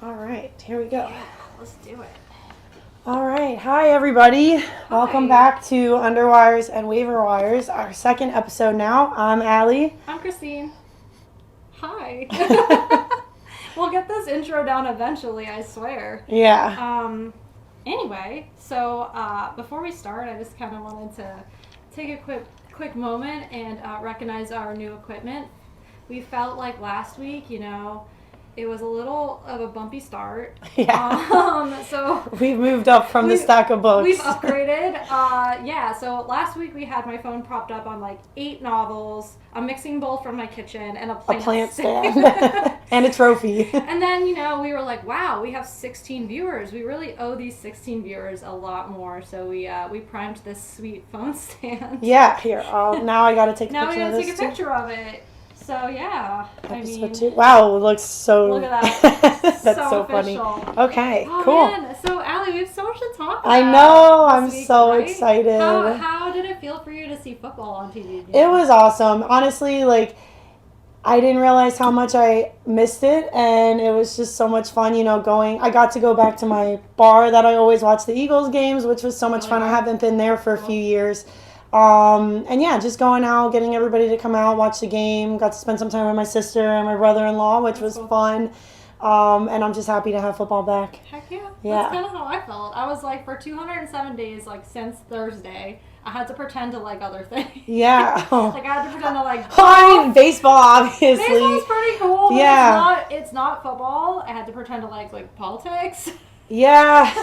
All right, here we go. Yeah, let's do it. All right, hi everybody. Welcome back to Underwires&Waiverwires, our second episode now. I'm Allie. I'm Christine. Hi. We'll get this intro down eventually, I swear. Yeah. Anyway, so before we start, I just kind of wanted to take a quick moment and recognize our new equipment. We felt like last week, it was a little of a bumpy start. Yeah. So we've moved up from the stack of books. We've upgraded. So last week we had my phone propped up on like 8 novels, a mixing bowl from my kitchen, and a plant stand. And a trophy. And then, we were like, wow, we have 16 viewers. We really owe these 16 viewers a lot more. So we primed this sweet phone stand. Yeah, here. Now I got to take a picture of this. Now we got to take a picture of it. So, yeah. Wow, it looks so... Look at that. That's so funny. Okay, cool. Man. So, Allie, we have so much to talk about. I know. I'm week, so right? excited. How did it feel for you to see football on TV again? It was awesome. Honestly, I didn't realize how much I missed it, and it was just so much fun, going. I got to go back to my bar that I always watch the Eagles games, which was so much fun. I haven't been there for a few years. And yeah, just going out, getting everybody to come out, watch the game. Got to spend some time with my sister and my brother-in-law, which was fun. And I'm just happy to have football back. Heck yeah. That's kind of how I felt. I was like, for 207 days, since Thursday, I had to pretend to like other things. Yeah. I had to pretend to like... baseball, obviously. Baseball's pretty cool. Yeah. It's not football. I had to pretend to like politics. Yeah.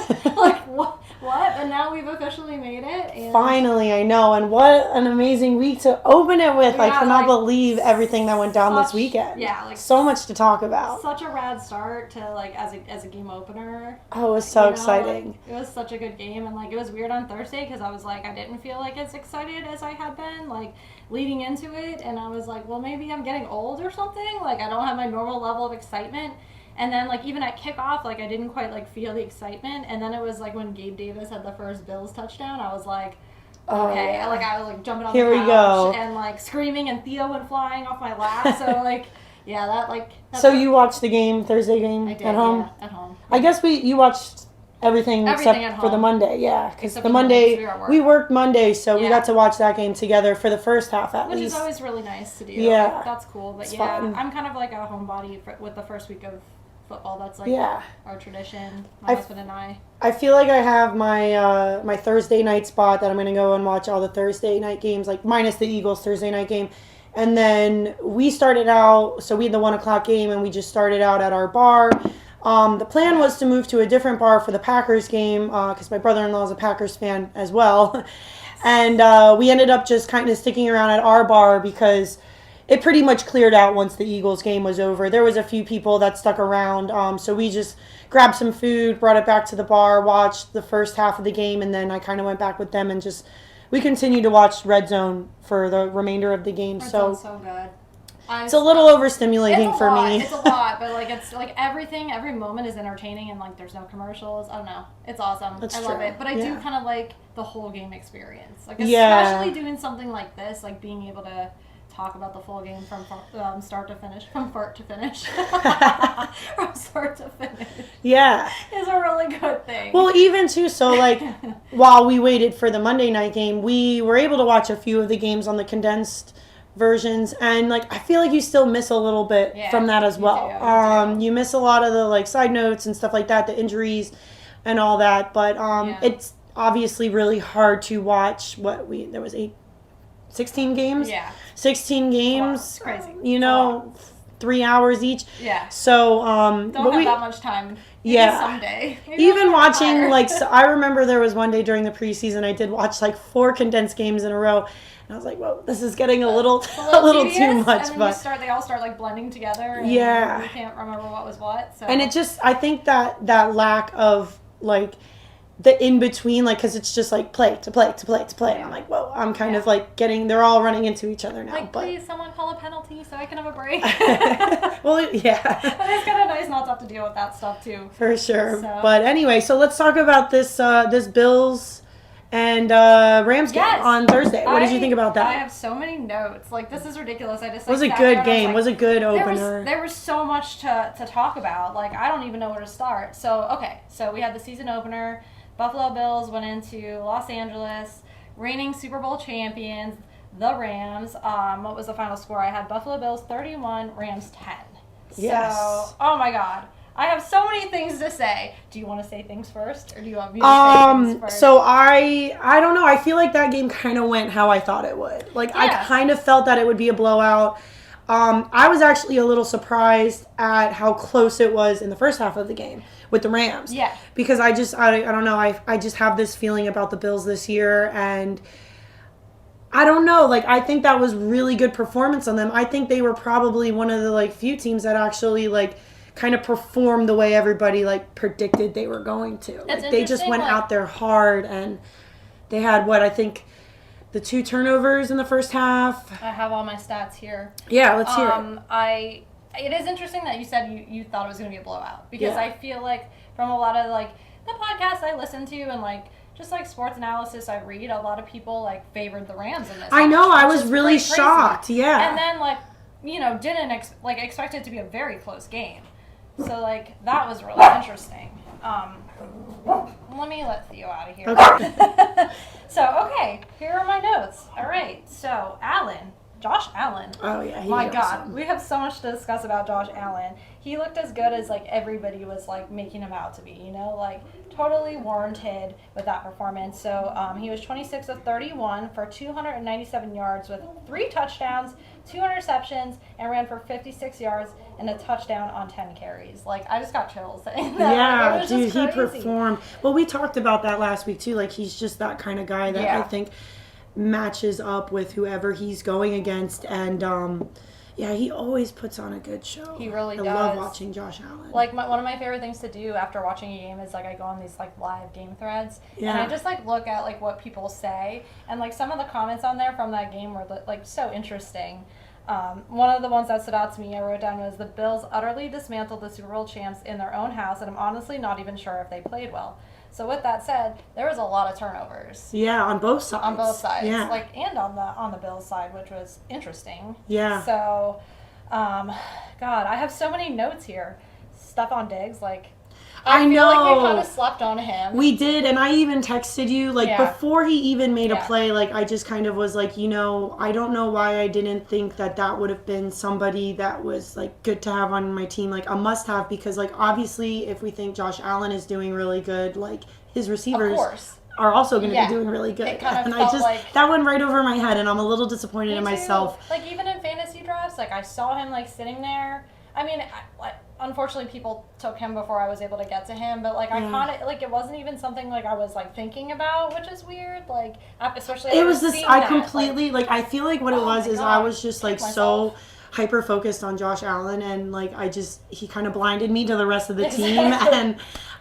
What? And now we've officially made it. And finally, I know. And what an amazing week to open it with. I cannot believe everything that went down this weekend. Yeah. So much to talk about. Such a rad start to as a game opener. Oh, it was so exciting. It was such a good game. And it was weird on Thursday because I was I didn't feel as excited as I had been leading into it. And I was well, maybe I'm getting old or something. I don't have my normal level of excitement. And then, even at kickoff, I didn't quite, feel the excitement. And then it was, when Gabe Davis had the first Bills touchdown, I was like, okay. Yeah. I was, jumping on Here the couch we go. and, screaming, and Theo went flying off my lap. So, yeah, So you watched the game, Thursday game, I did, at home? Yeah, at home. I guess you watched everything except for the Monday, yeah. Because the Monday, we worked Monday, so we got to watch that game togetger for the first half at least. Which is always really nice to do. Yeah. That's cool. But it's yeah, fun. I'm kind of a homebody with the first week of football. That's our tradition, my husband and I. I feel like I have my my Thursday night spot that I'm going to go and watch all the Thursday night games, minus the Eagles Thursday night game. And then we started out, so we had the 1 o'clock game, and we just started out at our bar. The plan was to move to a different bar for the Packers game, because my brother-in-law is a Packers fan as well. And we ended up just kind of sticking around at our bar because it pretty much cleared out once the Eagles game was over. There was a few people that stuck around, so we just grabbed some food, brought it back to the bar, watched the first half of the game, and then I kind of went back with them and we continued to watch Red Zone for the remainder of the game. Red Zone's so good. It's a little overstimulating for me. It's a lot, but it's everything, every moment is entertaining, and there's no commercials. I don't know. It's awesome. I love it. But I do kind of like the whole game experience. Especially doing something like this, being able to talk about the full game from start to finish, from start to finish. From start to finish. Yeah. Is a really good thing. Well, even too, so while we waited for the Monday night game, we were able to watch a few of the games on the condensed versions, and I feel like you still miss a little bit from that as well. You do. You miss a lot of the side notes and stuff like that, the injuries and all that, but it's obviously really hard to watch there was 16 games? Yeah. 16 games. It's crazy. 3 hours each. Yeah. So, don't have that much time. Maybe someday. Even watching, so I remember there was one day during the preseason I did watch 4 condensed games in a row. And I was like, whoa, this is getting a little too much. And then they all start blending together. And you can't remember what was what. So. And I think that lack of the in between, because it's just play to play to play to play. Yeah. I'm like, whoa, I'm kind of they're all running into each other now. Please, someone call a penalty so I can have a break. Well, yeah. But it's kind of nice not to have to deal with that stuff too. For sure. So. But anyway, so let's talk about this Bills and Rams game on Thursday. What did you think about that? I have so many notes. Like, this is ridiculous. I just, it was a good game. It was a good opener. There was so much to talk about. Like, I don't even know where to start. So we had the season opener. Buffalo Bills went into Los Angeles, reigning Super Bowl champions, the Rams. What was the final score? I had Buffalo Bills 31, Rams 10. Yes. So, oh my God. I have so many things to say. Do you want to say things first, or do you want me to say things first? So I don't know. I feel like that game kind of went how I thought it would. Like, I kind of felt that it would be a blowout. I was actually a little surprised at how close it was in the first half of the game with the Rams. Yeah. Because I don't know. I just have this feeling about the Bills this year, and I don't know. Like, I think that was really good performance on them. I think they were probably one of the, like, few teams that actually, like, kind of performed the way everybody, like, predicted they were going to. Like, they just went out there hard, and they had, I think the 2 turnovers in the first half. I have all my stats here. Yeah, let's hear it. It is interesting that you said you thought it was going to be a blowout, because I feel like from a lot of, like, the podcasts I listen to and, like, just like sports analysis I read, a lot of people, like, favored the Rams in this. I know, I was really shocked, yeah. And then, like, didn't expect it to be a very close game. So, like, that was really interesting. Let Theo out of here. Okay. So, here are my notes. All right. So, Josh Allen. Oh, yeah. My God. We have so much to discuss about Josh Allen. He looked as good as, like, everybody was, like, making him out to be, like, totally warranted with that performance. So, he was 26 of 31 for 297 yards with 3 touchdowns, 2 interceptions, and ran for 56 yards and a touchdown on 10 carries. Like, I just got chills saying that. Yeah, like, dude, he performed. Well, we talked about that last week, too. Like, he's just that kind of guy that I think matches up with whoever he's going against. And, he always puts on a good show. He really does. I love watching Josh Allen. Like, one of my favorite things to do after watching a game is, like, I go on these, like, live game threads. Yeah. And I just, like, look at, like, what people say. And, like, some of the comments on there from that game were, like, so interesting. One of the ones that stood out to me I wrote down was, the Bills utterly dismantled the Super Bowl champs in their own house, and I'm honestly not even sure if they played well. So with that said, there was a lot of turnovers. Yeah, on both sides. On both sides. Yeah. Like, and on the Bills side, which was interesting. Yeah. So, God, I have so many notes here. Stephon Diggs, like, I feel like we kind of slept on him. We did, and I even texted you, like, before he even made a play, like, I just kind of was like, I don't know why I didn't think that would have been somebody that was, like, good to have on my team, like, a must-have, because, like, obviously, if we think Josh Allen is doing really good, like, his receivers are also going to be doing really good. It kind of and felt like, that went right over my head, and I'm a little disappointed in myself. Like, even in fantasy drafts, like, I saw him, like, sitting there. I mean, unfortunately, people took him before I was able to get to him, but, like, I kind of, like, it wasn't even something, like, I was, like, thinking about, which is weird, like, especially it was this, I completely, like, I feel like what it was is I was just, like, so hyper focused on Josh Allen, and, like, he kind of blinded me to the rest of the team, and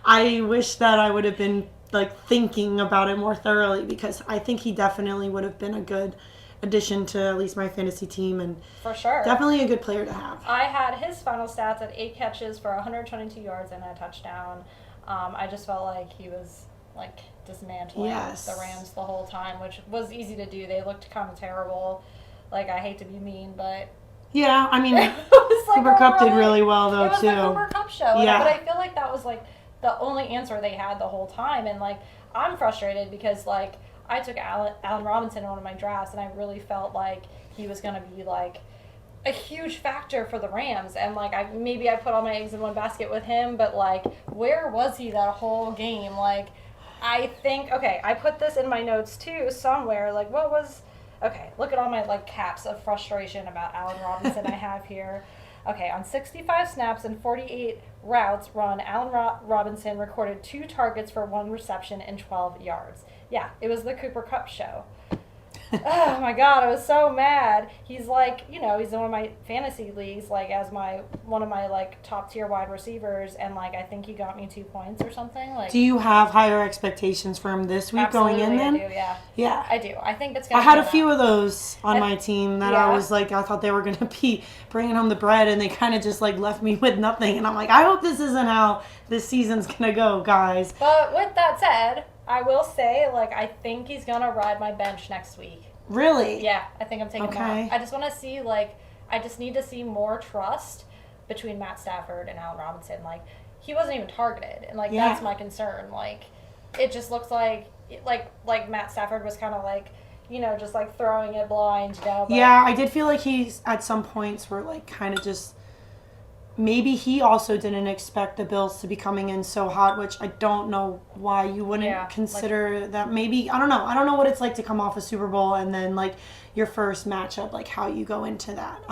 I wish that I would have been, like, thinking about it more thoroughly, because I think he definitely would have been a good addition to at least my fantasy team, and for sure, definitely a good player to have. I had his final stats at 8 catches for 122 yards and a touchdown. I just felt like he was, like, dismantling the Rams the whole time, which was easy to do. They looked kind of terrible. Like, I hate to be mean, but yeah, I mean, like Cooper Kupp did really well though too. It was the Cooper Kupp show, yeah. But I feel like that was, like, the only answer they had the whole time, and, like, I'm frustrated because, like, I took Allen Robinson in one of my drafts, and I really felt like he was going to be, like, a huge factor for the Rams. And, like, I put all my eggs in one basket with him, but, like, where was he that whole game? Like, I think, I put this in my notes, too, somewhere. Like, look at all my, like, caps of frustration about Allen Robinson I have here. On 65 snaps and 48 routes run, Allen Robinson recorded 2 targets for 1 reception and 12 yards. Yeah, it was the Cooper Kupp show. Oh my God, I was so mad. He's like, he's in one of my fantasy leagues, like, as one of my, like, top tier wide receivers, and, like, I think he got me 2 points or something. Like, do you have higher expectations for him this week going in then? I do, yeah. Yeah. I do. I think it's gonna I had a few of those on my team that I was like, I thought they were going to be bringing home the bread, and they kind of just, like, left me with nothing, and I'm like, I hope this isn't how this season's going to go, guys. But with that said, I will say, like, I think he's gonna ride my bench next week. Really? Yeah, I think I'm taking him Okay. out. I just want to see, like, I just need to see more trust between Matt Stafford and Allen Robinson. Like, he wasn't even targeted, and like Yeah. that's my concern. Like, it just looks like Matt Stafford was kind of like, just like throwing it blind, But Yeah, I did feel like he's at some points were like kind of just maybe he also didn't expect the Bills to be coming in so hot, which I don't know why you wouldn't consider that. Maybe I don't know. I don't know what it's like to come off a Super Bowl and then like your first matchup, like how you go into that.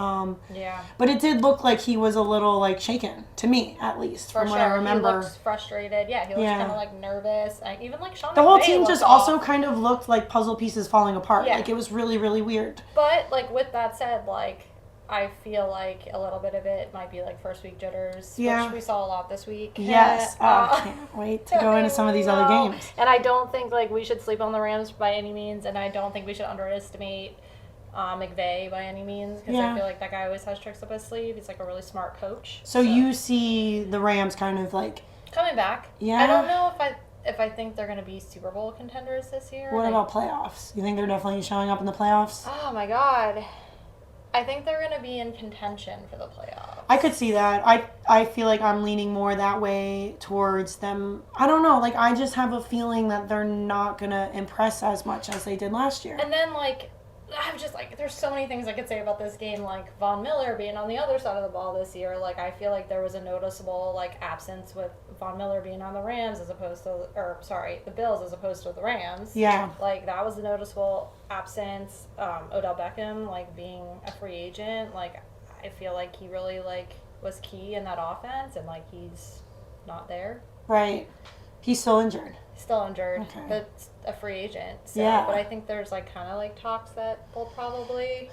Yeah. But it did look like he was a little like shaken to me, at least For from sure. what I remember. He looks frustrated. Yeah, he looks kind of like nervous. Even like Sean The whole McVay team looked just off. also kind of looked like puzzle pieces falling apart. Yeah. Like it was really, really weird. But like with that said, like I feel like a little bit of it might be like first week jitters, which we saw a lot this week. Yes. I can't wait to go into some of these other games. And I don't think like we should sleep on the Rams by any means, and I don't think we should underestimate McVay by any means, because I feel like that guy always has tricks up his sleeve. He's like a really smart coach. So you see the Rams kind of like coming back. Yeah. I don't know if I think they're going to be Super Bowl contenders this year. What about playoffs? You think they're definitely showing up in the playoffs? Oh my God. I think they're going to be in contention for the playoffs. I could see that. I feel like I'm leaning more that way towards them. I don't know. Like, I just have a feeling that they're not going to impress as much as they did last year. And then, like, I'm just like, there's so many things I could say about this game. Like, Von Miller being on the other side of the ball this year. Like, I feel like there was a noticeable, like, absence with Von Miller being on the Rams as opposed to, the Bills as opposed to the Rams. Yeah. Like, that was a noticeable absence. Odell Beckham, like, being a free agent. Like, I feel like he really, like, was key in that offense, and, like, he's not there. Right. He's still injured. Still injured, okay. But a free agent. So, yeah. But I think there's like kind of like talks that they'll probably,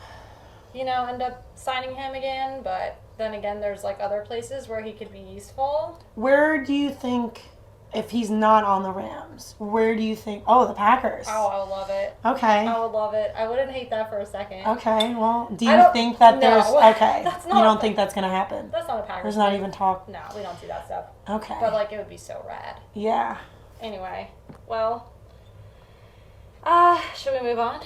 end up signing him again. But then again, there's like other places where he could be useful. Where do you think, if he's not on the Rams, where do you think? Oh, the Packers. Oh, I would love it. Okay. I would love it. I wouldn't hate that for a second. Okay. Well, do you think that there's okay? That's not you don't think that's gonna happen? That's not a Packers. There's not even talk. No, we don't do that stuff. Okay. But like, it would be so rad. Yeah. Anyway, well, should we move on?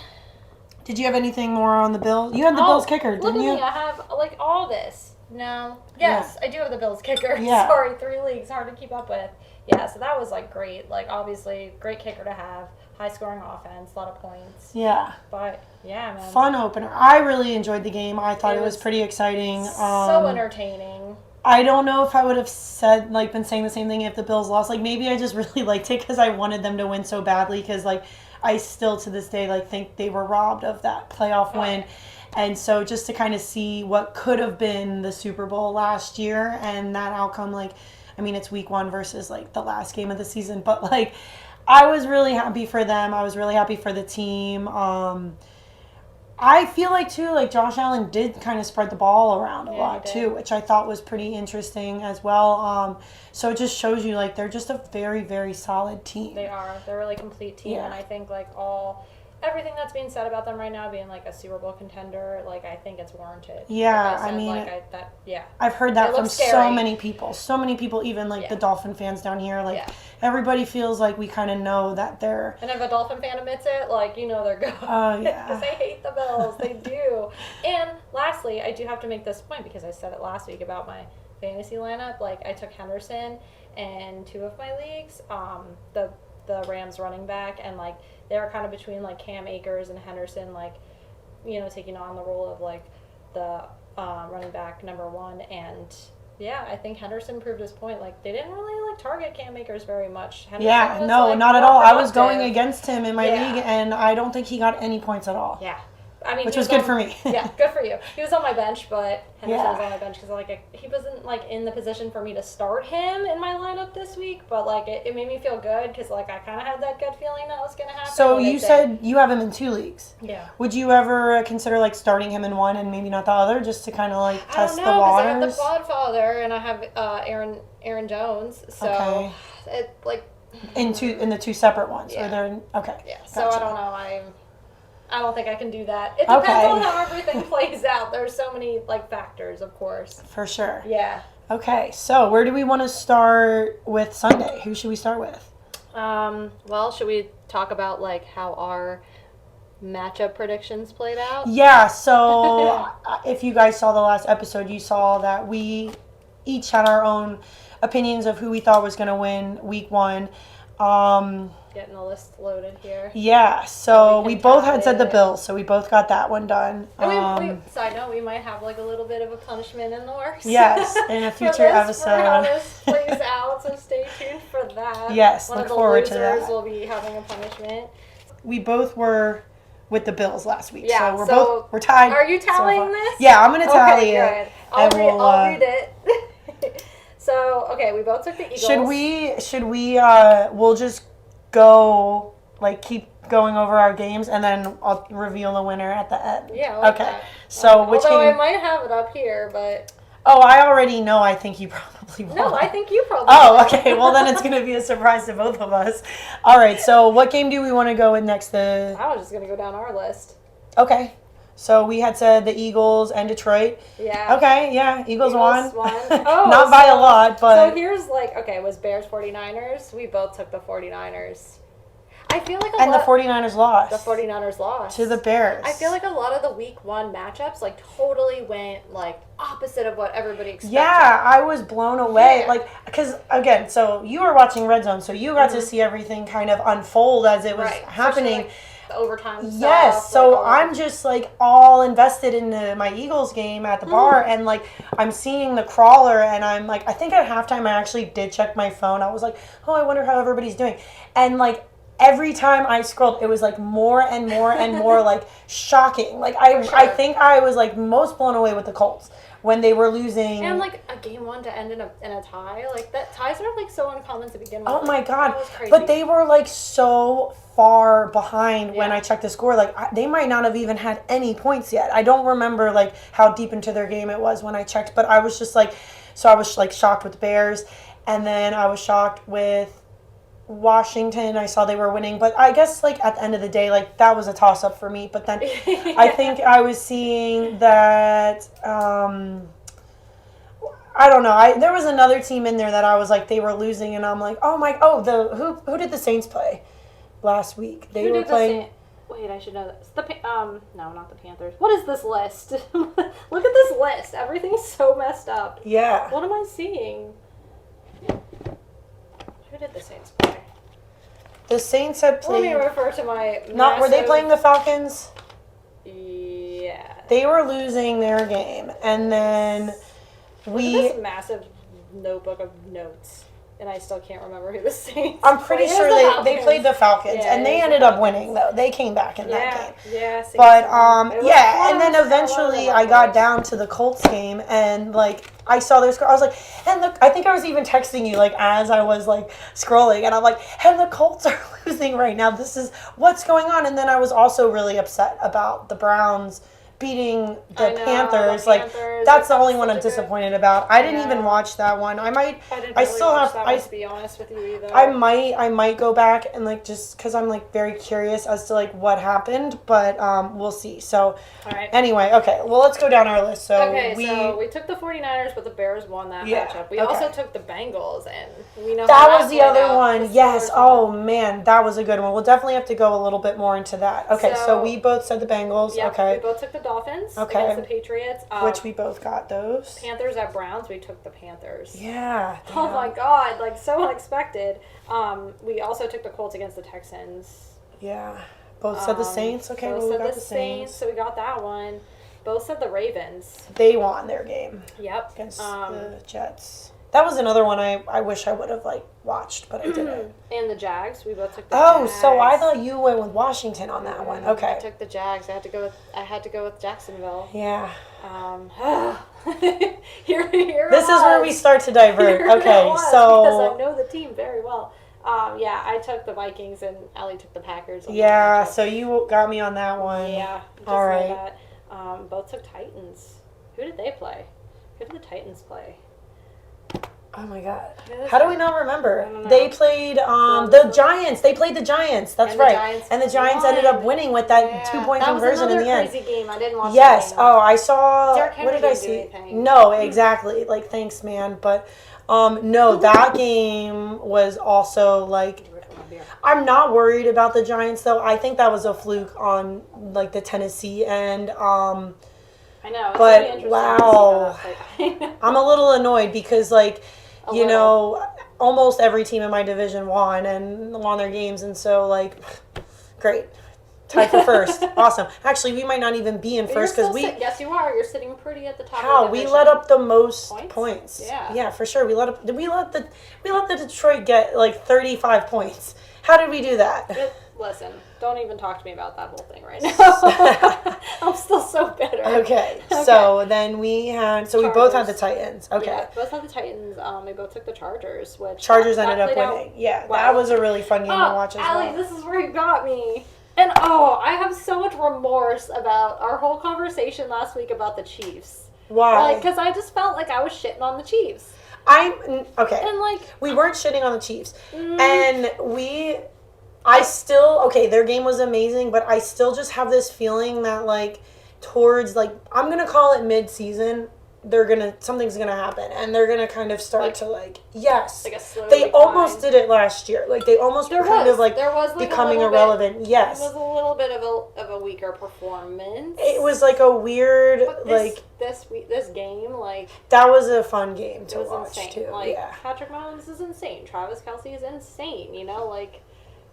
Did you have anything more on the Bills? You had the Bills kicker, didn't you? Look at me, I have like all this. No. Yes, I do have the Bills kicker. Yeah. Sorry, 3 leagues, hard to keep up with. Yeah, so that was like great. Like obviously, great kicker to have. High scoring offense, a lot of points. Yeah. But yeah, man. Fun opener. I really enjoyed the game. I thought it was pretty exciting. So entertaining. I don't know if I would have been saying the same thing if the Bills lost. Like, maybe I just really liked it because I wanted them to win so badly, because, like, I still to this day, like, think they were robbed of that playoff win. And so just to kind of see what could have been the Super Bowl last year and that outcome, like, I mean, it's week 1 versus, like, the last game of the season. But, like, I was really happy for them. I was really happy for the team. I feel like, too, like, Josh Allen did kind of spread the ball around a lot, too, which I thought was pretty interesting as well. So it just shows you, like, they're just a very, very solid team. They are. They're a really complete team. Yeah. And I think, like, everything that's being said about them right now being, like, a Super Bowl contender, like, I think it's warranted. Yeah, like I mean, like, I've heard that from so many people. So many people, even, like, the Dolphin fans down here. Like, everybody feels like we kind of know that they're... And if a Dolphin fan admits it, like, they're good. Oh, yeah. Because they hate the Bills. They do. And lastly, I do have to make this point because I said it last week about my fantasy lineup. Like, I took Henderson in 2 of my leagues, the Rams running back, and, like, they were kind of between, like, Cam Akers and Henderson, like, taking on the role of, like, the running back number 1. And, yeah, I think Henderson proved his point. Like, they didn't really, like, target Cam Akers very much. Henderson was, no, like, not at all. productive. I was going against him in my league, and I don't think he got any points at all. Yeah. I mean, which was good for me. Yeah, good for you. He was on my bench, but Henderson was on my bench because he wasn't like in the position for me to start him in my lineup this week. But like it made me feel good because like I kind of had that gut feeling that was going to happen. So you said you have him in 2 leagues. Yeah. Would you ever consider like starting him in 1 and maybe not the other, just to kind of like test the waters? I have the Godfather and I have Aaron Jones. So it like in the 2 separate ones. Yeah. Or they're okay. Yeah. Gotcha. So I don't know. I don't think I can do that. It depends on how everything plays out. There's so many like factors, of course. For sure. Yeah. Okay, so where do we want to start with Sunday? Who should we start with? Well, should we talk about like how our matchup predictions played out? Yeah, so if you guys saw the last episode, you saw that we each had our own opinions of who we thought was going to win week 1. Getting the list loaded here. Yeah, so We we can both had said the tally it. Bills, so we both got that one done. Side note, we might have like a little bit of a punishment in the works. Yes, in a for future this, for how episode. this plays out, so stay tuned for that. Yes, One look of the forward to losers that. will be having a punishment. We both were with the Bills last week, Yeah, so we're tied. Are you so tallying far. this? Yeah, I'm gonna tally Okay, it. good. I'll and read it. So, okay, we both took the Eagles. Should we we'll just go like keep going over our games and then I'll reveal the winner at the end. Yeah, I like okay. that. So which although game? I might have it up here, but Oh, I already know. I think you probably won. no, I think you probably. Oh, okay. Well, then it's going to be a surprise to both of us. All right. So what game do we want to go with next? I was just gonna go down our list. Okay. So we had said the Eagles and Detroit. Yeah. Okay. Yeah. Eagles won. Oh, Not by a lot, but. So here's like, okay, was Bears 49ers? We both took the 49ers. I feel like the 49ers lost. The 49ers lost. To the Bears. I feel like a lot of the week 1 matchups like totally went like opposite of what everybody expected. Yeah, I was blown away. Yeah. Like, because again, so you were watching Red Zone, so you got to see everything kind of unfold as it was happening. Especially, like, the overtime stuff. Yes, so like, I'm just like all invested in my Eagles game at the bar, and like I'm seeing the crawler, and I'm like, I think at halftime I actually did check my phone. I was like, oh, I wonder how everybody's doing, and like. Every time I scrolled, it was like more and more and more like shocking. Like I think I was like most blown away with the Colts when they were losing. And like a game 1 to end in a tie, like that ties are like so uncommon to begin with. Oh my God! That was crazy. But they were like so far behind when I checked the score. Like they might not have even had any points yet. I don't remember like how deep into their game it was when I checked, but I was just like, so I was like shocked with the Bears, and then I was shocked with Washington. I saw they were winning, but I guess like at the end of the day, like that was a toss up for me. But then I think I was seeing that I don't know. There was another team in there that I was like they were losing, and I'm like, who did the Saints play last week? They were playing. Wait, I should know this. No, not the Panthers. What is this list? Look at this list. Everything's so messed up. Yeah. What am I seeing? Who did the Saints play? The Saints had played. Let me refer to my. Were they playing the Falcons? Yeah. They were losing their game, and then Look at this massive notebook of notes, and I still can't remember who the Saints. I'm pretty sure they played the Falcons, Yeah, and they ended up winning though. They came back in that game. Yeah. But and then eventually I got down to the Colts game, and like I saw their score. I was like, and look, I think I was even texting you like as I was like scrolling, and I'm like, and the Colts are losing right now. This is what's going on. And then I was also really upset about the Browns beating the Panthers. Like that's the only one I'm disappointed about. I didn't even watch that one. I still have to be honest with you either. I might go back and like just because I'm like very curious as to like what happened, but we'll see. So all right. Anyway, okay. Well, let's go down our list. So we took the 49ers, but the Bears won that matchup. We also took the Bengals, and we know that was the other one. The yes. Oh man, that was a good one. We'll definitely have to go a little bit more into that. Okay. So we both said the Bengals. Yeah, okay. We both took the Dolphins against the Patriots. Which we both got those. Panthers at Browns, we took the Panthers. Yeah. Damn. Oh my God, like so unexpected. We also took the Colts against the Texans. Yeah. Both said the Saints. Okay, both well, we said got the the Saints. So we got that one. Both said the Ravens. They won their game. Yep. Against the Jets. That was another one I wish I would have like watched, but I didn't. And the Jags, we both took the Jags. So I thought you went with Washington on that one. Okay. I took the Jags. I had to go with Jacksonville. Yeah. Here this is where we start to divert. Okay, because I know the team very well. I took the Vikings and Ellie took the Packers. Yeah, so you got me on that one. Yeah. All right. Both took Titans. Who did they play? Who did the Titans play? Oh my God! How do we not remember? They played the Giants. They played the Giants. That's right. And the Giants ended up winning with that 2-point conversion in the end. Crazy game. I didn't watch. Yes. Oh, I saw. What did I see? No, exactly. Like, thanks, man. But no, that game was also like beer. I'm not worried about the Giants though. I think that was a fluke on like the Tennessee end. I know. It's But really interesting wow, to see that. I'm a little annoyed because like A you little. know almost every team in my division won and won their games, and so like great. Tied for first. Awesome. Actually, we might not even be in first because we. Yes, you are. You're sitting pretty at the top. How of the we division. let up the most points. Yeah. Yeah, for sure. We let up. We let the Detroit get like 35 points. How did we do that? Listen, don't even talk to me about that whole thing right now. I'm still so bitter. Okay. So then we had. So we both had the Titans. Okay. Yeah, both had the Titans. We both took the Chargers, which Chargers ended up winning. Yeah, wow. That was a really fun game to watch as Allie, well. this is where you got me. And I have so much remorse about our whole conversation last week about the Chiefs. Why? Because I just felt like I was shitting on the Chiefs. Okay. And like we weren't shitting on the Chiefs, and I still their game was amazing, but I still just have this feeling that like towards like I'm gonna call it mid-season. Something's gonna happen, and they're gonna kind of start to like yes. Like a slow they decline. almost did it last year. Like they almost there was becoming irrelevant. Yes, it was a little bit of a weaker performance. It was like a weird this game like that was a fun game to watch insane. too. Like yeah. Patrick Mahomes is insane. Travis Kelce is insane. You know, like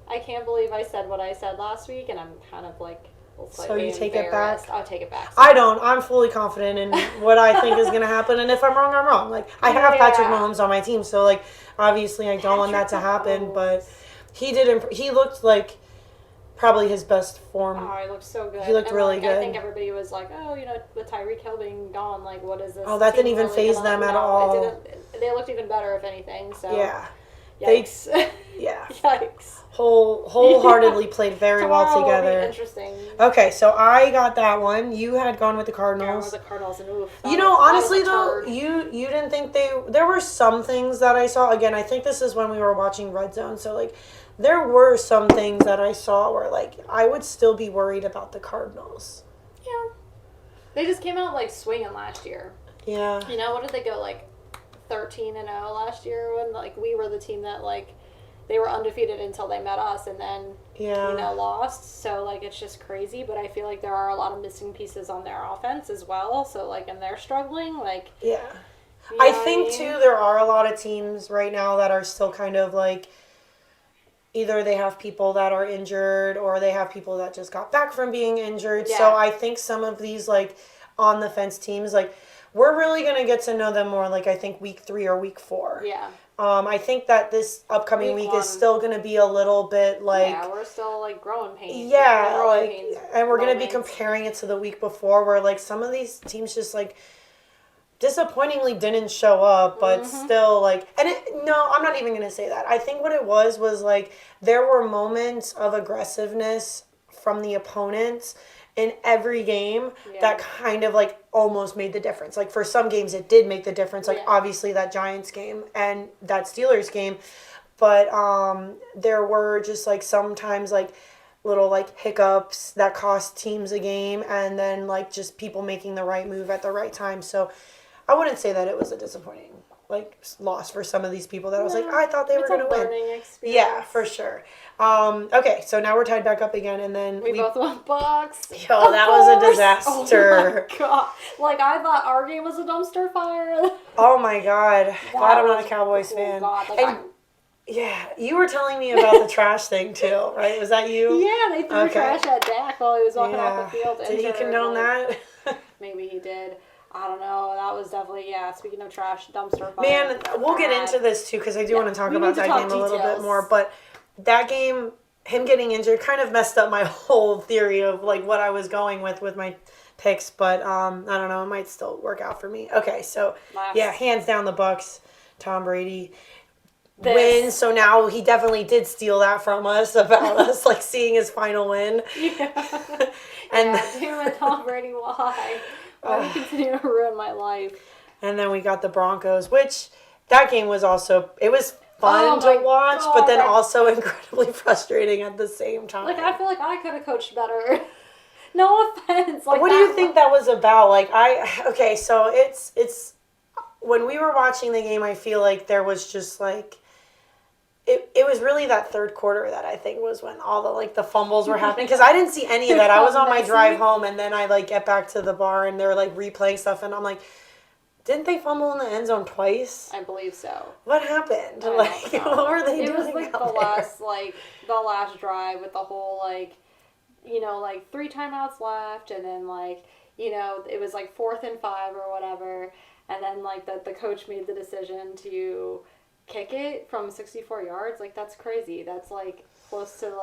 I can't believe I said what I said last week, and I'm kind of like. So you take it back? I'll take it back. I don't. I'm fully confident in what I think is going to happen, and if I'm wrong, I'm wrong. Like I have Patrick Mahomes on my team, so like obviously I don't want that to happen. But he didn't. He looked like probably his best form. Oh, he looked so good. He looked really good. I think everybody was like, oh, with Tyreek Hill being gone, like what is this? Oh, that didn't even faze them at all. It didn't. They looked even better, if anything. So yeah. Yikes. Yeah. Yikes. Wholeheartedly played very well together. Will be interesting. Okay, so I got that one. You had gone with the Cardinals. Yeah, with the Cardinals, and oof. Honestly though, you didn't think there were some things that I saw. Again, I think this is when we were watching Red Zone. So like, there were some things that I saw where like I would still be worried about the Cardinals. Yeah. They just came out like swinging last year. Yeah. You know, what did they go like 13-0 last year when like we were the team that like they were undefeated until they met us and then lost. So like it's just crazy, but I feel like there are a lot of missing pieces on their offense as well. So like and they're struggling like I think too there are a lot of teams right now that are still kind of like either they have people that are injured or they have people that just got back from being injured. Yeah. So I think some of these like on the fence teams like we're really going to get to know them more, like, I think, week 3 or week 4. Yeah. I think that this upcoming week is still going to be a little bit, like... Yeah, we're still, like, growing pains. Yeah, and we're going to be comparing it to the week before, where, like, some of these teams just, like, disappointingly didn't show up, but still, like... No, I'm not even going to say that. I think what it was, like, there were moments of aggressiveness from the opponents in every game that kind of like almost made the difference. Like for some games it did make the difference, like obviously that Giants game and that Steelers game, but there were just like sometimes like little like hiccups that cost teams a game, and then like just people making the right move at the right time. So I wouldn't say that it was a disappointing like loss for some of these people that I was like, I thought they were going to win. Experience. Yeah, for sure. Okay, so now we're tied back up again, and then we both went Bucks. Yo, that was a disaster. Oh my God. Like I thought our game was a dumpster fire. Oh my God. Glad I'm not a Cowboys fan. God. Like, and yeah, you were telling me about the trash thing too, right? Was that you? Yeah, they threw trash at Dak while he was walking off the field. Did he condone that? Maybe he did. I don't know. That was definitely, speaking of trash, dumpster fire. Man, we'll get into this too, because I do want to talk about that game a little bit more. But that game, him getting injured, kind of messed up my whole theory of like what I was going with my picks. But I don't know. It might still work out for me. Okay, so hands down the Bucks. Tom Brady wins. So now he definitely did steal that from us about us like seeing his final win. Yeah. Damn it, Tom Brady, why? Why do you continue to ruin my life? And then we got the Broncos, which that game was also, it was fun to watch, but then also incredibly frustrating at the same time. Like, I feel like I could have coached better. No offense. Like, what do you think that was about? Like, so it's, when we were watching the game, I feel like there was just like, it was really that third quarter that I think was when all the fumbles were happening, because I didn't see any of that. I was on my drive home, and then I get back to the bar and they're replaying stuff, and I'm like, didn't they fumble in the end zone twice? I believe so. What happened? What were they doing? It was the last drive with the whole 3 timeouts left, and then it was 4th and 5 or whatever, and then the coach made the decision to kick it from 64 yards. That's crazy. That's close to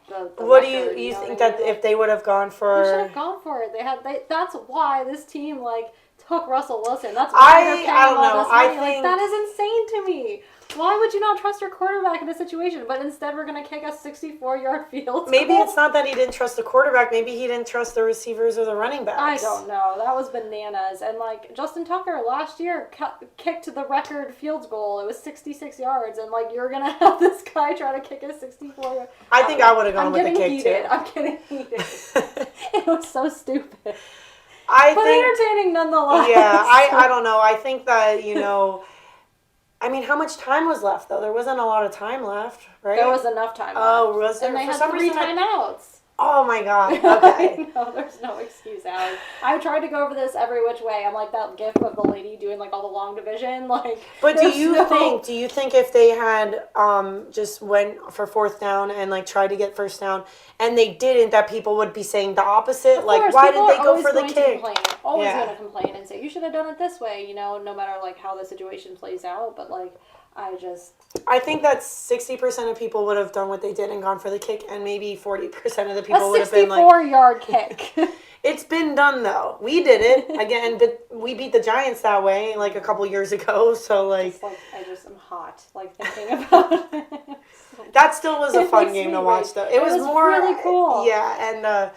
the what record, do you think that if they would have gone for? They should have gone for it. That's why this team took Russell Wilson. That's why they're paying I don't know. all this money. I think that is insane to me. Why would you not trust your quarterback in this situation? But instead, we're going to kick a 64-yard field. Maybe it's not that he didn't trust the quarterback. Maybe he didn't trust the receivers or the running backs. I don't know. That was bananas. And Justin Tucker last year kicked the record field goal. It was 66 yards, and you're going to have this guy try to kick a 64-yard. I think I would have gone with the kick too. I'm getting heated. It was so stupid. But entertaining nonetheless. Yeah, I don't know. I think that, I mean, how much time was left, though? There wasn't a lot of time left, right? There was enough time left. Oh, was there? And they had 3 timeouts. Oh, my God. Okay. No, there's no excuse, Alex. I tried to go over this every which way. I'm like that gif of the lady doing, all the long division. But do you think if they had just went for 4th down and, tried to get 1st down, and they didn't, that people would be saying the opposite? Course, why did they go for the kick? Always going to complain and say, you should have done it this way, no matter, how the situation plays out. But, I think that 60% of people would have done what they did and gone for the kick, and maybe 40% of the people would have been a 64-yard kick. It's been done, though. We did it again, but we beat the Giants that way a couple years ago. So I just am hot thinking about it. That still was a fun game to watch, though. It was more really cool. Yeah, and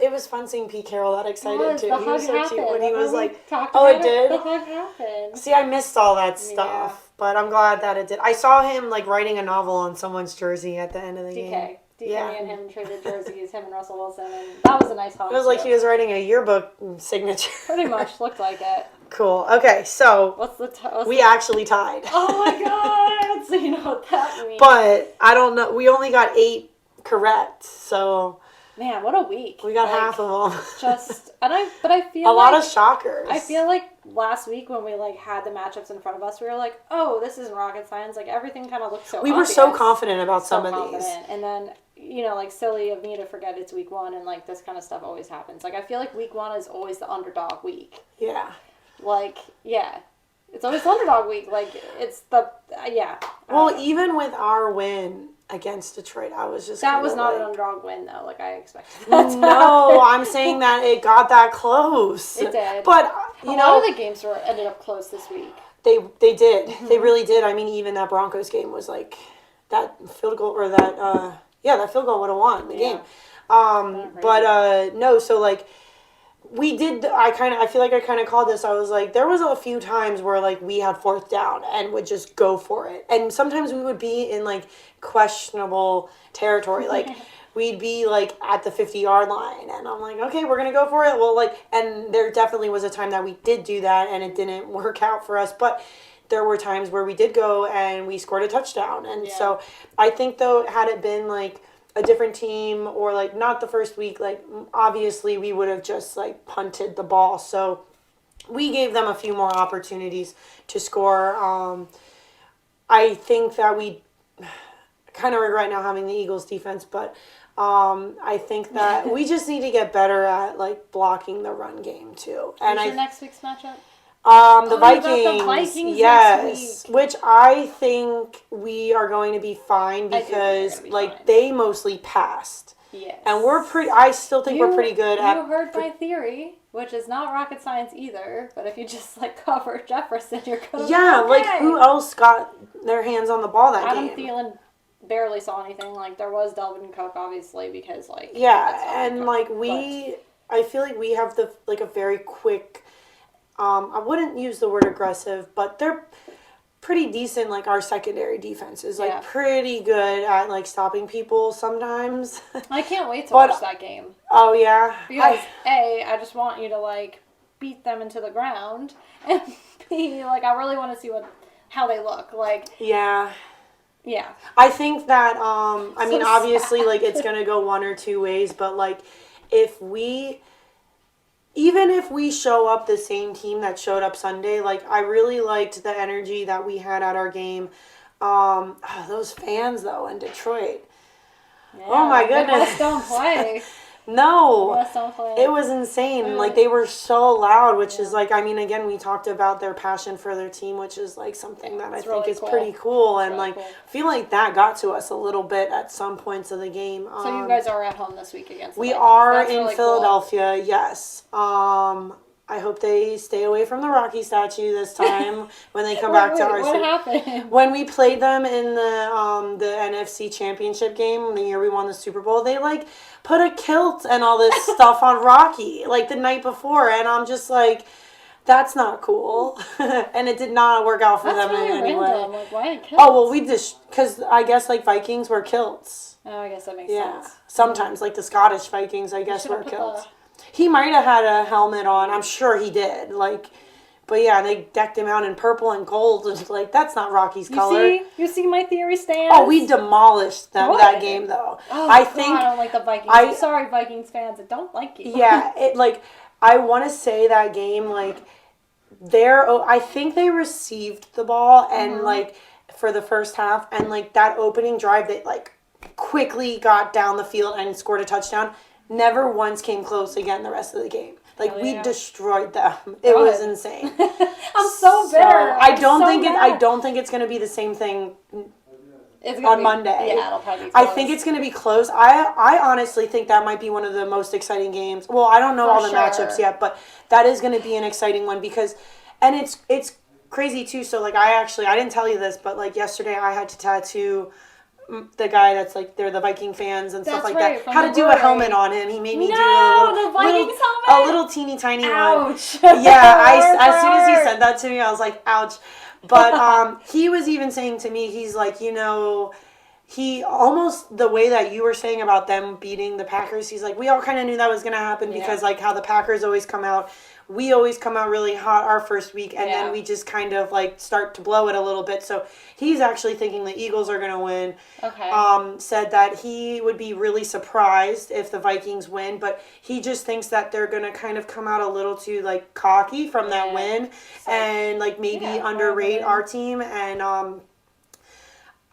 it was fun seeing Pete Carroll that excited too. He was so cute when he was it did. The hug happened. See, I missed all that stuff, but I'm glad that it did. I saw him writing a novel on someone's jersey at the end of the game. DK and him traded jerseys, him and Russell Wilson, and that was a nice hug. It was like he was writing a yearbook signature. Pretty much looked like it. Cool. Okay, so we actually tied. Oh my God! So you know what that means. But I don't know. We only got 8 correct, so. Man, what a week. We got half of them. But I feel a lot of shockers. I feel like last week when we had the matchups in front of us, we were like, oh, this isn't rocket science. Everything kind of looked so We were so confident about some of these. And then, silly of me to forget it's week 1 and this kind of stuff always happens. I feel like week 1 is always the underdog week. Yeah. Yeah. It's always the underdog week. It's the, yeah. Well, even with our win against Detroit, I was just that was not an underdog win though, I expected that. No, I'm saying that it got that close. It did. But a lot of the games ended up close this week. They did. Mm-hmm. They really did. I mean, even that Broncos game was that field goal or that that field goal would have won the game. But no, so we did. I feel like I kind of called this. I was there was a few times where we had 4th down and would just go for it, and sometimes we would be in questionable territory. We'd be at the 50-yard line, and I'm okay, we're gonna go for it. Well, and there definitely was a time that we did do that, and it didn't work out for us, but. There were times where we did go and we scored a touchdown, and so I think though had it been a different team or not the first week, obviously we would have just punted the ball. So we gave them a few more opportunities to score. I think that we kind of regret now having the Eagles defense, but I think that we just need to get better at blocking the run game too. And Who's your next week's matchup? The Vikings. The Vikings yes, next week. Which I think we are going to be fine because they mostly passed. Yes. And I still think we're pretty good at. You heard my theory, which is not rocket science either, but if you just cover Jefferson, you're going to be okay. Who else got their hands on the ball that game? Adam Thielen barely saw anything. There was Delvin Cook, obviously, because yeah, and I feel like we have a very quick. I wouldn't use the word aggressive, but they're pretty decent. Our secondary defense is pretty good at stopping people sometimes. I can't wait to watch that game. Oh yeah, because I just want you to beat them into the ground, and B, I really want to see how they look. Yeah. Yeah. I think that I mean, So obviously, sad. like it's gonna go one or two ways, but like if we even if we show up the same team that showed up Sunday, like I really liked the energy that we had at our game. Those fans though in Detroit. Oh my Yeah, goodness. Midwest don't play. No. Midwest don't play. It was insane. Like Mm. they were so loud, which is Yeah. like I mean again we talked about their passion for their team, which is like something that I It's think really is cool. pretty cool It's and really like cool. I feel like that got to us a little bit at some points of the game. So you guys are at home this week against the We Vikings. are That's in really Philadelphia, yes. I hope they stay away from the Rocky statue this time when they come back to our What city. happened? When we played them in the NFC Championship game, the year we won the Super Bowl, they like put a kilt and all this stuff on Rocky like the night before, and I'm just like, that's not cool, and it did not work out for That's them really in any random. way. Like, why a kilt? Oh well, we just because I guess like Vikings wear kilts. Oh, I guess that makes Yeah, sense. sometimes like the Scottish Vikings, I guess should've wear put kilts. the- He might have had a helmet on. I'm sure he did. Like, but yeah, they decked him out in purple and gold. And like, that's not Rocky's color. You see my theory stands? Oh, we demolished them Good. that game though. Oh, I God, think. I don't like the Vikings. I- I'm sorry, Vikings fans. I don't like you. Yeah, it like I want to say that game like I think they received the ball and like for the first half and like that opening drive they like quickly got down the field and scored a touchdown. Never once came close again the rest of the game. Like Hell we yeah. destroyed them. It was Good. insane. I'm so bitter. I don't think mad. I don't think it's going to be the same thing It's gonna on be, Monday. Yeah, it'll probably be I close. think it's going to be close. I honestly think that might be one of the most exciting games. Well, I don't know For all the sure. matchups yet, but that is going to be an exciting one because and it's crazy too. So like I didn't tell you this, but like yesterday I had to tattoo the guy that's like they're the Viking fans and stuff That's like right, that. from How the to do a brewery. helmet on him. He made me do a No, little the Vikings a helmet? little teeny tiny one. Ouch. Yeah, as soon as he Hurt. said that to me, I was like, ouch. But he was even saying to me, he's like, he almost the way that you were saying about them beating the Packers, he's like, we all kind of knew that was going to happen because like how the Packers always come out. We always come out really hot our first week, and then we just kind of like start to blow it a little bit. So he's actually thinking the Eagles are going to win. Okay. Said that he would be really surprised if the Vikings win, but he just thinks that they're going to kind of come out a little too like cocky from that win and like maybe underrate our team. And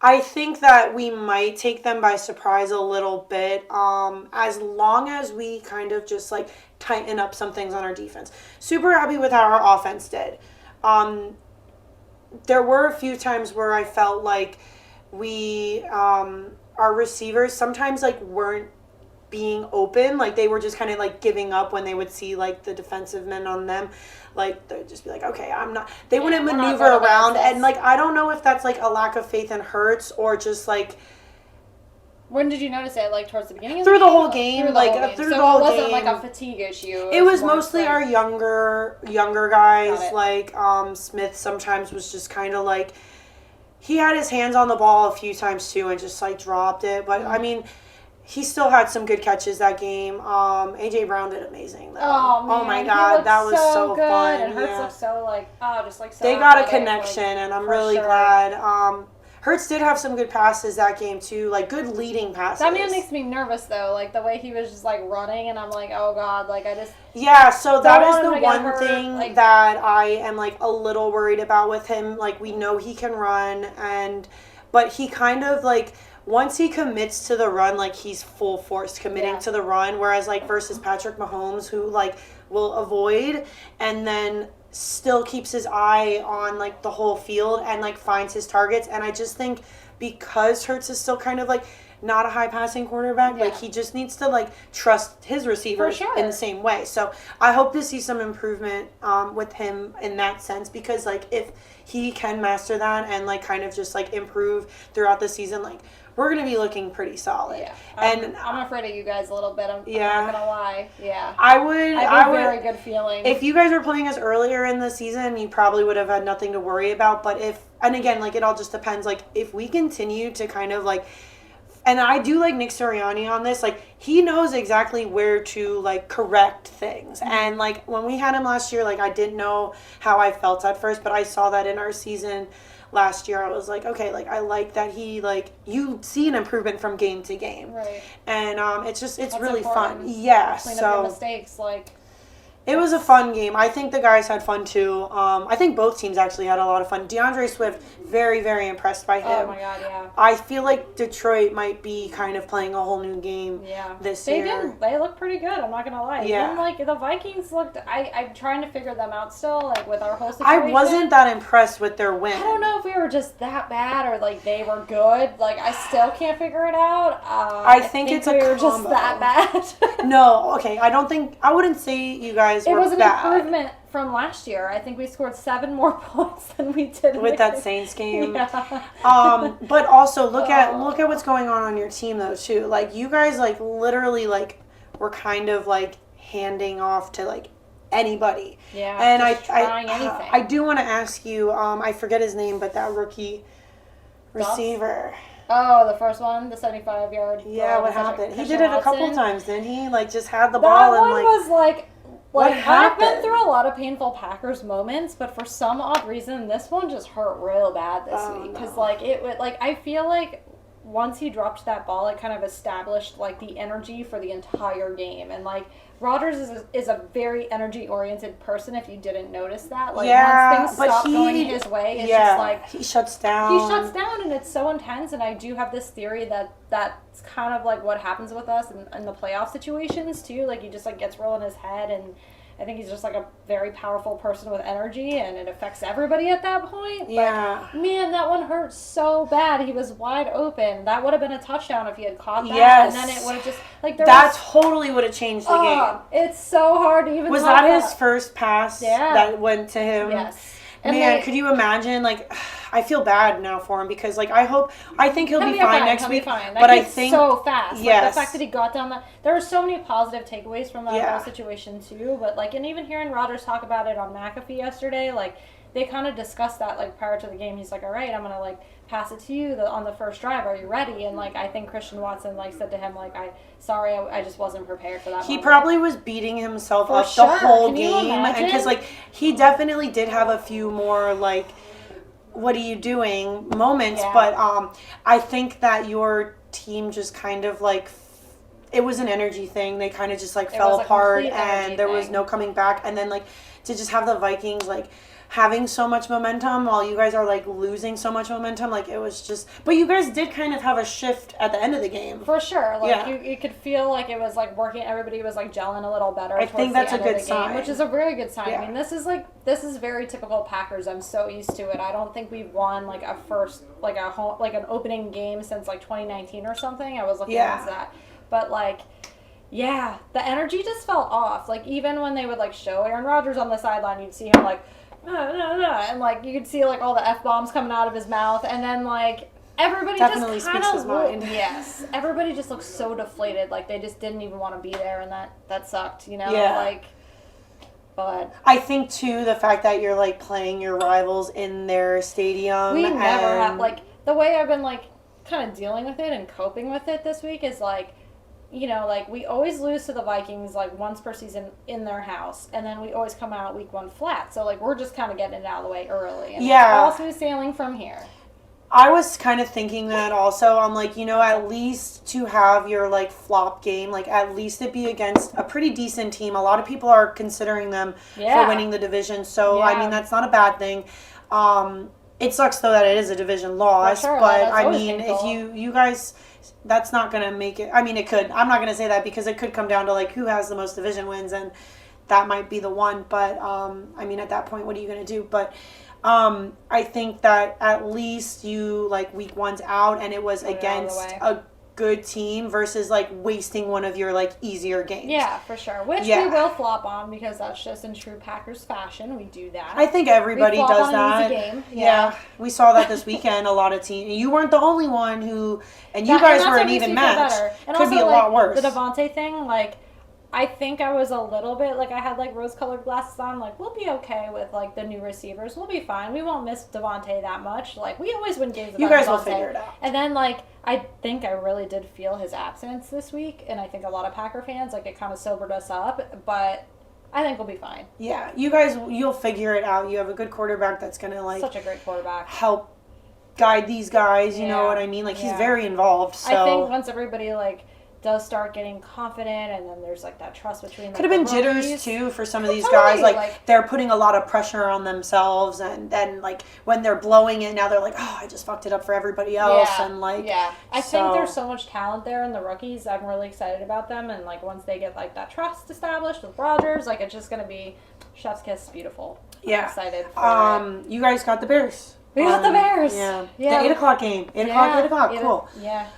I think that we might take them by surprise a little bit as long as we kind of just like tighten up some things on our defense. Super happy with how our offense did. There were a few times where I felt like our receivers sometimes like weren't being open, like they were just kind of like giving up when they would see like the defensive men on them. Like they'd just be like, okay, I'm not. They wouldn't we're not maneuver going to around, this. and like I don't know if that's like a lack of faith in Hurts or just like When did you notice it? Like towards the beginning of through the the whole Like, game, through the like whole game. through So the whole it wasn't game. like a fatigue issue. It was more mostly like- our younger guys. Got it. Like Smith sometimes was just kind of like he had his hands on the ball a few times too and just like dropped it. But I mean, he still had some good catches that game. AJ Brown did amazing though. Oh, man. my He God, looked that was so good. fun. And Hurts Yeah. looked so like just like so. They got a athletic, connection, like, and I'm for really sure. glad. Hurts did have some good passes that game too, like good leading passes. That man makes me nervous though, like the way he was just like running, and I'm like, oh God, like I just. Yeah, so that Don't is want him the to get one hurt, thing like- that I am like a little worried about with him. Like we know he can run but he kind of like once he commits to the run, like he's full force committing to the run, whereas like versus Patrick Mahomes who like will avoid and then still keeps his eye on like the whole field and like finds his targets. And I just think because Hurts is still kind of like not a high passing quarterback, like he just needs to like trust his receivers For sure. in the same way. So I hope to see some improvement with him in that sense, because like if he can master that and like kind of just like improve throughout the season, like we're gonna be looking pretty solid. Yeah, And I'm afraid of you guys a little bit. I'm Yeah. not gonna lie. Yeah, I I would have a very good feeling. if you guys were playing us earlier in the season, you probably would have had nothing to worry about. But and again, like it all just depends. Like if we continue to kind of like, and I do like Nick Sirianni on this. Like, he knows exactly where to, like, correct things. And, like, when we had him last year, like, I didn't know how I felt at first, but I saw that in our season last year. I was like, okay, like, I like that he, like, you see an improvement from game to game. Right. And it's That's really important. fun. Yeah, Clean up your so mistakes, like. it was a fun game. I think the guys had fun too. I think both teams actually had a lot of fun. DeAndre Swift, very, very impressed by him. Oh my God, yeah. I feel like Detroit might be kind of playing a whole new game this year. They look pretty good, I'm not going to lie. Yeah. Even, like, the Vikings looked, I'm trying to figure them out still, like, with our whole situation. I wasn't that impressed with their win. I don't know if we were just that bad or, like, they were good. Like, I still can't figure it out. I think it's we a were just combo. that bad. No, okay, I wouldn't say you guys were It was an bad. improvement from last year. I think we scored 7 more points than we did With that Saints game. Yeah. But also look at what's going on your team though too. Like, you guys, like, literally, like, were kind of, like, handing off to, like, anybody. Yeah. And trying anything. I do want to ask you, I forget his name, but that rookie receiver. Oh, the first one, the 75-yard. Yeah, what happened? He did Christian it a couple Watson. times, didn't he? Like, just had the That ball and, one like, was like what I've been happened? through a lot of painful Packers moments, but for some odd reason, this one just hurt real bad this week. Because, like, it would, like, I feel like once he dropped that ball, it kind of established, like, the energy for the entire game. And, like, Rodgers is a very energy-oriented person, if you didn't notice that. Like, once things stop going his way, it's just, like... he shuts down. He shuts down, and it's so intense, and I do have this theory that that's kind of, like, what happens with us in the playoff situations, too. Like, he just, like, gets real in his head, and I think he's just, like, a very powerful person with energy, and it affects everybody at that point. Yeah. But, man, that one hurt so bad. He was wide open. That would have been a touchdown if he had caught that. Yes. And then it would have just, like, totally would have changed the game. It's so hard to even Was talk that about. his first pass that went to him? Yes. And Man, could you imagine? Like, I feel bad now for him because, like, I think he'll be fine next week. But I think so fast. Yes. Like, the fact that he got down there were so many positive takeaways from that whole situation too. But, like, and even hearing Rodgers talk about it on McAfee yesterday, like, they kind of discussed that, like, prior to the game. He's like, all right, I'm gonna, like, pass it to you on the first drive. Are you ready? And, like, I think Christian Watson, like, said to him, like, I just wasn't prepared for that. He moment. probably was beating himself up sure. the whole Can you game, imagine? because, like, he definitely did have a few more, like, what are you doing moments. Yeah. But I think that your team just kind of, like, it was an energy thing. They kind of just, like, fell apart, and there was no coming back. And then, like, to just have the Vikings, like, having so much momentum while you guys are, like, losing so much momentum, like, it was just... But you guys did kind of have a shift at the end of the game. For sure. Like, you could feel like it was, like, working. Everybody was, like, gelling a little better. I think that's a good sign. Which is a very good sign. Yeah. I mean, this is very typical Packers. I'm so used to it. I don't think we've won, like, a first, like, an opening game since, like, 2019 or something. I was looking at that. But, like... Yeah, the energy just felt off. Like, even when they would, like, show Aaron Rodgers on the sideline, you'd see him, like... And, like, you could see, like, all the F-bombs coming out of his mouth. And then, like, everybody definitely just kind of... speaks his mind. Yes. Everybody just looked so deflated. Like, they just didn't even want to be there. And that sucked, you know? Yeah. Like, but... I think, too, the fact that you're, like, playing your rivals in their stadium. We never have... Like, the way I've been, like, kind of dealing with it and coping with it this week is, like... You know, like, we always lose to the Vikings, like, once per season in their house. And then we always come out week 1 flat. So, like, we're just kind of getting it out of the way early. And it's all smooth sailing from here. I was kind of thinking that also. I'm like, you know, at least to have your, like, flop game, like, at least it be against a pretty decent team. A lot of people are considering them for winning the division. So, I mean, that's not a bad thing. It sucks, though, that it is a division loss. Sure, but, I mean, painful. if you guys... That's not going to make it... I mean, it could. I'm not going to say that because it could come down to, like, who has the most division wins, and that might be the one. But, I mean, at that point, what are you going to do? But I think that at least you, like, week 1's out, and it was against a good team versus, like, wasting one of your, like, easier games. Yeah, for sure. Which we will flop on because that's just in true Packers fashion. We do that. I think everybody does that. An easy game. Yeah. We saw that this weekend. A lot of teams. You weren't the only one who, and you guys were an even match. And could also, be a lot worse. The Devontae thing, like, I think I was a little bit like I had like rose-colored glasses on. Like we'll be okay with like the new receivers. We'll be fine. We won't miss Devontae that much. Like we always win games. You About guys will Devontae. figure it out. And then like I think I really did feel his absence this week, and I think a lot of Packer fans like it kind of sobered us up. But I think we'll be fine. Yeah, you guys, you'll figure it out. You have a good quarterback that's gonna like Such a great quarterback. help guide these guys. You know Yeah. what I mean? Like he's Yeah. very involved. So I think once everybody like does start getting confident, and then there's like that trust between. Like, could have been the jitters rookies. too for some of these Totally, guys. Like, like- they're putting a lot of pressure on themselves, and then like when they're blowing it, now they're like, oh, I just fucked it up for everybody else, and like yeah, I so- think there's so much talent there in the rookies. I'm really excited about them, and like once they get like that trust established with Rodgers, like it's just gonna be chef's kiss, beautiful. Yeah. I'm excited. For You guys got the Bears. We got the Bears. Yeah. Yeah. The 8 o'clock game. 8 o'clock. Cool.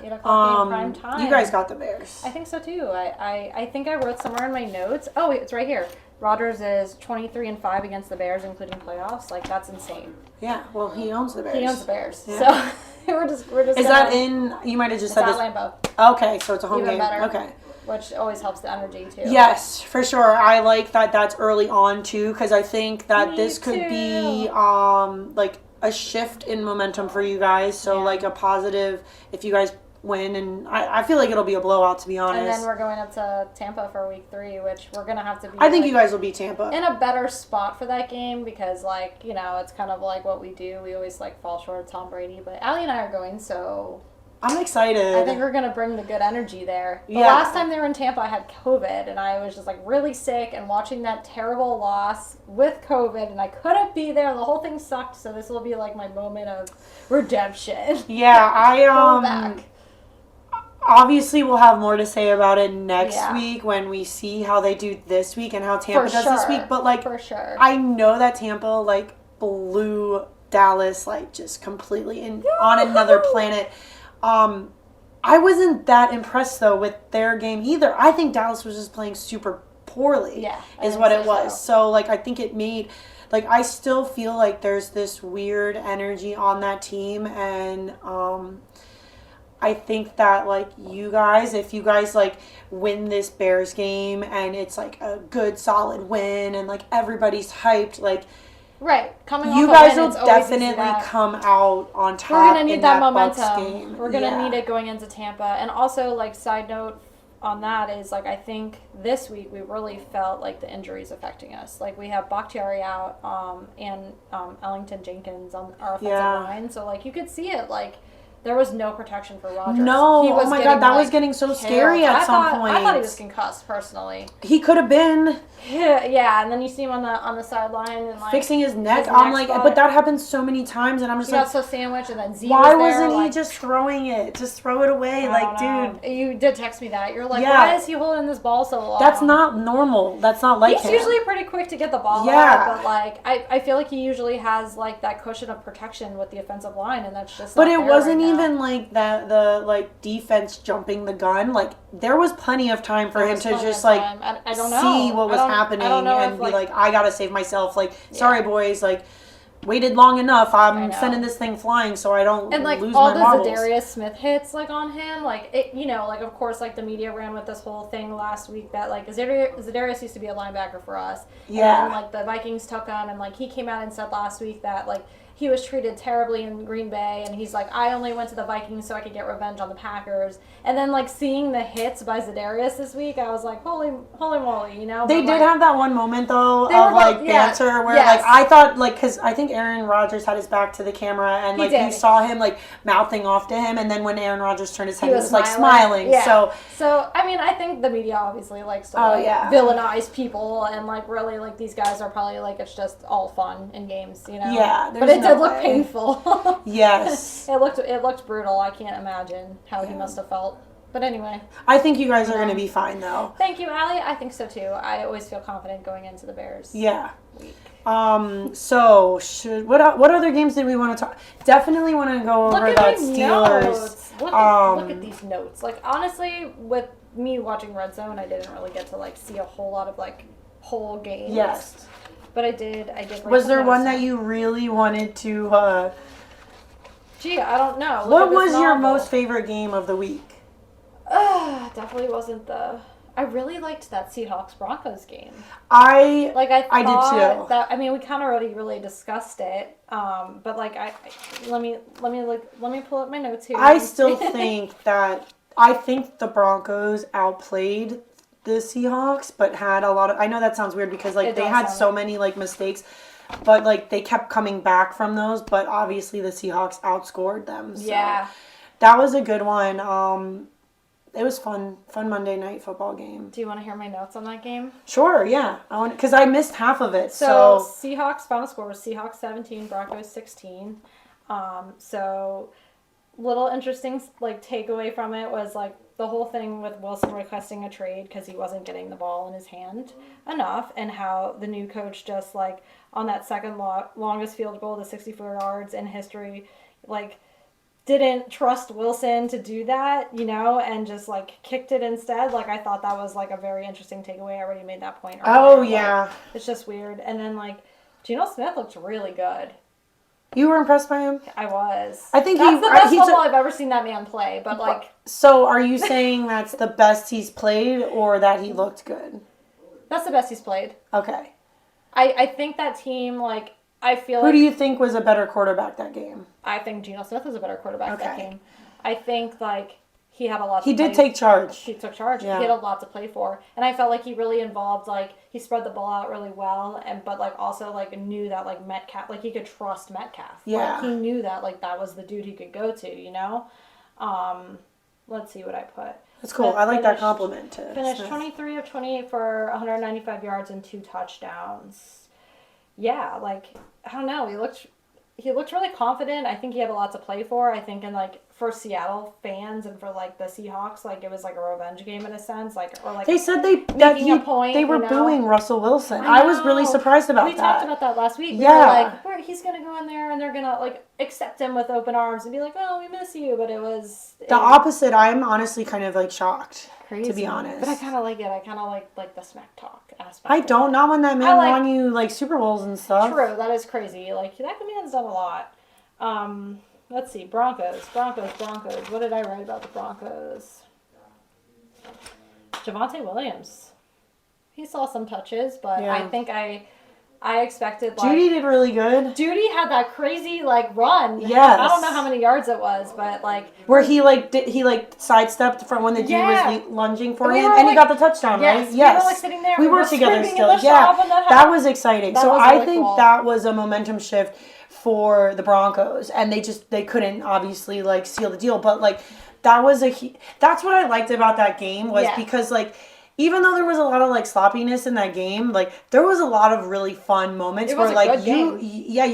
8 o'clock game, prime time. You guys got the Bears. I think so too. I think I wrote somewhere in my notes. Oh, it's right here. Rodgers is 23-5 against the Bears, including playoffs. Like that's insane. Yeah. Well, he owns the Bears. He owns the Bears. Yeah. So we're just. Is that in? You might have just It's said at this. Lambeau, Okay, so it's a home Even game. better. Okay. which always helps the energy too. Yes, for sure. I like that that's early on too, because I think that Me this could be too. like a shift in momentum for you guys. So Yeah. like a positive if you guys win, and I feel like it'll be a blowout, to be honest. And then we're going up to Tampa for week 3, which we're gonna have to be. I think like, you guys will beat Tampa. in a better spot for that game because, like, you know, it's kind of like what we do. We always like fall short of Tom Brady, but Allie and I are going, so I'm excited. I think we're gonna bring the good energy there. The Yeah. last time they were in Tampa, I had COVID, and I was just like really sick, and watching that terrible loss with COVID, and I couldn't be there. The whole thing sucked. So this will be like my moment of redemption. Yeah, I Go back. obviously we'll have more to say about it next Yeah. week when we see how they do this week and how Tampa For does this sure. week. But like For sure. I know that Tampa like blew Dallas like just completely on another planet. I wasn't that impressed though with their game either. I think Dallas was just playing super poorly. Yeah, I is think what so, it was. So like I think it made like I still feel like there's this weird energy on that team, and I think that like you guys, if you guys like win this Bears game and it's like a good solid win and like everybody's hyped, like Right. Coming you off guys a win, will it's always easy definitely to- come out on top. We're gonna need in that Bucs momentum. game. We're gonna Yeah. need it going into Tampa. And also, like, side note on that is like I think this week we really felt like the injuries affecting us. Like we have Bakhtiari out, and Ellington Jenkins on our offensive Yeah. line. So like you could see it, like there was no protection for Rodgers. No, He was oh my getting, God, that was like, getting so killed. scary at some I thought he point. was concussed personally. He could have been Yeah, and then you see him on the sideline and like fixing his neck. his I'm neck like, spot. but that happens so many times, and I'm just he like, got so sandwiched, and then Z why was there, wasn't he like, just throwing it? Just throw it away, I like, don't know. dude. You did text me that. You're like, Yeah. why is he holding this ball so long? That's not normal. That's not like He's him. usually pretty quick to get the ball Yeah. out, but like I feel like he usually has like that cushion of protection with the offensive line, and that's just. But not it there wasn't right now. even like that. The like defense jumping the gun. Like there was plenty of time for There him was to plenty just of like time. I don't know. see what I was don't- happening I don't know and if, be like, I gotta save myself. Like, sorry Yeah. boys, like waited long enough. I I'm know. sending this thing flying so I don't And like lose all my the marbles. Zadarius Smith hits like on him, like it, you know, like of course like the media ran with this whole thing last week that like Zadarius used to be a linebacker for us. Yeah. And like the Vikings took him, and like he came out and said last week that like he was treated terribly in Green Bay, and he's like, I only went to the Vikings so I could get revenge on the Packers. And then like seeing the hits by Zadarius this week, I was like, holy moly, you know. They But, did like, have that one moment though They were of like both- yeah. banter where Yes. like I thought like because I think Aaron Rodgers had his back to the camera and He like you did. saw him like mouthing off to him, and then when Aaron Rodgers turned his head, he he was was like smiling. Yeah. So I mean, I think the media obviously likes to Oh, like, yeah. villainize people, and like really like these guys are probably like it's just all fun in games, you know. Yeah, but there's it no did look way. painful. yes, it looked brutal. I can't imagine how he must have felt. But anyway, I think you guys are gonna be fine though. thank you, Allie. I think so too. I always feel confident going into the Bears. Yeah. Week. So what other games did we want to talk? Definitely want to go Look over at that my Steelers. notes. Look at these notes. Like honestly, with me watching Red Zone, I didn't really get to like see a whole lot of like whole games. Yes. But I did. write Was some there one notes that down. you really wanted to? Gee, I don't know. Look What at this was your novel. most favorite game of the week? Definitely wasn't the. I really liked that Seahawks Broncos game. I Like I did thought too. that. I mean, we kind of already really discussed it. But like let me pull up my notes here. I still think that I think the Broncos outplayed the Seahawks, but had a lot of. I know that sounds weird because like It they does had sound so weird. many like mistakes, but like they kept coming back from those. But obviously the Seahawks outscored them. So Yeah. that was a good one. It was fun Monday night football game. Do you want to hear my notes on that game? Sure, yeah. I want because I missed half of it. So So Seahawks final score was Seahawks 17, Broncos 16. So little interesting like takeaway from it was like the whole thing with Wilson requesting a trade because he wasn't getting the ball in his hand enough, and how the new coach just like on that second longest field goal to 64 yards in history, like didn't trust Wilson to do that, and just like kicked it instead. Like I thought that was like a very interesting takeaway. I already made that point earlier. oh yeah, Like, it's just weird. And then like Geno Smith looked really good. you were impressed by him. I was. I think that's the best he's football I've ever seen that man play. But like, So are you saying that's the best he's played or that he looked good? that's the best he's played. Okay. I think that team like I feel Who like do you think was a better quarterback that game? I think Geno Smith was a better quarterback that Okay. game. I think like he had a lot. He did take charge. He took charge. Yeah. He had a lot to play for, and I felt like he really involved. Like he spread the ball out really well, but like also like knew that like Metcalf, like he could trust Metcalf. Yeah. Like, he knew that like that was the dude he could go to. Let's see what I put. That's cool. I like that compliment to Finished Smith. 23 of 28 for 195 yards and 2 touchdowns. Yeah, like I don't know. He looked really confident. I think he had a lot to play for. I think, in like for Seattle fans and for like the Seahawks, like it was like a revenge game in a sense. Like or like They said a point, they were you know? booing Russell Wilson. I was really surprised about we that. We talked about that last week. Yeah. We were like, he's gonna go in there and they're gonna like accept him with open arms and be like, oh, we miss you. But it was the opposite. I'm honestly kind of like shocked. Crazy. To be honest. But I kind of like it. I kind of like the smack talk aspect. I don't. Not when that man won you like Super Bowls and stuff. True, that is crazy. Like that man's done a lot. Let's see, Broncos. What did I write about the Broncos? Javonte Williams. He saw some touches, but Yeah. I think I expected like Judy did really good. Judy had that crazy like run. Yes. I don't know how many yards it was, but like where he sidestepped from when the dude was lunging for him, and he got the touchdown, yes, right? Yes. We were like sitting there. We were together screaming still. in the Yeah. shop when That was exciting. That so was I really think cool. that was a momentum shift for the Broncos, and they couldn't obviously like seal the deal, but like that's what I liked about that game was because like even though there was a lot of like sloppiness in that game, like there was a lot of really fun moments where like you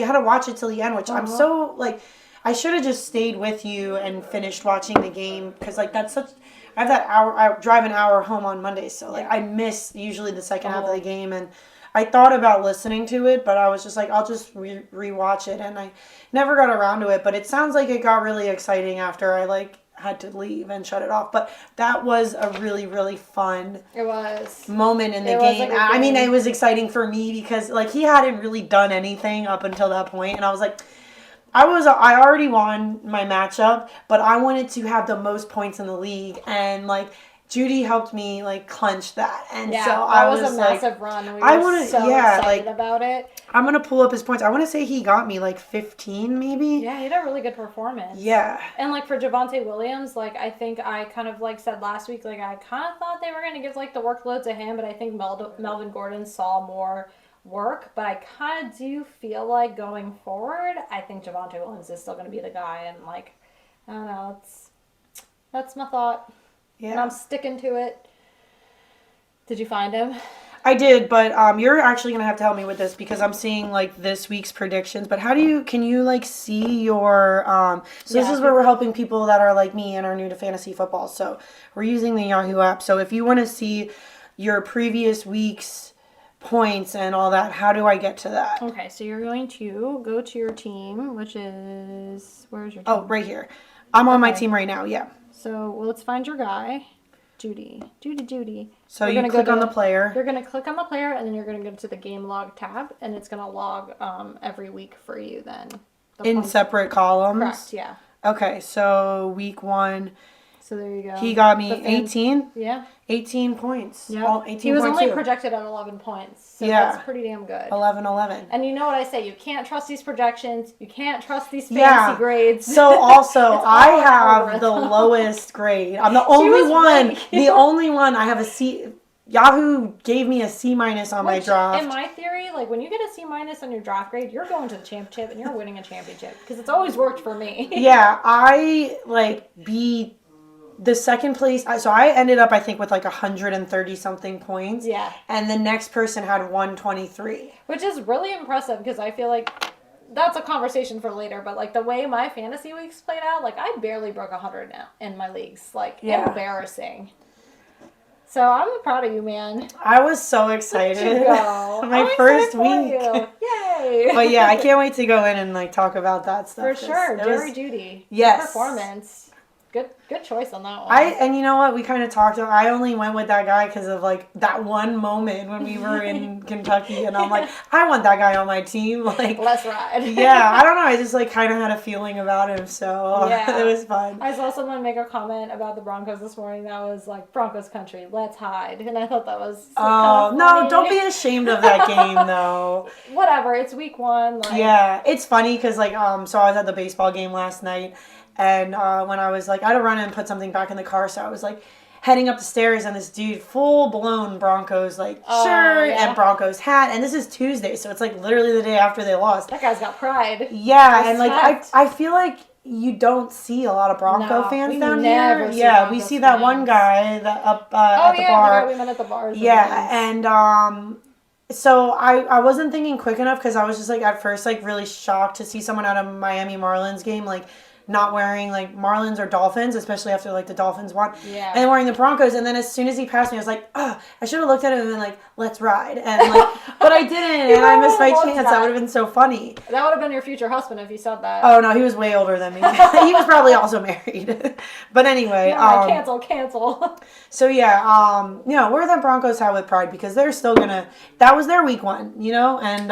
had to watch it till the end, which I'm so like I should have just stayed with you and finished watching the game because like that's such I have that hour I drive an hour home on Mondays, so like I miss usually the second half of the game, and I thought about listening to it, but I was just like, I'll just rewatch it, and I never got around to it. But it sounds like it got really exciting after I like had to leave and shut it off. But that was a really, really fun moment in the game. I mean, it was exciting for me because like he hadn't really done anything up until that point, and I was like, I already won my matchup, but I wanted to have the most points in the league, and like Judy helped me like clinch that, and so I was a like, massive run. We were excited about it. I'm gonna pull up his points. I want to say he got me like 15, maybe. Yeah, he had a really good performance. Yeah. And like for Javonte Williams, like I think I kind of like said last week, like I kind of thought they were gonna give like the workload to him, but I think Melvin Gordon saw more work. But I kind of do feel like going forward, I think Javonte Williams is still gonna be the guy, and like I don't know, that's my thought. Yeah. And I'm sticking to it. Did you find him? I did, but you're actually going to have to help me with this because I'm seeing like this week's predictions. But can you like see your this is where we're helping people that are like me and are new to fantasy football. So we're using the Yahoo app. So if you want to see your previous week's points and all that, how do I get to that? Okay, so you're going to go to your team, which is where's your team? Oh, right here. I'm on my team right now, yeah. So let's find your guy, Judy. So you click on the player. You're going to click on the player, and then you're going to go to the game log tab, and it's going to log every week for you then. In separate columns? Correct, yeah. Okay, so week 1. So there you go. He got me 18. Yeah. 18 points. Yeah. 18. He was only projected at 11 points. So that's pretty damn good. 11. And you know what I say? You can't trust these projections. You can't trust these fantasy grades. So also, I have the lowest grade. I'm the only one. The only one. I have a C. Yahoo gave me a C- on my draft. In my theory, like when you get a C- on your draft grade, you're going to the championship and you're winning a championship because it's always worked for me. Yeah, I beat the second place. So I ended up, I think, with 130 something points. Yeah. And the next person had 123, which is really impressive because I feel like that's a conversation for later. But the way my fantasy weeks played out, I barely broke 100 now in my leagues. Embarrassing. So I'm proud of you, man. I was so excited. Look at you go. My first week. Yay! But yeah, I can't wait to go in and talk about that stuff. For sure, Jerry Judy. Yes. Good performance. Good choice on that one. And you know what? We kind of talked about. I only went with that guy because of that one moment when we were in Kentucky, and I'm like, I want that guy on my team. Let's ride. Yeah, I don't know. I just kind of had a feeling about him, so it was fun. I saw someone make a comment about the Broncos this morning that was Broncos country, let's hide, and I thought that was kind of funny. No, don't be ashamed of that game though. Whatever, it's week 1. Yeah, it's funny because so I was at the baseball game last night. And when I was I had to run and put something back in the car, so I was heading up the stairs, and this dude, full blown Broncos shirt and Broncos hat, and this is Tuesday, so it's literally the day after they lost. That guy's got pride. Yeah, and I feel like you don't see a lot of Bronco fans down here. Yeah, we see that one guy that up at the bar. The guy we met at the bars. Yeah, and so I wasn't thinking quick enough because I was just at first really shocked to see someone at a Miami Marlins game not wearing Marlins or Dolphins, especially after the Dolphins won. Yeah. And wearing the Broncos, and then as soon as he passed me, I was like, oh, I should have looked at him and been let's ride. And but I didn't, and I missed my chance. That would have been so funny. That would have been your future husband if you said that. Oh no, he was way older than me. He was probably also married. But anyway, cancel. So yeah, we're the Broncos hat with pride because they're still gonna. That was their week 1, and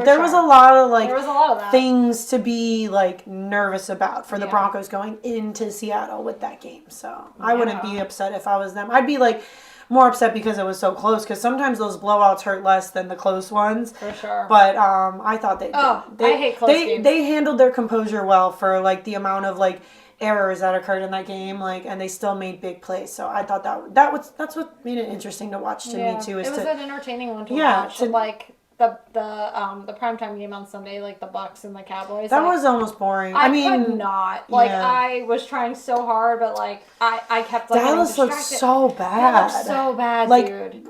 there was a lot of there was a lot of that. things to be nervous about for the Broncos going into Seattle with that game. So I wouldn't be upset if I was them. I'd be more upset because it was so close, because sometimes those blowouts hurt less than the close ones. For sure. But I thought they I hate close games. They handled their composure well for the amount of errors that occurred in that game, and they still made big plays. So I thought that's what made it interesting to watch to me too. It was an entertaining one to watch. The primetime game on Sunday, the Bucks and the Cowboys. That was almost boring. I could not. I was trying so hard, but I kept Dallas looked so bad. That looked so bad, dude.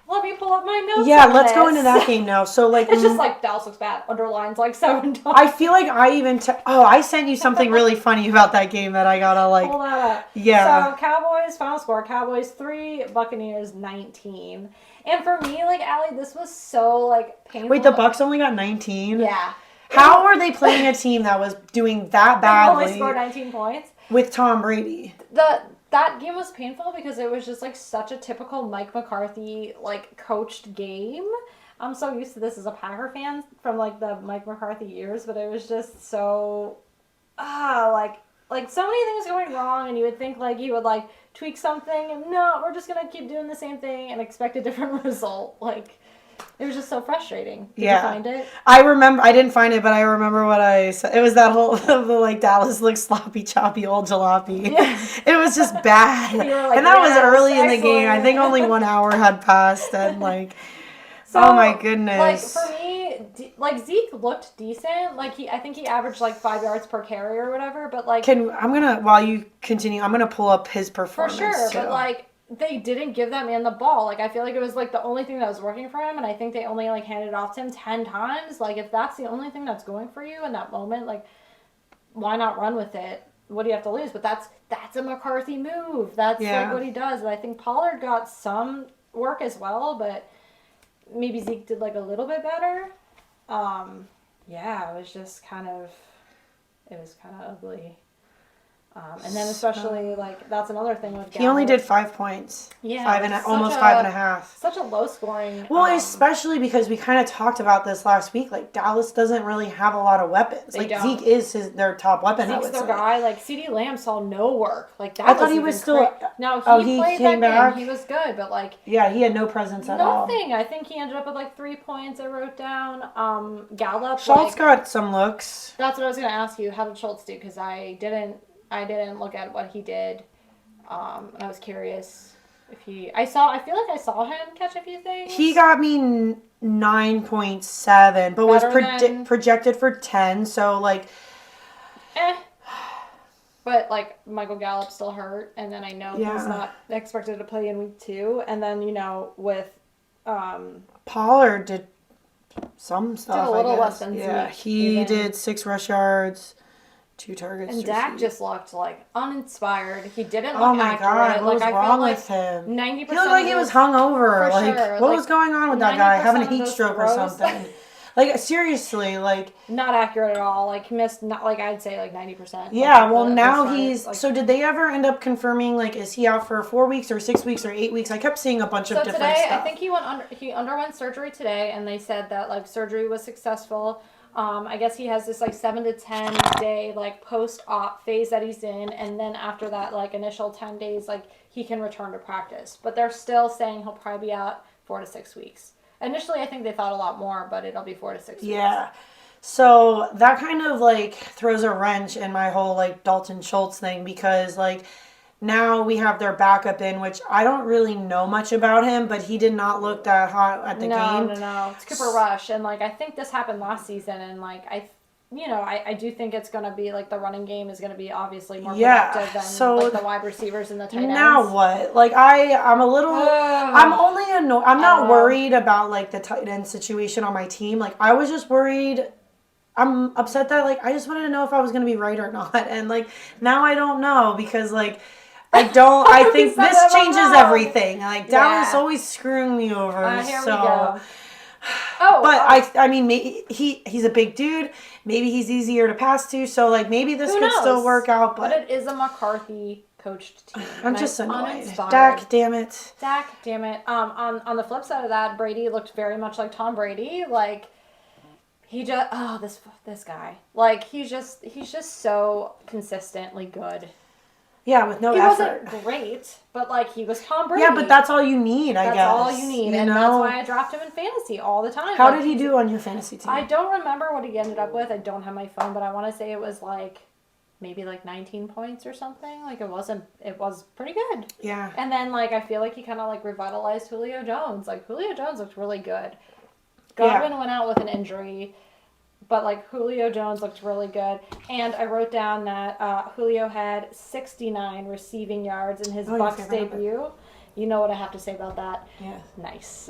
Let me pull up my notes. Yeah, let's go into that game now. So it's just Dallas looks bad. Underlines 7 times. I feel I even I sent you something really funny about that game that I gotta pull that up. Yeah. So Cowboys final score: Cowboys 3, Buccaneers 19. And for me, Allie, this was so painful. Wait, the Bucks only got 19? Yeah. How are they playing a team that was doing that badly? They only scored 19 points with Tom Brady. That game was painful because it was just such a typical Mike McCarthy coached game. I'm so used to this as a Packer fan from the Mike McCarthy years, but it was just so so many things going wrong, and you would think you would tweak something, and no, we're just gonna keep doing the same thing and expect a different result. It was just so frustrating. Did you find it? I remember. I didn't find it, but I remember what I said. It was that whole the Dallas looks sloppy, choppy, old jalopy. Yeah. It was just bad. And that was early in the game. I think only 1 hour had passed, and so, oh my goodness. For me, Zeke looked decent. I think he averaged 5 yards per carry or whatever. But while you continue, I'm gonna pull up his performance for sure. too. But they didn't give that man the ball. I feel it was the only thing that was working for him, and I think they only handed it off to him 10 times. If that's the only thing that's going for you in that moment, why not run with it? What do you have to lose? But that's a McCarthy move. That's what he does. And I think Pollard got some work as well, but maybe Zeke did a little bit better. It was just kind of ugly. And then especially, like, that's another thing with Gallup. He only did 5 points. Yeah. Almost 5.5. Such a low scoring. Well, especially because we kind of talked about this last week. Like, Dallas doesn't really have a lot of weapons. Like, don't. Zeke is their top weapon, Zeke's their guy. Like, CeeDee Lamb saw no work. Like, that I thought he was still... No, he played came that back. game. He was good, but, like... Yeah, he had no presence at all. Nothing. I think he ended up with, like, 3 points I wrote down. Gallup... Schultz got some looks. That's what I was going to ask you. How did Schultz do? Because I didn't look at what he did. And I was curious if he... I feel like I saw him catch a few things. He got me 9.7, but was projected for 10, so, like... But, like, Michael Gallup's still hurt, and then I know he's not expected to play in week 2. And then, you know, with... Pollard did some stuff, did a little less than Zeke. He even. did 6 rush yards, 2 targets. And Dak just looked, like, uninspired. He didn't look accurate. Oh, my accurate. God. What was wrong with him? 90% he looked like he was hungover. Like, sure. what was going on with that guy? Having a heat stroke or throws. something. Like, seriously, like... Not accurate at all. Like, missed, not like, I'd say, like, 90%. Yeah, well, now he's... Like, so, did they ever end up confirming, like, is he out for 4 weeks or 6 weeks or 8 weeks? I kept seeing a bunch of different today, stuff. I think he underwent surgery today, and they said that, like, surgery was successful. I guess he has this, like, 7 to 10 day, like, post-op phase that he's in, and then after that, like, initial 10 days, like, he can return to practice. But they're still saying he'll probably be out 4 to 6 weeks. Initially, I think they thought a lot more, but it'll be 4 to 6 weeks. Yeah. So that kind of, like, throws a wrench in my whole, like, Dalton Schultz thing because, like, now we have their backup in, which I don't really know much about him, but he did not look that hot at the game. No. It's Cooper Rush. And, like, I think this happened last season, and, like, I do think it's going to be, like, the running game is going to be obviously more productive than, like, the wide receivers and the tight ends. Now what? Like, I'm a little... I'm only annoyed. I'm not worried about, like, the tight end situation on my team. Like, I was just worried... I'm upset that, like, I just wanted to know if I was going to be right or not. And, like, now I don't know because, like... I think this changes everything. Like, Dallas always screwing me over. Here so... we go. I mean, maybe he's a big dude. Maybe he's easier to pass to. So, like, maybe this could still work out. But it is a McCarthy coached team. I'm just annoyed. Dak, damn it. On the flip side of that, Brady looked very much like Tom Brady. Like, he just this guy. Like, he's just so consistently good. Yeah, with no effort. He wasn't great, but, like, he was Tom Brady. Yeah, but that's all you need, I guess. That's all you need, and that's why I draft him in fantasy all the time. How did he do on your fantasy team? I don't remember what he ended up with. I don't have my phone, but I want to say it was, like, maybe, like, 19 points or something. Like, it was pretty good. Yeah. And then, like, I feel like he kind of, like, revitalized Julio Jones. Like, Julio Jones looked really good. Godwin went out with an injury. But, like, Julio Jones looked really good. And I wrote down that Julio had 69 receiving yards in his Bucs debut. You know what I have to say about that? Yeah. Nice.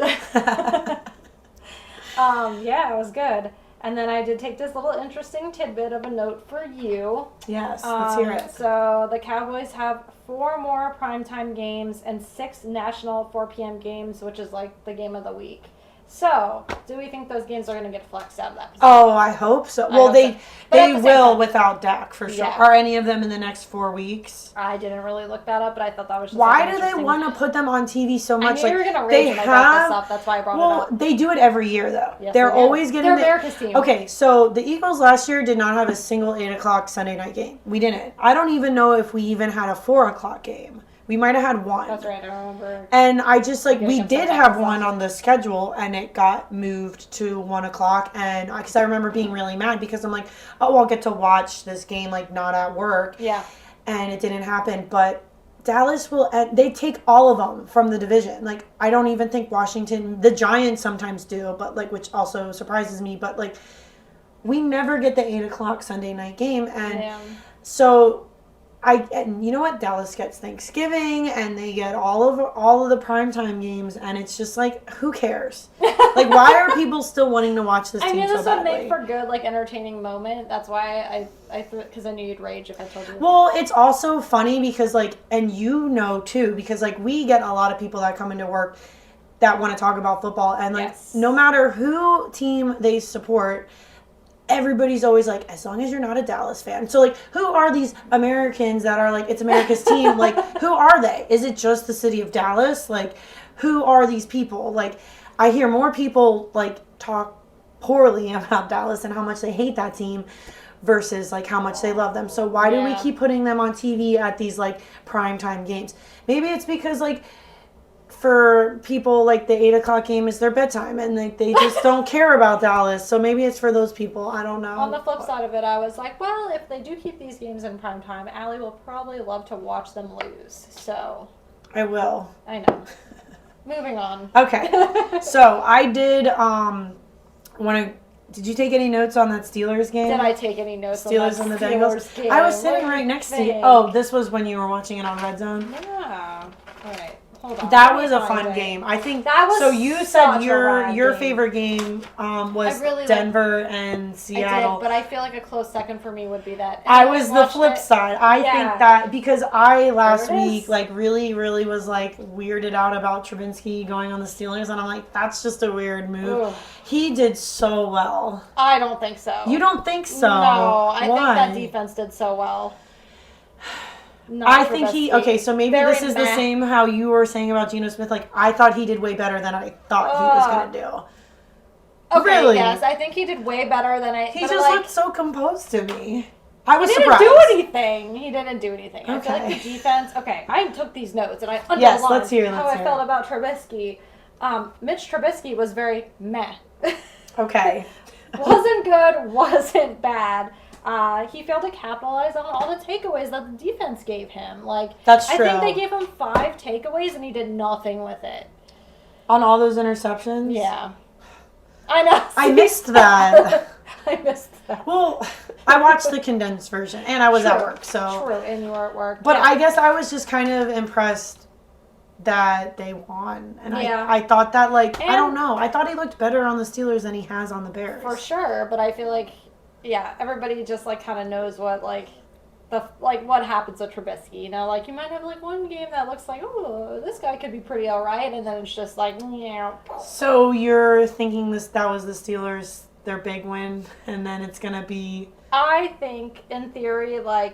Yeah, it was good. And then I did take this little interesting tidbit of a note for you. Yes, let's hear it. So the Cowboys have 4 more primetime games and 6 national 4 p.m. games, which is, like, the game of the week. So, do we think those games are going to get flexed out of that position? Oh, I hope so. Well, they will without Dak, for sure. Yeah. Are any of them in the next 4 weeks? I didn't really look that up, but I thought that was just Why do they want to put them on TV so much? I knew you were going to rage when I brought this up. That's why I brought it up. Well, they do it every year, though. Yes, They're always getting... They're America's team. Okay, so the Eagles last year did not have a single 8 o'clock Sunday night game. We didn't. I don't even know if we even had a 4 o'clock game. We might have had one. That's right, I remember. And I just, like, we did have one on the schedule, and it got moved to 1 o'clock. And because I remember being really mad because I'm like, oh, I'll get to watch this game, like, not at work. Yeah. And it didn't happen. But Dallas will, they take all of them from the division. Like, I don't even think Washington, the Giants sometimes do, but, like, which also surprises me. But, like, we never get the 8 o'clock Sunday night game. And so... And you know what? Dallas gets Thanksgiving, and they get all of the primetime games, and it's just like, who cares? Like, why are people still wanting to watch this team so badly? I knew this would make for good, like, entertaining moment. That's why because I knew you'd rage if I told you. Well, it's also funny because, like, and you know too, because, like, we get a lot of people that come into work that want to talk about football, and, like, no matter who team they support, everybody's always like, as long as you're not a Dallas fan. So, like, who are these Americans that are like, it's America's team? Like, who are they? Is it just the city of Dallas? Like, who are these people? Like, I hear more people, like, talk poorly about Dallas and how much they hate that team versus, like, how much they love them. So why do we keep putting them on TV at these, like, primetime games? Maybe it's because, like, for people, like, the 8 o'clock game is their bedtime, and like they just don't care about Dallas. So maybe it's for those people. I don't know. On the flip side of it, I was like, well, if they do keep these games in prime time, Allie will probably love to watch them lose. So I will. I know. Moving on. Okay. So I did did you take any notes on that Steelers game? Did I take any notes Steelers on and that the Steelers Bengals? game? I was sitting right next to you. Oh, this was when you were watching it on Red Zone? Yeah. All right. Hold on. That was a fun game. I think that was so. You said your game. favorite game was really Denver and Seattle. I did, but I feel like a close second for me would be that. I was the flip side. I think that because I last week like really was like weirded out about Trubinsky going on the Steelers, and I'm like, that's just a weird move. Ooh. He did so well. I don't think so. You don't think so? No, I think that defense did so well. I think so maybe this is the same how you were saying about Geno Smith. Like, I thought he did way better than I thought he was going to do. Okay, really? Yes, I think he did way better than I... He just looked so composed to me. I was surprised. He didn't do anything. Okay. I feel like the defense... Okay, I took these notes and I underlined yes, let's hear how I felt about Trubisky. Mitch Trubisky was very meh. Okay. Wasn't good, wasn't bad. He failed to capitalize on all the takeaways that the defense gave him. Like, that's true. I think they gave him 5 takeaways and he did nothing with it. On all those interceptions? Yeah. I know. I missed that. I missed that. Well, I watched the condensed version and I was at work, so. True, and you were at work. But I guess I was just kind of impressed that they won. And I thought that, like, I don't know. I thought he looked better on the Steelers than he has on the Bears. For sure, but I feel like everybody just like kind of knows what what happens with Trubisky. You know, like you might have like one game that looks like, oh, this guy could be pretty all right, and then it's just like, yeah. So you're thinking that was the Steelers, their big win, and then it's gonna be. I think, in theory, the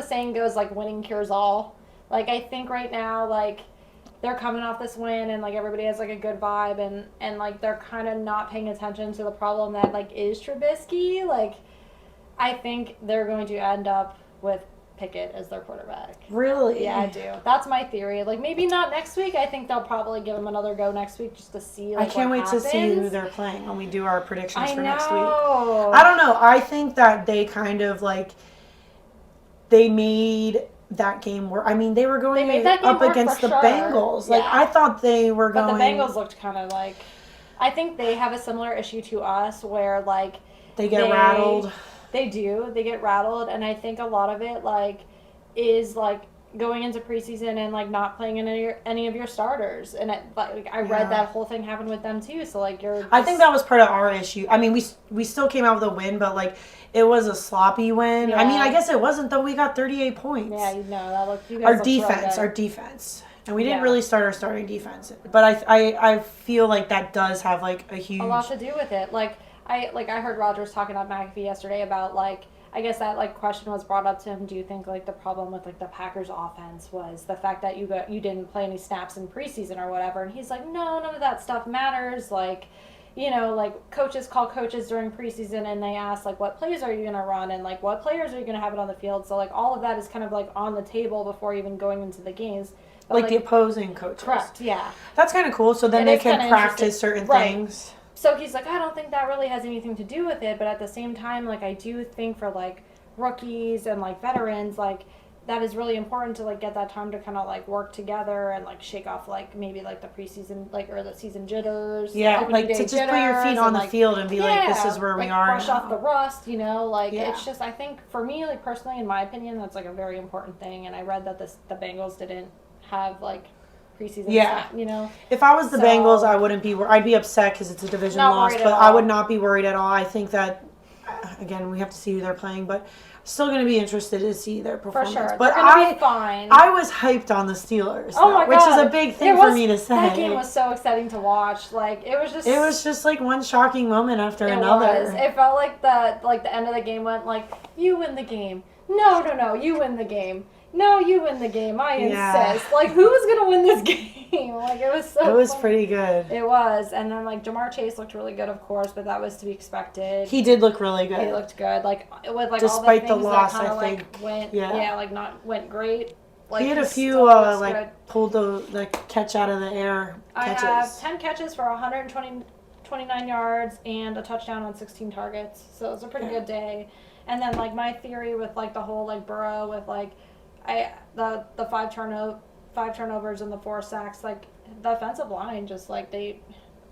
saying goes like winning cures all. Like I think right now, like. They're coming off this win and like everybody has like a good vibe and like they're kind of not paying attention to the problem that like is Trubisky. Like I think they're going to end up with Pickett as their quarterback. Really? Yeah, I do. That's my theory. Like maybe not next week. I think they'll probably give him another go next week just to see like I can't wait happens. to see who they're playing when we do our predictions for next week. I don't know. I think that they kind of like they made that game work. I mean, they were going up against the Bengals. Like, I thought they were going... But the Bengals looked kind of like... I think they have a similar issue to us where, like... They get rattled. They do. They get rattled. And I think a lot of it, like, is, like, going into preseason and, like, not playing any of your starters. And, I read that whole thing happened with them, too. So, like, you're... I think that was part of our issue. I mean, we still came out with a win, but, like... It was a sloppy win. Yeah. I mean, I guess it wasn't, though. We got 38 points. Yeah, that looked... You guys our defense. And we didn't really start our starting defense. But I feel like that does have, like, a huge... A lot to do with it. I heard Rogers talking about McAfee yesterday about, like... I guess that, like, question was brought up to him. Do you think, like, the problem with, like, the Packers offense was the fact that you didn't play any snaps in preseason or whatever? And he's like, no, none of that stuff matters. Like... You know, like, coaches call coaches during preseason and they ask, like, what plays are you going to run and, like, what players are you going to have it on the field? So, like, all of that is kind of, like, on the table before even going into the games. But, like, the opposing coaches. Correct, yeah. That's kind of cool. So then they can practice certain things. So he's like, I don't think that really has anything to do with it. But at the same time, like, I do think for, like, rookies and, like, veterans, like, that is really important to, like, get that time to kind of, like, work together and, like, shake off, like, maybe, like, the preseason, like, or the season jitters. Yeah, like, to just put your feet on the field and be like, this is where we are brush off the rust, you know? Like, it's just, I think, for me, like, personally, in my opinion, that's, like, a very important thing. And I read that the Bengals didn't have, like, preseason stuff, you know? If I was the Bengals, I wouldn't be... I'd be upset because it's a division loss, but I would not be worried at all. I think that... again, we have to see who they're playing, but still going to be interested to see their For performance. sure. But They're going to be fine. I was hyped on the Steelers, Oh my which God. is a big thing for me to say. That game was so exciting to watch. Like, it was just like one shocking moment after it another. Was. It felt like the end of the game went like, you win the game. No, you win the game. No, you win the game. I insist. Like, who was going to win this game? Like, it was so It was fun. pretty good. It was. And then, like, Jamar Chase looked really good, of course, but that was to be expected. He did look really good. He looked good. Like, with, like, despite all the things the loss, that kind of, I think. like, went, went great. Like, he had a few, pulled the catch out of the air catches. I have 10 catches for 129 yards and a touchdown on 16 targets. So it was a pretty good day. And then, like, my theory with, like, the whole, like, Burrow with, like, the five turnovers and the 4 sacks, like, the offensive line just, like, it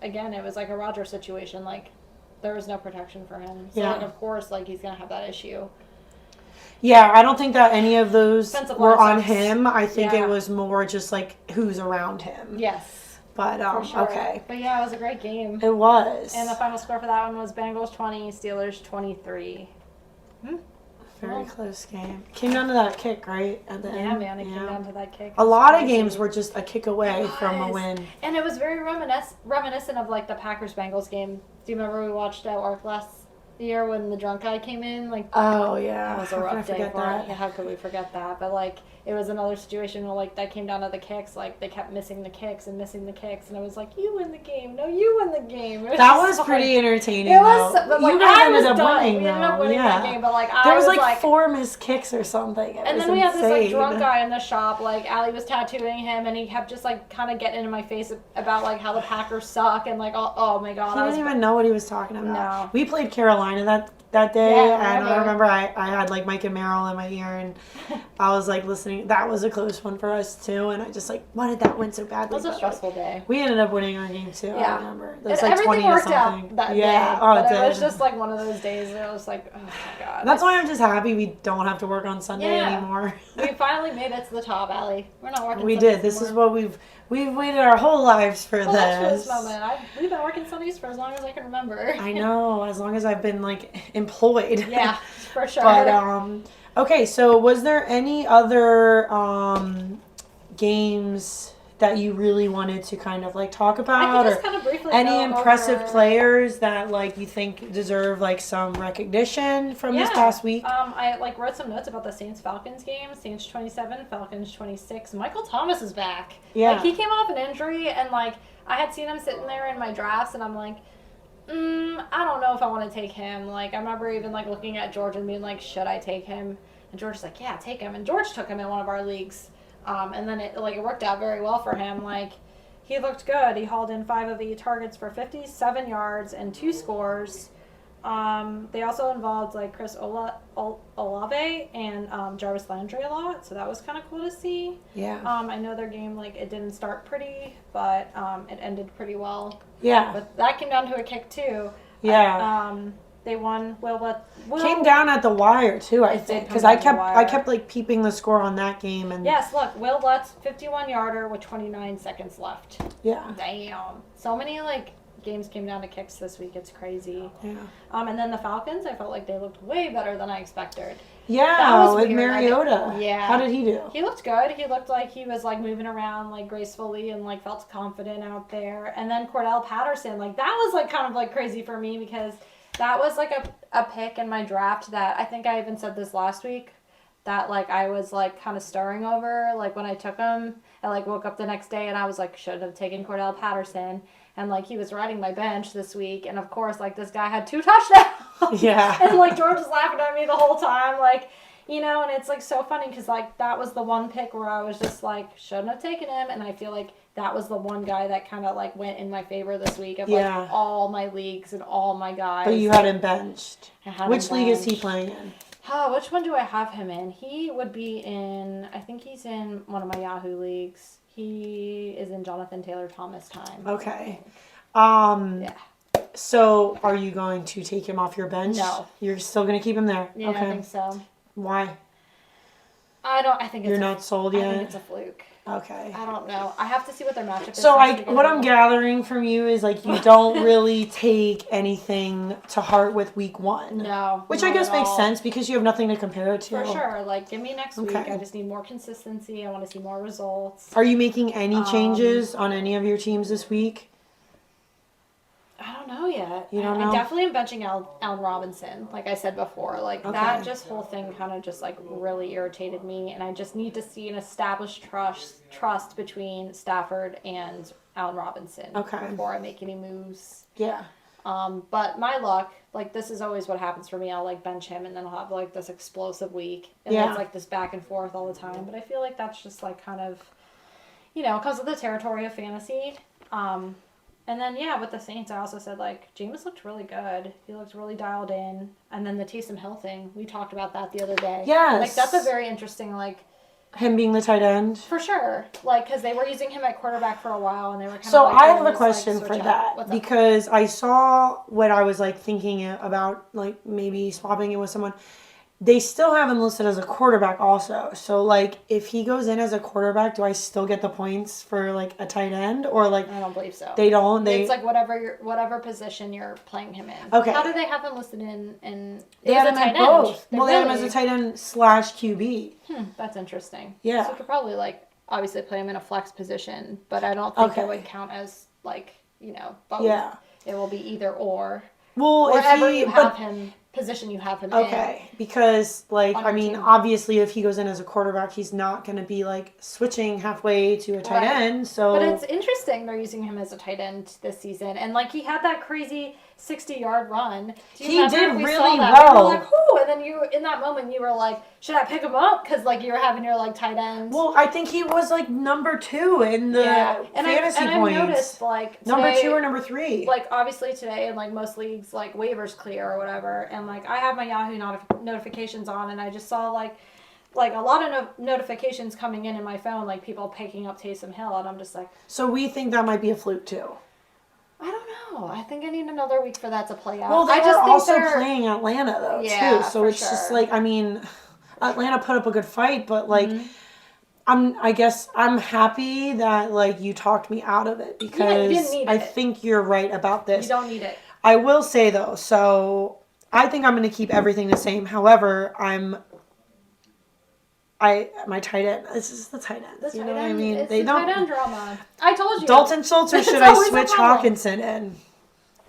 was like a Rodgers situation. Like, there was no protection for him. So, like, of course, like, he's going to have that issue. Yeah, I don't think that any of those were on sucks. him. I think it was more just, like, who's around him. Yes. But, sure. Okay. But, yeah, it was a great game. It was. And the final score for that one was Bengals 20, Steelers 23. Very close game. Came down to that kick, right? At the end. Yeah, man, it came down to that kick. A lot of games were just a kick away from a win. And it was very reminiscent of, like, the Packers-Bengals game. Do you remember we watched at work last year when the drunk guy came in? Like, oh, yeah. That was a rough day for it. Yeah, how could we forget that? But, like, it was another situation where, like, that came down to the kicks. Like, they kept missing the kicks. And it was like, you win the game. No, you win the game. That was pretty entertaining, It was, but, like, you guys ended up done. winning, We ended up winning that game, but, like, there was like 4 missed kicks or something. And then we had this, like, drunk guy in the shop. Like, Allie was tattooing him, and he kept just, like, kind of getting into my face about, like, how the Packers suck. And, like, oh my God. He didn't even know what he was talking about. No. We played Carolina that day, and I remember I had, like, Mike and Merrill in my ear, and I was, like, listening. That was a close one for us, too, and I just, like, why did that win so badly? It was a stressful day. We ended up winning our game, too, I remember. It was, like, everything 20 to worked something. out that day. But it was just, like, one of those days where I was like, oh, my God. That's why I'm just happy we don't have to work on Sunday anymore. We finally made it to the top, Allie. We're not working We Sundays did. This anymore. is what we've waited our whole lives for That's for this moment. We've been working Sundays for as long as I can remember. I know, as long as I've been, like, employed. Yeah, for sure. But, okay, so was there any other games that you really wanted to kind of, like, talk about? I could just kind of briefly any impressive over... players that, like, you think deserve, like, some recognition from this past week? I, like, wrote some notes about the Saints-Falcons game. Saints 27, Falcons 26. Michael Thomas is back. Yeah. Like, he came off an injury, and, like, I had seen him sitting there in my drafts, and I'm like, I don't know if I want to take him. Like, I remember even, like, looking at George and being like, should I take him? And George's like, yeah, take him. And George took him in one of our leagues. And then it worked out very well for him. Like, he looked good. He hauled in 5 of 8 targets for 57 yards and 2 scores. They also involved, like, Chris Olave and Jarvis Landry a lot, so that was kind of cool to see. Yeah. I know their game, like, it didn't start pretty, but it ended pretty well. Yeah. But that came down to a kick, too. Yeah. They won. Will came down at the wire too, I think, because I kept like peeping the score on that game. And yes, look, Will Lutz 51-yarder with 29 seconds left. Yeah. Damn. So many like games came down to kicks this week. It's crazy. Yeah. And then the Falcons, I felt like they looked way better than I expected. Yeah, with weird. Mariota. Yeah. How did he do? He looked good. He looked like he was like moving around like gracefully and like felt confident out there. And then Cordell Patterson, like that was like kind of like crazy for me because that was like a pick in my draft that I think I even said this last week that like I was like kind of stirring over like when I took him. I like woke up the next day and I was like should have taken Cordell Patterson. And, like, he was riding my bench this week. And, of course, like, this guy had 2 touchdowns. Yeah. And, like, George was laughing at me the whole time. Like, you know, and it's, like, so funny because, like, that was the one pick where I was just, like, shouldn't have taken him. And I feel like that was the one guy that kind of, like, went in my favor this week of, like, all my leagues and all my guys. But you had him benched. Which league is he benched. playing in? Oh, which one do I have him in? He would be in, I think he's in one of my Yahoo leagues. He is in Jonathan Taylor Thomas time. Okay. Yeah. So, are you going to take him off your bench? No. You're still going to keep him there? Yeah, okay. I think so. Why? I think it's You're not sold I yet? think it's a fluke. Okay. I don't know. I have to see what their matchup is. So next week what as I'm well. gathering from you is like you don't really take anything to heart with week 1. No. Which I not guess at makes all. sense because you have nothing to compare it to. For sure. Like, give me next week. Okay. I just need more consistency. I want to see more results. Are you making any changes on any of your teams this week? I don't know yet. You don't I know? definitely am benching Allen Robinson, like I said before. Like, that just whole thing kind of just, like, really irritated me. And I just need to see an established trust between Stafford and Allen Robinson before I make any moves. Yeah. But my luck, like, this is always what happens for me. I'll, like, bench him, and then I'll have, like, this explosive week. And it's, like, this back and forth all the time. But I feel like that's just, like, kind of, you know, because of the territory of fantasy. And then, yeah, with the Saints, I also said, like, Jameis looked really good. He looked really dialed in. And then the Taysom Hill thing, we talked about that the other day. Yes. Like, that's a very interesting, like... Him being the tight end? For sure. Like, because they were using him at quarterback for a while, and they were kind of So like... I have a question for that. Because I saw what I was, like, thinking about, like, maybe swapping it with someone. They still have him listed as a quarterback also. So, like, if he goes in as a quarterback, do I still get the points for, like, a tight end? Or, like... I don't believe so. They don't? It's, like, whatever position you're playing him in. Okay. How do they have him listed in they had him at both. Well, they had him as a tight end / QB. That's interesting. Yeah. So you could probably, like, obviously play him in a flex position, but I don't think it would count as, like, you know, both. Yeah. It will be either or. Well, wherever you have him... position you have him in. Okay, because, like, I mean, obviously if he goes in as a quarterback, he's not going to be, like, switching halfway to a tight end, so... But it's interesting they're using him as a tight end this season, and, like, he had that crazy 60-yard run. He did really well. We were like, whoo, and then you, in that moment, you were like, should I pick him up? Because, like, you were having your, like, tight end. Well, I think he was, like, number 2 in the fantasy points. I noticed, like, today, number 2 or number 3. Like, obviously today in, like, most leagues, like, waivers clear or whatever, and, like, I have my Yahoo notifications on, and I just saw, like a lot of notifications coming in my phone, like, people picking up Taysom Hill, and I'm just like... So we think that might be a fluke, too. I don't know. I think I need another week for that to play out. Well, they were also playing Atlanta, though, too. So it's just like, I mean, Atlanta put up a good fight, but, like, I guess I'm happy that, like, you talked me out of it because I think you're right about this. You don't need it. I will say, though, so I think I'm going to keep everything the same. However, my tight end. This is the tight end. You know what I mean? It's tight end drama. I told you. Dalton Schultz, or should I switch Hawkinson in?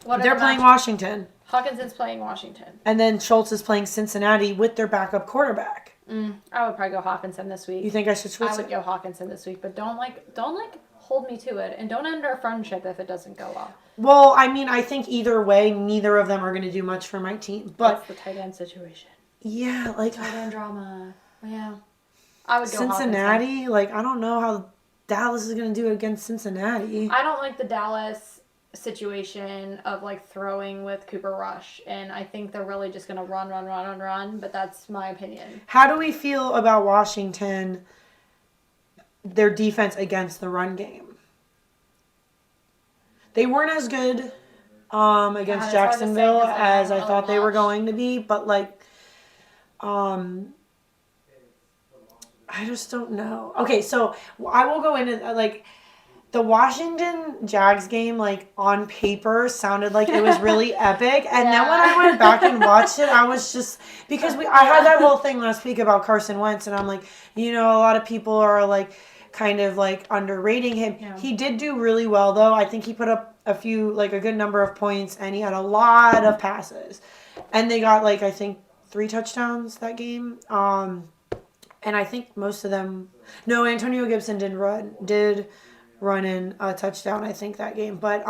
They're playing Washington. Hawkinson's playing Washington. And then Schultz is playing Cincinnati with their backup quarterback. I would probably go Hawkinson this week. You think I should switch? I would go Hawkinson this week, but don't hold me to it, and don't end our friendship if it doesn't go well. Well, I mean, I think either way, neither of them are going to do much for my team. But that's the tight end situation. Yeah, like tight end drama. Yeah. I would go Cincinnati. Hawkinson. Like, I don't know how Dallas is going to do against Cincinnati. I don't like the Dallas situation of, like, throwing with Cooper Rush, and I think they're really just going to run, but that's my opinion. How do we feel about Washington, their defense against the run game? They weren't as good against Jacksonville as I thought they were going to be, but, like, I just don't know. Okay, so I will go in and, like, the Washington Jags game, like, on paper sounded like it was really epic. And then when I went back and watched it, I was just, because I had that whole thing last week about Carson Wentz, and I'm like, you know, a lot of people are, like, kind of, like, underrating him. Yeah. He did do really well, though. I think he put up a good number of points, and he had a lot of passes. And they got, like, I think 3 touchdowns that game. And I think most of them... No, Antonio Gibson did run in a touchdown, I think, that game. But,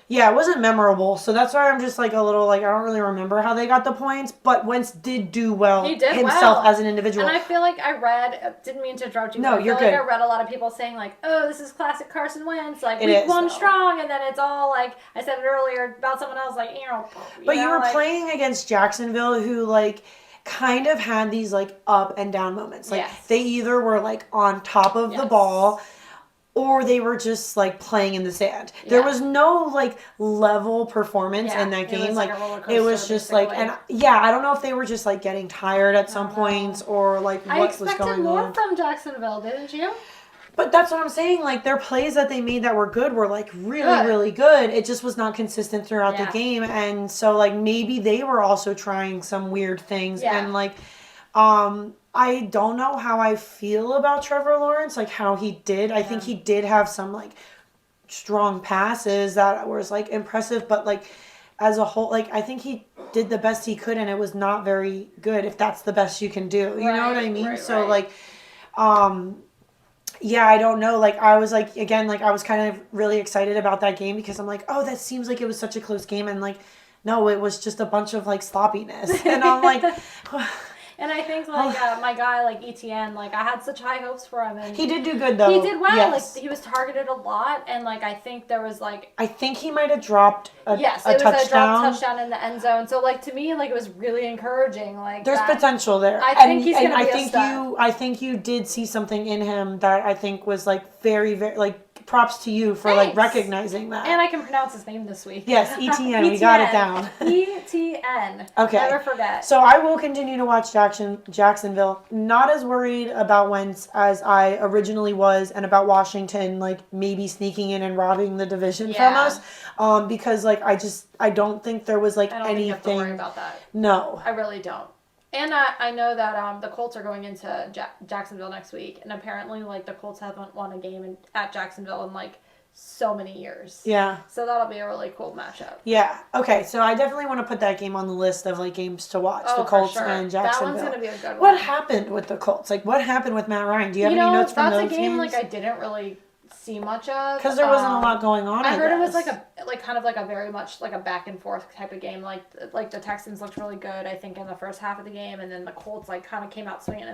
yeah, it wasn't memorable. So that's why I'm just, like, a little, like, I don't really remember how they got the points. But Wentz did do well himself as an individual. And I feel like I read... Didn't mean to interrupt you. No, you're good. I read a lot of people saying, like, oh, this is classic Carson Wentz. Like, week 1 strong. And then it's all, like, I said it earlier about someone else, like, But you were playing against Jacksonville, who, like... kind of had these, like, up and down moments. Like, they either were, like, on top of the ball, or they were just like playing in the sand. There was no like level performance in that game. Like a roller coaster, it was just like, and I don't know if they were just like getting tired at some points or like what was going on. I expected more from Jacksonville, didn't you? But that's what I'm saying. Like their plays that they made that were good were like really good. It just was not consistent throughout the game, and so like maybe they were also trying some weird things and like. I don't know how I feel about Trevor Lawrence, like how he did. I think he did have some like strong passes that was like impressive, but like as a whole, like I think he did the best he could, and it was not very good if that's the best you can do. You know what I mean? So like, yeah, I don't know. Like I was like, again, like I was kind of really excited about that game because I'm like, oh, that seems like it was such a close game, and like, no, it was just a bunch of like sloppiness, and I'm like. And I think, like, my guy, like, ETN, like, I had such high hopes for him. And he did do good, though. He did well. Yes. Like, he was targeted a lot. And, like, I think there was, like... I think he might have dropped a touchdown. Yes, it was a dropped touchdown in the end zone. So, like, to me, like, it was really encouraging. Like, there's potential there. I think he's going to be a stud. I think you did see something in him that I think was, like, very, very, like... Props to you for like recognizing that. And I can pronounce his name this week. Yes, ETN. We got it down. ETN. Okay. Never forget. So I will continue to watch Jacksonville. Not as worried about Wentz as I originally was, and about Washington like maybe sneaking in and robbing the division from us. Because like I don't think there was like anything. You have to worry about that. No, I really don't. And I know that the Colts are going into Jacksonville next week, and apparently, like, the Colts haven't won a game at Jacksonville in, like, so many years. Yeah. So that'll be a really cool matchup. Yeah. Okay, so I definitely want to put that game on the list of, like, games to watch. The Colts and Jacksonville. That one's going to be a good one. What happened with the Colts? Like, what happened with Matt Ryan? Do you have any notes from those games? That's a game, like, I didn't really see much of. Because there wasn't a lot going on, I heard it was kind of like a very much like a back and forth type of game. Like the Texans looked really good, I think, in the first half of the game, and then the Colts like kind of came out swinging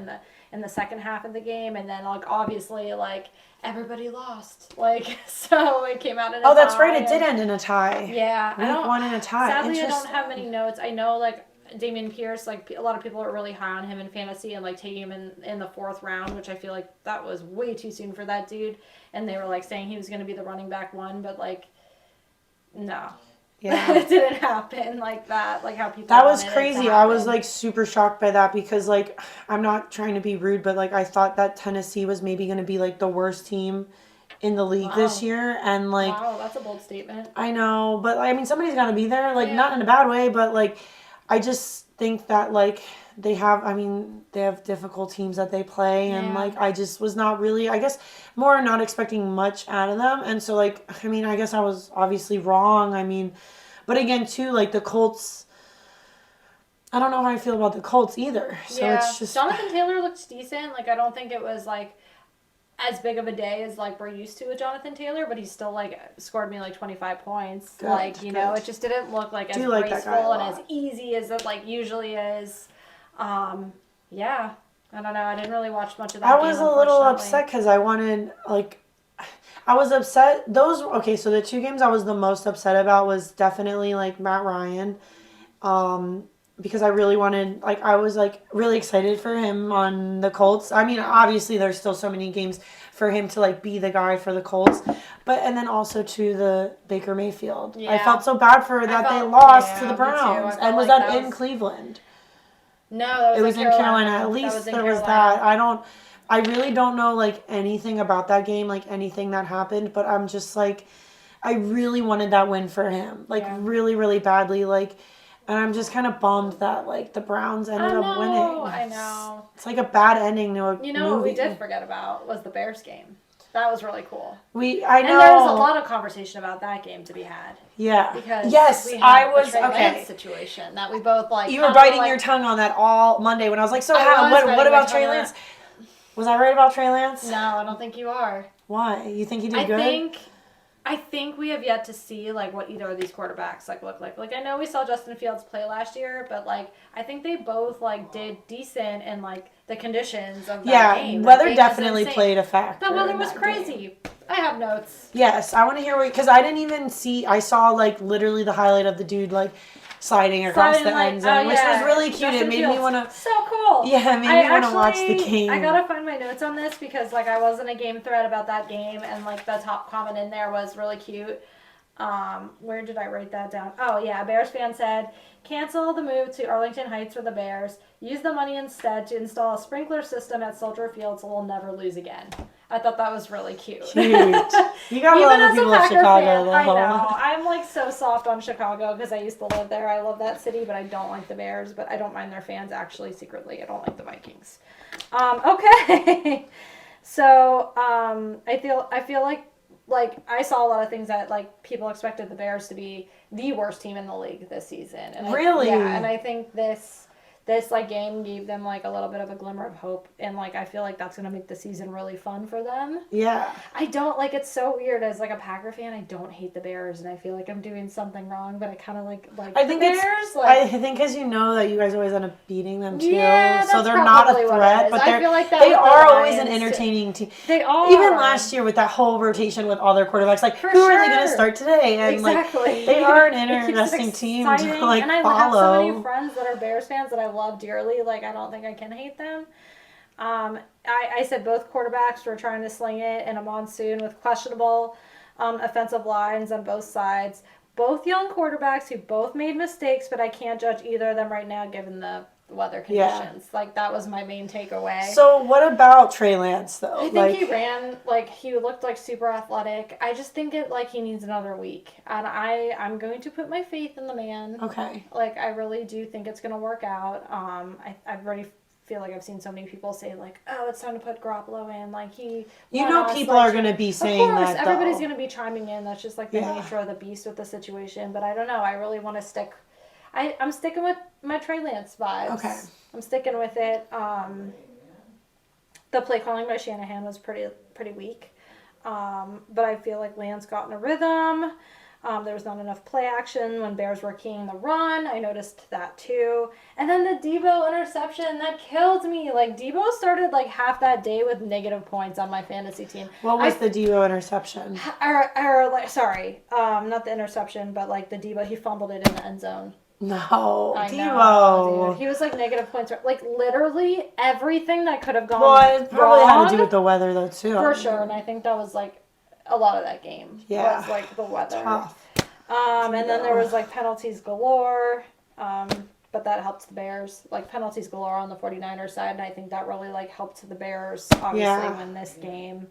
in the second half of the game, and then like obviously like everybody lost, like so it came out in a tie. Oh, that's right, it did end in a tie. Yeah, Week 1 in a tie. Sadly, I don't have many notes. I know like Damian Pierce, like a lot of people are really high on him in fantasy and like taking him in the 4th round, which I feel like that was way too soon for that dude. And they were like saying he was going to be the running back 1, but like, no. Yeah. It didn't happen like that, like how people That was crazy. I was like super shocked by that because like, I'm not trying to be rude, but like I thought that Tennessee was maybe going to be like the worst team in the league this year, and like, wow, that's a bold statement. I know, but I mean, somebody's got to be there, like not in a bad way, but like, I just think that like they have difficult teams that they play, and like I just was not really, I guess, more not expecting much out of them, and so like, I mean, I guess I was obviously wrong. I mean, but again too, like the Colts, I don't know how I feel about the Colts either. So it's just Jonathan Taylor looked decent. Like I don't think it was like as big of a day as like we're used to with Jonathan Taylor, but he still like scored me like 25 points. Good, like, you know, it just didn't look like as graceful and as easy as it like usually is. Yeah. I don't know. I didn't really watch much of that. I was a little upset because I wanted I was upset. So the 2 games I was the most upset about was definitely like Matt Ryan. Because I really wanted, like, I was, like, really excited for him on the Colts. I mean, obviously, there's still so many games for him to, like, be the guy for the Colts. But, and then also to the Baker Mayfield. Yeah. I felt so bad for that they lost to the Browns. And was that in Cleveland? No, it was in Carolina. At least there was that. I really don't know, like, anything about that game, like, anything that happened. But I'm just, like, I really wanted that win for him. Like, really, really badly. Like, and I'm just kind of bummed that, like, the Browns ended up winning. I know. It's like a bad ending to a movie. You know what we did forget about was the Bears game. That was really cool. I know. And there was a lot of conversation about that game to be had. Yeah. Because we had the Trey Lance situation that we both, like... You were biting your tongue on that all Monday when I was like, so what about Trey Lance? Was I right about Trey Lance? No, I don't think you are. Why? You think he did good? I think we have yet to see, like, what either of these quarterbacks, like, look like. Like, I know we saw Justin Fields play last year, but, like, I think they both, like, did decent in, like, the conditions of that game. Yeah, weather definitely played a factor. The weather was crazy. I have notes. Yes, I want to hear because I didn't even see, I saw, like, literally the highlight of the dude, like, sliding across Sliding, the like, end zone, which was really cute. Justin It made Fields. me want to. So cool. Yeah, it made me want to watch the game. I gotta find my notes on this because like I was in a game thread about that game and like the top comment in there was really cute. Where did I write that down? Oh yeah, a Bears fan said, cancel the move to Arlington Heights for the Bears. Use the money instead to install a sprinkler system at Soldier Field so we'll never lose again. I thought that was really cute. Cute. You gotta Even love the as a people of Packer Chicago, fan, though. I know. I'm like so soft on Chicago because I used to live there. I love that city, but I don't like the Bears. But I don't mind their fans actually secretly. I don't like the Vikings. Okay. So I feel like I saw a lot of things that like people expected the Bears to be the worst team in the league this season. And Really? Yeah, and I think this like game gave them like a little bit of a glimmer of hope, and like I feel like that's gonna make the season really fun for them. Yeah. I don't like it's so weird as like a Packer fan. I don't hate the Bears, and I feel like I'm doing something wrong, but I kind of like I think the it's. Bears. Like, I think because you know that you guys always end up beating them too, yeah, so that's they're not a probably what it threat. is. But I feel like that they with the are always an Lions, entertaining team. They are. Even last year with that whole rotation with all their quarterbacks, like For who are they going to sure. start today? And Exactly. like they are an It keeps it interesting team exciting, to like and I follow. have so many friends that are Bears fans that I love dearly. Like I don't think I can hate them. I said both quarterbacks were trying to sling it in a monsoon with questionable offensive lines on both sides. Both young quarterbacks who both made mistakes, but I can't judge either of them right now given the weather conditions. Yeah. Like that was my main takeaway. So what about Trey Lance though? I think he ran like he looked like super athletic. I just think it like he needs another week, and I'm going to put my faith in the man. Okay. Like I really do think it's gonna work out. I've already feel like I've seen so many people say like, oh, it's time to put Garoppolo in. Like people are going to be saying of course, that. Everybody's though. going to be chiming in. That's just like the nature of the beast with the situation. But I don't know. I really want to stick. I'm sticking with my Trey Lance vibes. Okay. I'm sticking with it. The play calling by Shanahan was pretty weak. But I feel like Lance got in a rhythm. There was not enough play action when Bears were keying the run. I noticed that too. And then the Debo interception, that killed me. Like, Debo started like half that day with negative points on my fantasy team. What was the Debo interception? Not the interception, but like the Debo, he fumbled it in the end zone. No, I Debo. know, dude. He was like negative points. Like literally everything that could have gone Well, it probably wrong, had to do with the weather though too. for sure. And I think that was like a lot of that game. Yeah. Was like the weather. Tough. And then there was like penalties galore. But that helped the Bears. Like penalties galore on the 49ers side, and I think that really like helped the Bears obviously win this game.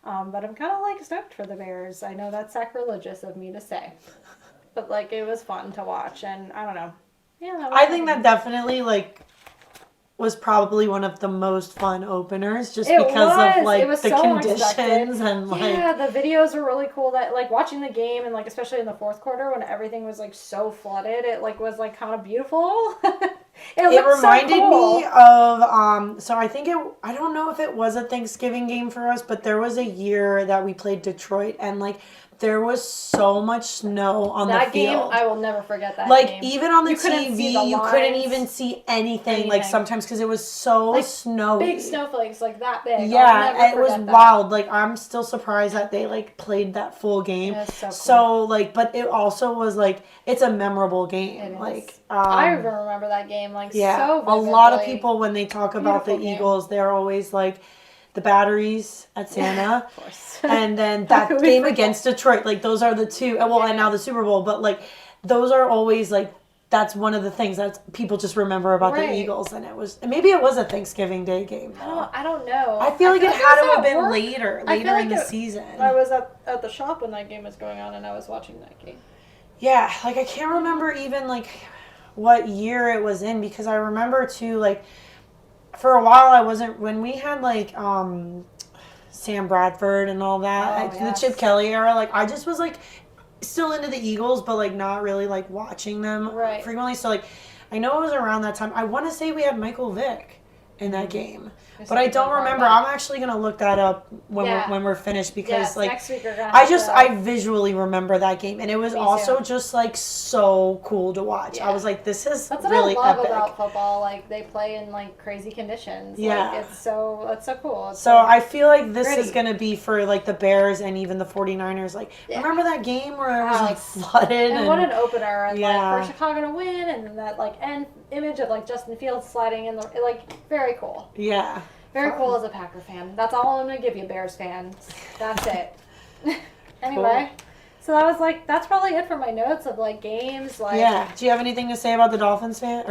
But I'm kind of like stoked for the Bears. I know that's sacrilegious of me to say, but like it was fun to watch, and I don't know. Yeah, I think that definitely like was probably one of the most fun openers just because of like the so conditions unexpected. and like yeah, the videos were really cool. That like watching the game and like especially in the fourth quarter when everything was like so flooded, it like was like kind of beautiful. it reminded so cool. me of so I think I don't know if it was a Thanksgiving game for us, but there was a year that we played Detroit and like there was so much snow on that the field. game. I will never forget that. Like game. even on the You couldn't see the TV, you lines. couldn't even see anything. Like sometimes because it was so Like, snowy, big snowflakes like that big. Yeah, it was that. wild. Like I'm still surprised that they like played that full game. It was so cool. So like, but it also was like it's a memorable game. It is. Like I even remember that game like so vividly. A lot of people when they talk about the Beautiful game. Eagles, they're always like the batteries at Santa, of course. and then that game against Detroit. Like those are the two. Well, and now the Super Bowl, but like those are always like that's one of the things that people just remember about the Eagles. And maybe it was a Thanksgiving Day game. I don't know. I feel like it had to have been later in the season. I was at the shop when that game was going on, and I was watching that game. Yeah, like I can't remember even like what year it was in because I remember too like. For a while, I wasn't when we had like Sam Bradford and all that, the Chip Kelly era. Like I just was like still into the Eagles, but like not really like watching them frequently. So like I know it was around that time. I want to say we had Michael Vick in that game. There's But I something don't wrong remember. with I'm actually gonna look that up Yeah. when we're finished because Yes, like next week we're gonna I have just to- I visually remember that game, and it was Me also too. just like so cool to watch. I Yeah. was like, this is That's what really I love epic. about football. Like they play in like crazy conditions. Yeah. Like it's so cool. It's So I feel like this gritty. is going to be for like the Bears and even the 49ers. Like, Yeah. remember that game where it was like Yes. flooded? And what an opener! And Yeah. like for Chicago to win, and then that like end image of like Justin Fields sliding in the like very cool. Yeah. Very Fun. cool as a Packer fan. That's all I'm gonna give you, Bears fans. That's it. Anyway, so that was like that's probably it for my notes of like games. Like Yeah. Do you have anything to say about the Dolphins game?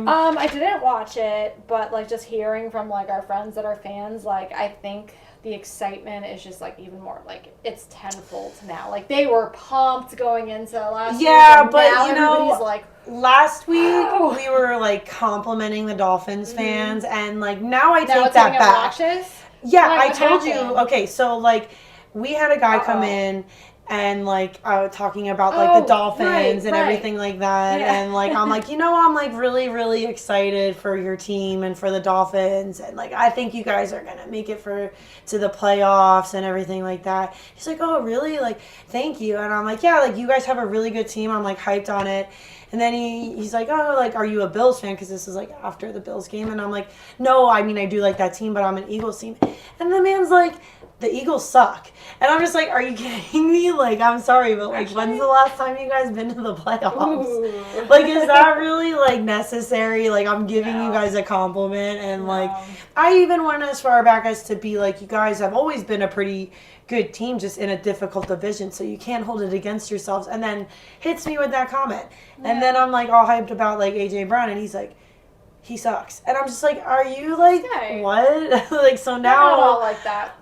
I didn't watch it, but like just hearing from like our friends that are fans, like I think the excitement is just like even more like it's tenfold now. Like they were pumped going into last week. Yeah, And but, now you know, everybody's like Last week Oh. we were like complimenting the Dolphins fans, and like now I now take it's that getting back. obnoxious. Yeah, Why? I What told you. happened? Okay, so like we had a guy come Uh-oh. in and like talking about like Oh, the Dolphins right, and right. everything like that, Yeah. and like I'm like, I'm like really really excited for your team and for the Dolphins, and like I think you guys are gonna make it to the playoffs and everything like that. He's like, oh really? Like thank you, and I'm like, yeah, like you guys have a really good team. I'm like hyped on it. And then he's like, oh, like, are you a Bills fan? Because this is like after the Bills game. And I'm like, no, I mean, I do like that team, but I'm an Eagles team. And the man's like, the Eagles suck. And I'm just like, are you kidding me? Like, I'm sorry, but like, when's the last time you guys been to the playoffs? Ooh. Like, is that really like necessary? Like, I'm giving you No. guys a compliment. And like, No. I even went as far back as to be like, you guys have always been a pretty good team, just in a difficult division, so you can't hold it against yourselves. And then hits me with that comment. And then I'm like all hyped about like AJ Brown, and he's like, he sucks. And I'm just like, are you like, Okay. what? Like, so They're not all now, like that.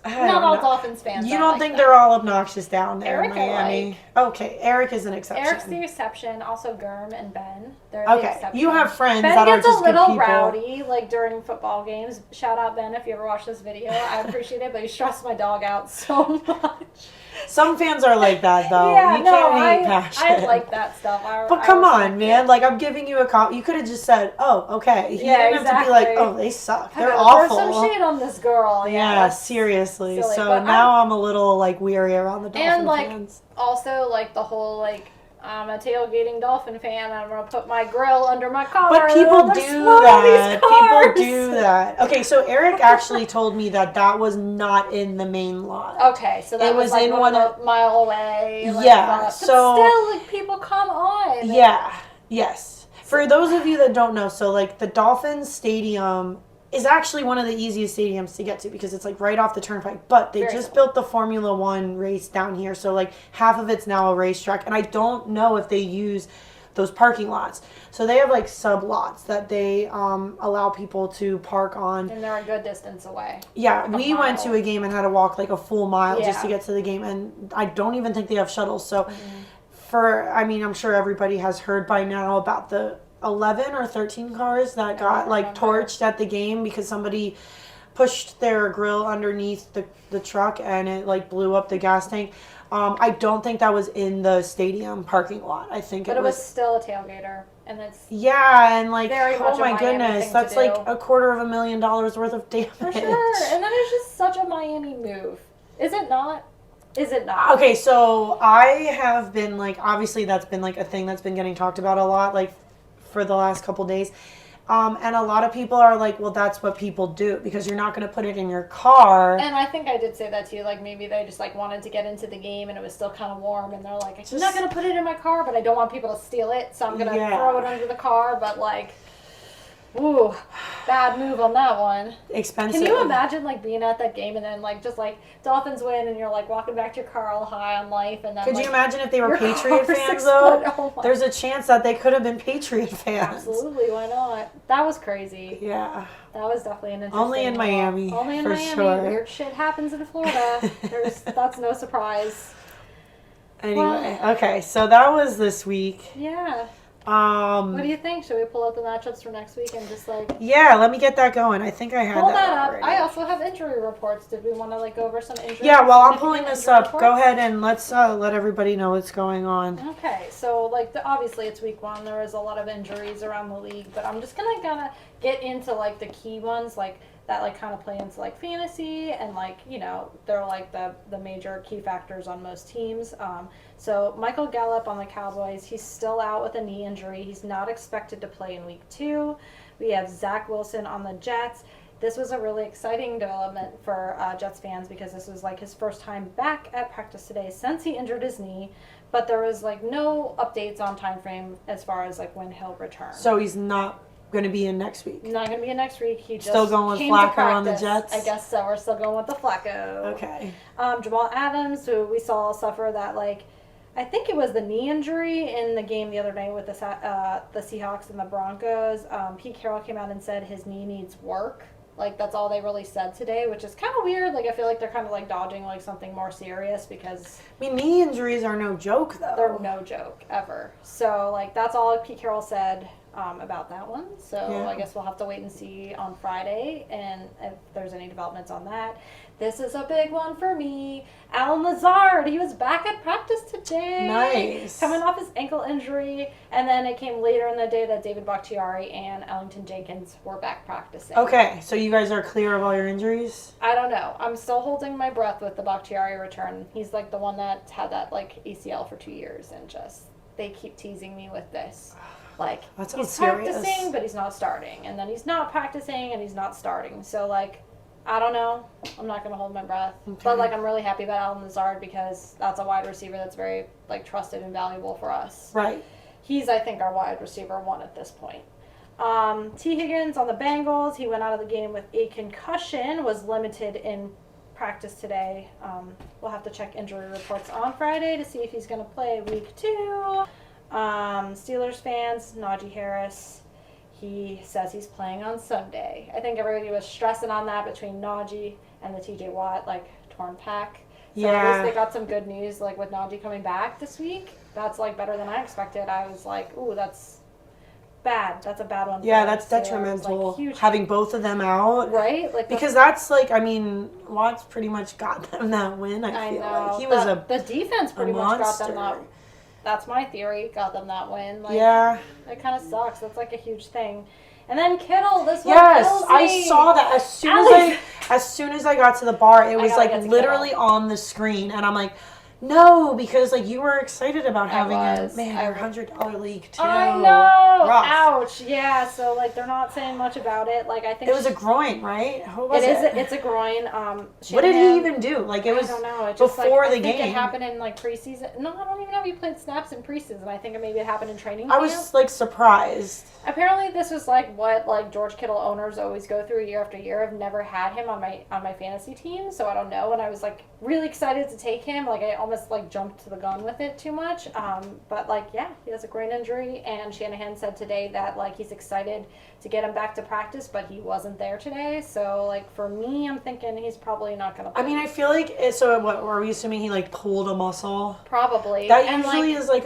I Not don't all know. Dolphins fans. You are don't like think that. they're all obnoxious down there Eric in I Miami? Okay, Eric is an exception. Eric's the exception. Also, Germ and Ben. They're the Okay, exception. you have friends Ben that are gets just a good little people. rowdy, like during football games. Shout out Ben if you ever watch this video. I appreciate it, but he stressed my dog out so much. Some fans are like that though. Yeah, You no, can't hate passion. I like that stuff. But come on, man. Like, I'm giving you a call. You could have just said, oh, okay. You Yeah, didn't have to be like, exactly. oh, they suck. They're Throw awful. some shade on this girl. Yeah, that's seriously. silly, So but now I'm a little like weary around the Dolphin And like fans. also like the whole like I'm a tailgating Dolphin fan. I'm gonna put my grill under my car. But and people I'm gonna do slow that. these People cars. do that. Okay, so Eric actually told me that was not in the main lot. Okay, so that It was like in one one a mile away. Like, Yeah, but so- still, like people come on. Yeah. Yes. For those of you that don't know, so like the Dolphins Stadium is actually one of the easiest stadiums to get to because it's like right off the turnpike. But they Very just simple. built the Formula One race down here, so like half of it's now a racetrack, and I don't know if they use those parking lots. So they have like sub lots that they allow people to park on. And they're a good distance away. Yeah, like a we went to mile. a game and had to walk like a full mile just to Yeah. get to the game, and I don't even think they have shuttles. So Mm-hmm. I mean, I'm sure everybody has heard by now about the 11 or 13 cars that got like remember. torched at the game because somebody pushed their grill underneath the truck and it like blew up the gas tank. I don't think that was in the stadium parking lot. I think But it it was was. still a tailgater, and it's Yeah, and like, Very much oh a my Miami goodness, thing that's to like do. $250,000 worth of damage. for sure. And that is just such a Miami move. Is it not? Is it not? Okay, so I have been like, obviously that's been like a thing that's been getting talked about a lot, like for the last couple days. And a lot of people are like, well, that's what people do because you're not going to put it in your car. And I think I did say that too. Like maybe they just like wanted to get into the game and it was still kind of warm, and they're like, I'm not gonna put it in my car, but I don't want people to steal it, so I'm gonna Yeah. throw it under the car. But like, ooh, bad move on that one. Expensive. Can you imagine like being at that game and then like just like Dolphins win and you're like walking back to your car all high on life, and then Could like, you imagine if they were your Patriot car's fans though? exploded? Oh my- There's a chance that they could have been Patriot fans. Absolutely, why not? That was crazy. Yeah. That was definitely an interesting. Only in Miami, Only in for Miami. sure. Weird shit happens in Florida. That's no surprise. Anyway, okay, so that was this week. Yeah. What do you think? Should we pull up the matchups for next week and just like Yeah, let me get that going. I think I had pull that up? already. I also have injury reports. Did we want to like go over some injuries? Yeah, while I'm pulling this up, reports? go ahead and let's let everybody know what's going on. Okay, so like obviously it's week 1. There was a lot of injuries around the league, but I'm just gonna get into like the key ones, like that like kind of play into like fantasy and like they're like the major key factors on most teams. So Michael Gallup on the Cowboys, he's still out with a knee injury. He's not expected to play in week 2. We have Zach Wilson on the Jets. This was a really exciting development for Jets fans because this was like his first time back at practice today since he injured his knee. But there was like no updates on time frame as far as like when he'll return. So he's not going to be in next week. Not going to be in next week. He just still going with came Flacco to on the practice. Jets. I guess so. We're still going with the Flacco. Okay. Jamal Adams, who we saw suffer that like I think it was the knee injury in the game the other night with the Seahawks and the Broncos. Pete Carroll came out and said his knee needs work. Like, that's all they really said today, which is kind of weird. Like, I feel like they're kind of, like, dodging, like, something more serious because... I mean, knee injuries are no joke, though. They're no joke, ever. So, like, that's all Pete Carroll said about that one. So, yeah. I guess we'll have to wait and see on Friday and if there's any developments on that. This is a big one for me. Alan Lazard, he was back at practice today. Nice. Coming off his ankle injury. And then it came later in the day that David Bakhtiari and Ellington Jenkins were back practicing. Okay, so you guys are clear of all your injuries? I don't know. I'm still holding my breath with the Bakhtiari return. He's like the one that had that like ACL for 2 years and just they keep teasing me with this. Like, he's practicing, but he's not starting. And then he's not practicing and he's not starting. So, like, I don't know. I'm not going to hold my breath. Okay. But, like, I'm really happy about Alan Lazard because that's a wide receiver that's very, like, trusted and valuable for us. Right. He's, I think, our wide receiver 1 at this point. T. Higgins on the Bengals. He went out of the game with a concussion, was limited in practice today. We'll have to check injury reports on Friday to see if he's going to play week 2. Steelers fans, Najee Harris, he says he's playing on Sunday. I think everybody was stressing on that between Najee and the TJ Watt, like, torn pack. So at least they got some good news, like, with Najee coming back this week. That's, like, better than I expected. I was like, ooh, that's bad. That's a bad one. Yeah, that's detrimental, like, having both of them out. Right? Like, because that's, like, I mean, Watt's pretty much got them that win, I feel like. He was the defense pretty much got them that. That's my theory. Got them that win. Like, yeah. It kind of sucks. That's like a huge thing. And then Kittle, this one. Yes, I saw that as soon as I got to the bar, it was like literally on the screen, and I'm like, no, because like you were excited about having a $100 league too. I know. Rough. Ouch. Yeah. So like they're not saying much about it. Like I think it was a groin, right? Who was it? It's a groin. What did he even do? Like it was. I don't know. It just, before the game. I think game. It happened in like preseason. No, I don't even know if he played snaps in preseason. I think maybe it happened in training. I was like surprised. Apparently, this was like what like George Kittle owners always go through year after year. I've never had him on my fantasy team, so I don't know. And I was like really excited to take him. Like I almost like jumped to the gun with it too much. But like yeah, he has a groin injury, and Shanahan said today that like he's excited to get him back to practice, but he wasn't there today. So like for me, I'm thinking he's probably not gonna play. I mean, I feel like so. What were we assuming he like pulled a muscle? Probably. That usually is like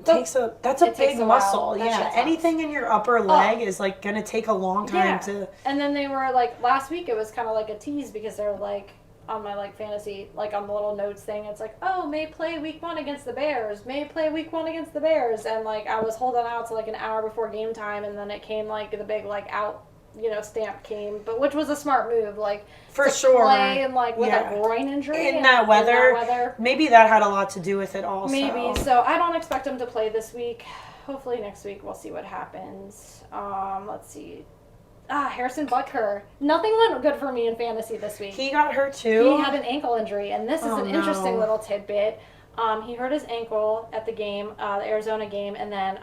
that's a big muscle. Yeah, anything in your upper leg is like gonna take a long time to. And then they were like last week. It was kind of like a tease because they're like on my like fantasy like on the little notes thing. It's like may play week 1 against the Bears. May play week 1 against the Bears. And like I was holding out to like an hour before game time, and then it came like the big like out. Stamp came, but which was a smart move, like for sure. Play and like with a groin injury in that weather. Maybe that had a lot to do with it also. Maybe. So I don't expect him to play this week. Hopefully next week we'll see what happens. Let's see. Harrison Butker. Nothing went good for me in fantasy this week. He got hurt too. He had an ankle injury, and this is an interesting little tidbit. He hurt his ankle at the game, the Arizona game, and then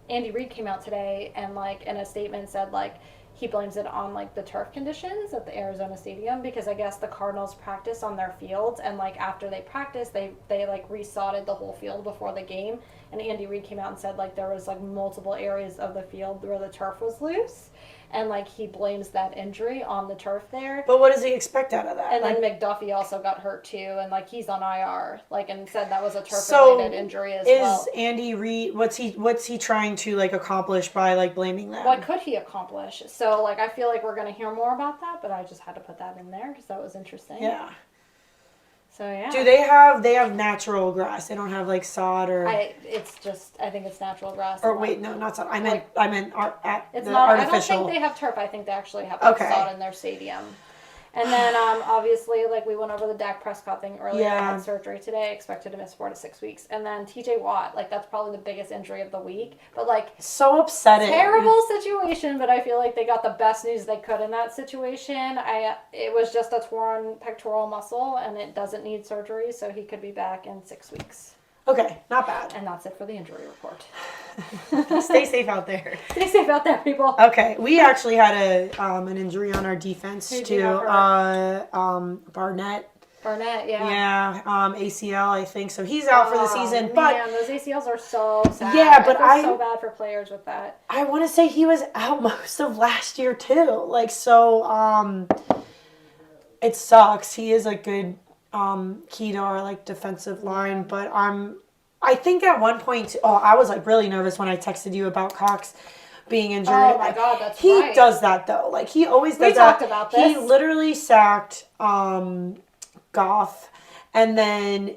Andy Reid came out today and like in a statement said like he blames it on like the turf conditions at the Arizona Stadium, because I guess the Cardinals practice on their fields, and like after they practice, they like resodded the whole field before the game. And Andy Reid came out and said like there was like multiple areas of the field where the turf was loose, and like he blames that injury on the turf there. But what does he expect out of that? And like, then McDuffie also got hurt too, and like he's on IR, like, and said that was a turf-related injury as well. Is Andy Reid, what's he trying to like accomplish by like blaming them? What could he accomplish? So like I feel like we're gonna hear more about that, but I just had to put that in there because that was interesting. Yeah. So yeah. Do they have natural grass? They don't have like sod or. I think it's natural grass. Or wait, no, not sod. I meant it's not. artificial. I don't think they have turf. I think they actually have like, sod in their stadium. And then obviously, like we went over the Dak Prescott thing earlier. Yeah. Had surgery today, expected to miss 4 to 6 weeks. And then TJ Watt, like that's probably the biggest injury of the week. But like so upsetting. Terrible situation, but I feel like they got the best news they could in that situation. It was just a torn pectoral muscle, and it doesn't need surgery, so he could be back in 6 weeks. Okay, not bad. And that's it for the injury report. Stay safe out there. Stay safe out there, people. Okay, we actually had an injury on our defense too. Barnett. Barnett, yeah. Yeah, ACL, I think. So he's out for the season. But man, those ACLs are so sad. Yeah, but I feel so bad for players with that. I want to say he was out most of last year too. Like so, it sucks. He is a good key to our like defensive line, but I think at one point, I was like really nervous when I texted you about Cox being injured. Oh my God, that's he right. does that though. Like he always does we that. talked about this. He literally sacked Goff, and then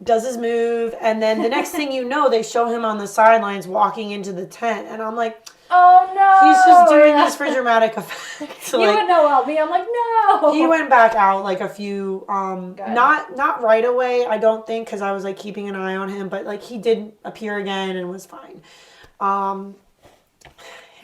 does his move, and then the next thing you know, they show him on the sidelines walking into the tent, and I'm like, oh no, he's just doing this for dramatic effect. You would know help me. I'm like, no. He went back out like a few, not right away, I don't think, because I was like keeping an eye on him, but like he did appear again and was fine.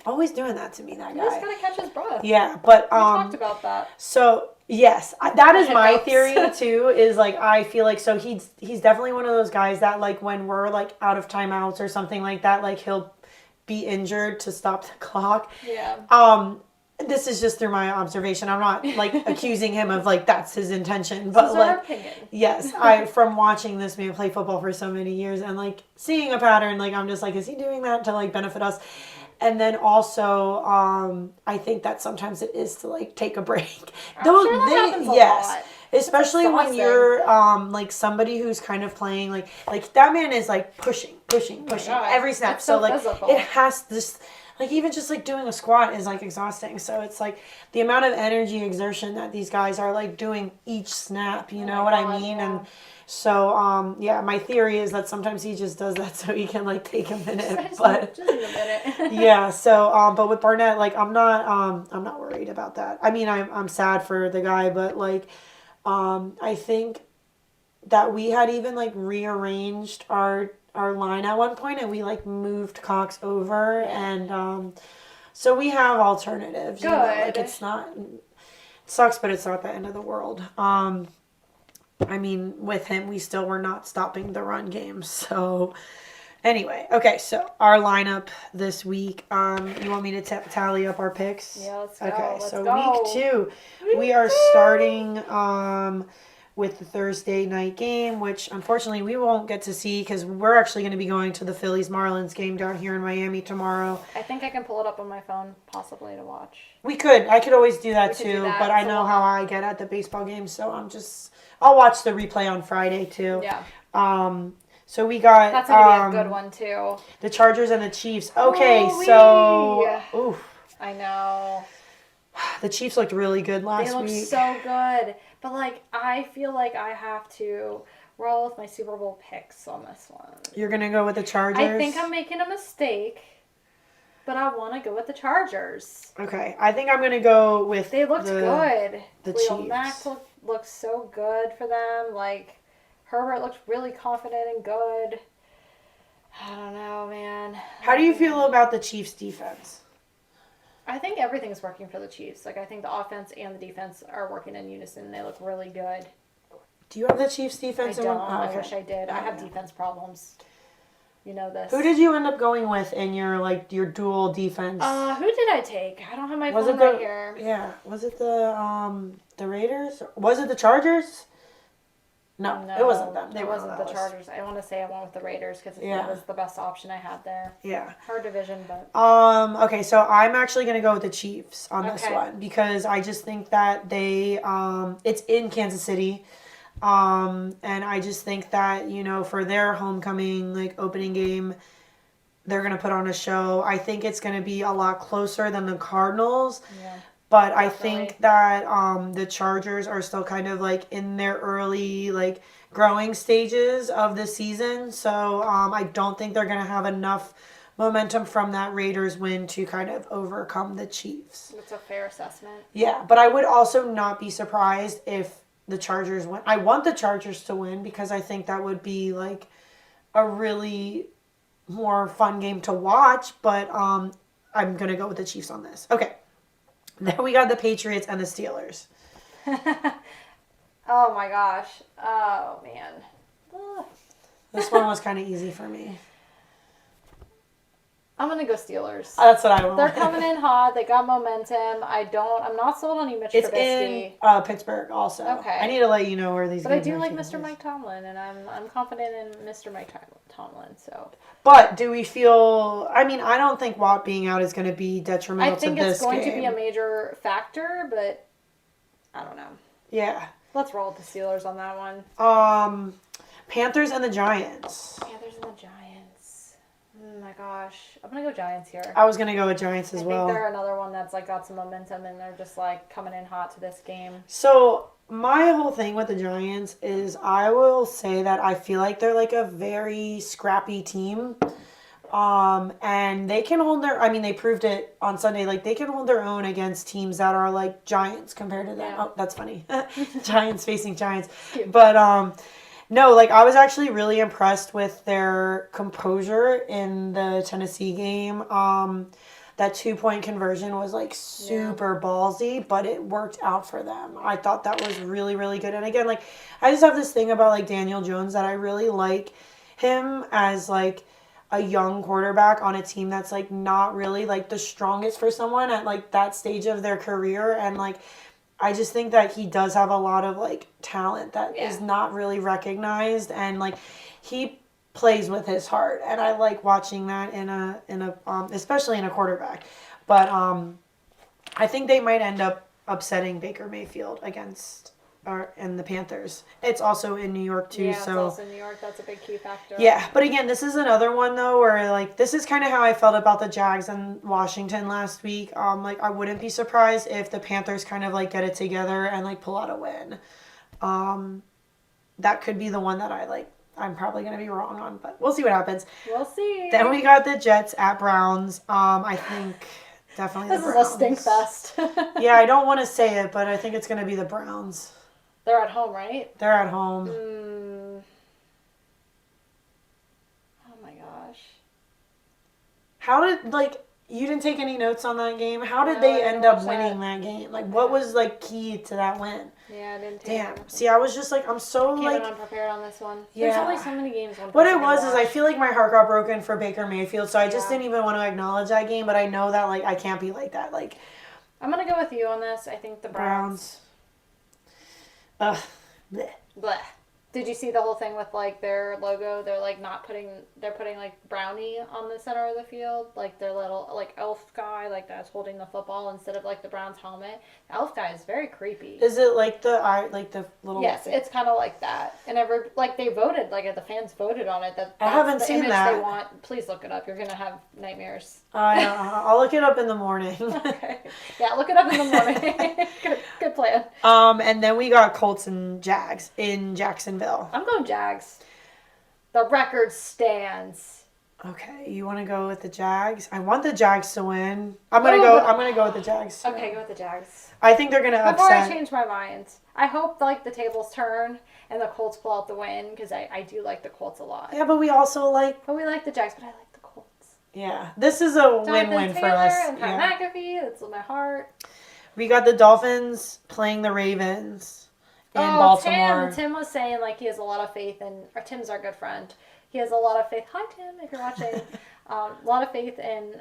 Always doing that to me, that guy. He's gonna catch his breath. Yeah, but we talked about that. So yes, that is my theory too. Is like I feel like so he's definitely one of those guys that like when we're like out of timeouts or something like that, like he'll be injured to stop the clock. Yeah. This is just through my observation. I'm not like accusing him of like that's his intention, but this is like our opinion. Yes, from watching this man play football for so many years and like seeing a pattern, like I'm just like, is he doing that to like benefit us? And then also, I think that sometimes it is to like take a break. Happens a lot. Especially when you're like somebody who's kind of playing like that man is like pushing every snap. It's so like physical. It has this like even just like doing a squat is like exhausting. So it's like the amount of energy exertion that these guys are like doing each snap. You know what I mean? Yeah. And so, my theory is that sometimes he just does that so he can, like, take a minute, but, just need a minute. yeah, so, but with Barnett, like, I'm not worried about that. I mean, I'm sad for the guy, but, like, I think that we had even, like, rearranged our line at one point, and we, like, moved Cox over, and, so we have alternatives. Good. Like, it sucks, but it's not the end of the world. I mean, with him, we still were not stopping the run game. So, anyway, okay. So our lineup this week. You want me to tally up our picks? Yeah, let's go. Okay, let's so go. week 2, we are starting with the Thursday night game, which unfortunately we won't get to see because we're actually going to be going to the Phillies-Marlins game down here in Miami tomorrow. I think I can pull it up on my phone possibly to watch. We could. I could always do that too, but I know how I get at the baseball game, so I'll watch the replay on Friday too. Yeah. So we got that's gonna be a good one too. The Chargers and the Chiefs. Okay, Ooh-wee. So oof. I know. The Chiefs looked really good last week. They looked so good. But like I feel like I have to roll with my Super Bowl picks on this one. You're gonna go with the Chargers? I think I'm making a mistake. But I want to go with the Chargers. Okay, I think I'm going to go with They looked good. The Khalil Chiefs. Mack looked so good for them. Like, Herbert looked really confident and good. I don't know, man. How do you feel about the Chiefs' defense? I think everything's working for the Chiefs. Like, I think the offense and the defense are working in unison. They look really good. Do you have the Chiefs' defense? I don't. Okay. I wish I did. I have defense problems. You know this. Who did you end up going with in your dual defense? Who did I take? I don't have my Was phone it the right here. yeah? Was it the Raiders? Was it the Chargers? No, it wasn't them. It wasn't the Chargers. I want to say I went with the Raiders because it was the best option I had there. Yeah. Hard division, but. Okay, so I'm actually gonna go with the Chiefs on this one because I just think that they it's in Kansas City. And I just think that, for their homecoming, opening game, they're going to put on a show. I think it's going to be a lot closer than the Cardinals. Yeah, but definitely. I think that the Chargers are still kind of, in their early, growing stages of the season. So I don't think they're going to have enough momentum from that Raiders win to kind of overcome the Chiefs. That's a fair assessment. Yeah, but I would also not be surprised if the Chargers win. I want the Chargers to win because I think that would be a really more fun game to watch, but I'm going to go with the Chiefs on this. Okay. Then we got the Patriots and the Steelers. Oh my gosh. Oh man. This one was kind of easy for me. I'm gonna go Steelers. That's what I want. They're coming in hot. They got momentum. I'm not sold on you, Mitch It's Trubisky. in Pittsburgh also. Okay. I need to let you know where these. But I do like Mr. Mike Tomlin, and I'm confident in Mr. Mike Tomlin. So. But do we feel? I mean, I don't think Watt being out is going to be detrimental to this game. I think it's going to be a major factor, but I don't know. Yeah. Let's roll with the Steelers on that one. Panthers and the Giants. Panthers and the Giants. Oh my gosh. I'm going to go Giants here. I was going to go with Giants as well. I think they're another one that's got some momentum and they're just coming in hot to this game. So my whole thing with the Giants is I will say that I feel like they're a very scrappy team. And they can hold they proved it on Sunday. They can hold their own against teams that are Giants compared to them. Yeah. Oh, that's funny. Giants facing Giants. But, no, I was actually really impressed with their composure in the Tennessee game. That 2-point conversion was super ballsy, but it worked out for them. I thought that was really, really good. And again, I just have this thing about Daniel Jones that I really like him as a young quarterback on a team that's not really the strongest for someone at that stage of their career. And I just think that he does have a lot of talent that is not really recognized, and he plays with his heart, and I like watching that in a especially in a quarterback. But I think they might end up upsetting Baker Mayfield and the Panthers. It's also in New York too, it's also in New York. That's a big key factor. Yeah, but again, this is another one though where this is kind of how I felt about the Jags and Washington last week. I wouldn't be surprised if the Panthers kind of get it together and pull out a win. That could be the one that I'm probably going to be wrong on, but we'll see what happens. We'll see. Then we got the Jets at Browns. I think definitely the Browns. This is a stink fest. Yeah, I don't want to say it, but I think it's going to be the Browns. They're at home, right? They're at home. Oh my gosh. How did, you didn't take any notes on that game? How did they end up winning that game? What was, key to that win? Yeah, I didn't take Damn. See, I was just, I'm so, Came unprepared on this one. Yeah. There's only so many games. What it was is I feel like my heart got broken for Baker Mayfield, so I just didn't even want to acknowledge that game, but I know that, I can't be like that. I'm going to go with you on this. I think the Browns. Ugh. Blech. Blech. Did you see the whole thing with their logo? They're they're putting Brownie on the center of the field, their little elf guy that's holding the football instead of the Browns helmet. The elf guy is very creepy. Is it the little? Yes, it's kind of like that. And they voted the fans voted on it. That's I haven't the seen image that. They want. Please look it up. You're gonna have nightmares. I'll look it up in the morning. Okay. Yeah, look it up in the morning. Good plan. And then we got Colts and Jags in Jacksonville. I'm going Jags. The record stands. Okay, you want to go with the Jags? I want the Jags to win. I'm gonna go with the Jags. Okay, go with the Jags. I think they're gonna upset. Before I change my mind, I hope the tables turn and the Colts pull out the win because I do like the Colts a lot. Yeah, but we also But we like the Jags, but I like the Colts. Yeah, this is a win-win for us. And Pat McAfee, that's my heart. We got the Dolphins playing the Ravens in Baltimore. Tim was saying he has a lot of faith in. Or Tim's our good friend. he has a lot of faith. Hi, Tim, if you're watching. A lot of faith in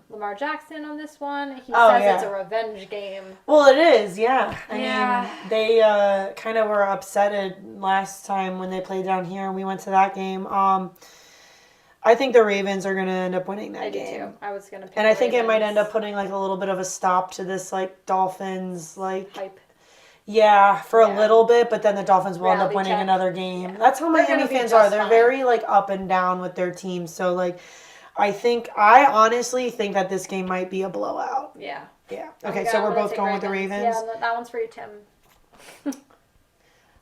Lamar Jackson on this one. He says it's a revenge game. Well, it is, yeah. I mean, they kind of were upset last time when they played down here, and we went to that game. I think the Ravens are going to end up winning that game. I do too. I was going to pick And I think it might end up putting like a little bit of a stop to this like Dolphins like hype. Yeah, for a little bit, but then the Dolphins will end up winning check. another game. Yeah. That's how Miami fans are. They're very like up and down with their team. So like I honestly think that this game might be a blowout. Yeah. Yeah. Okay, so we're both going with the Ravens. Yeah, that one's for you, Tim.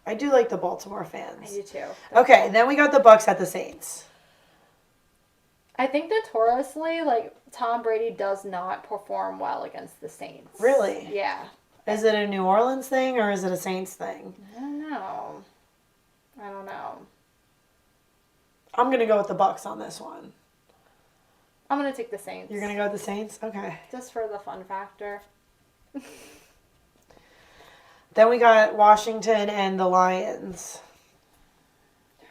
I do like the Baltimore fans. I do too. Okay, then we got the Bucks at the Saints. I think notoriously, like, Tom Brady does not perform well against the Saints. Really? Yeah. Is it a New Orleans thing or is it a Saints thing? I don't know. I'm going to go with the Bucks on this one. I'm going to take the Saints. You're going to go with the Saints? Okay. Just for the fun factor. Then we got Washington and the Lions.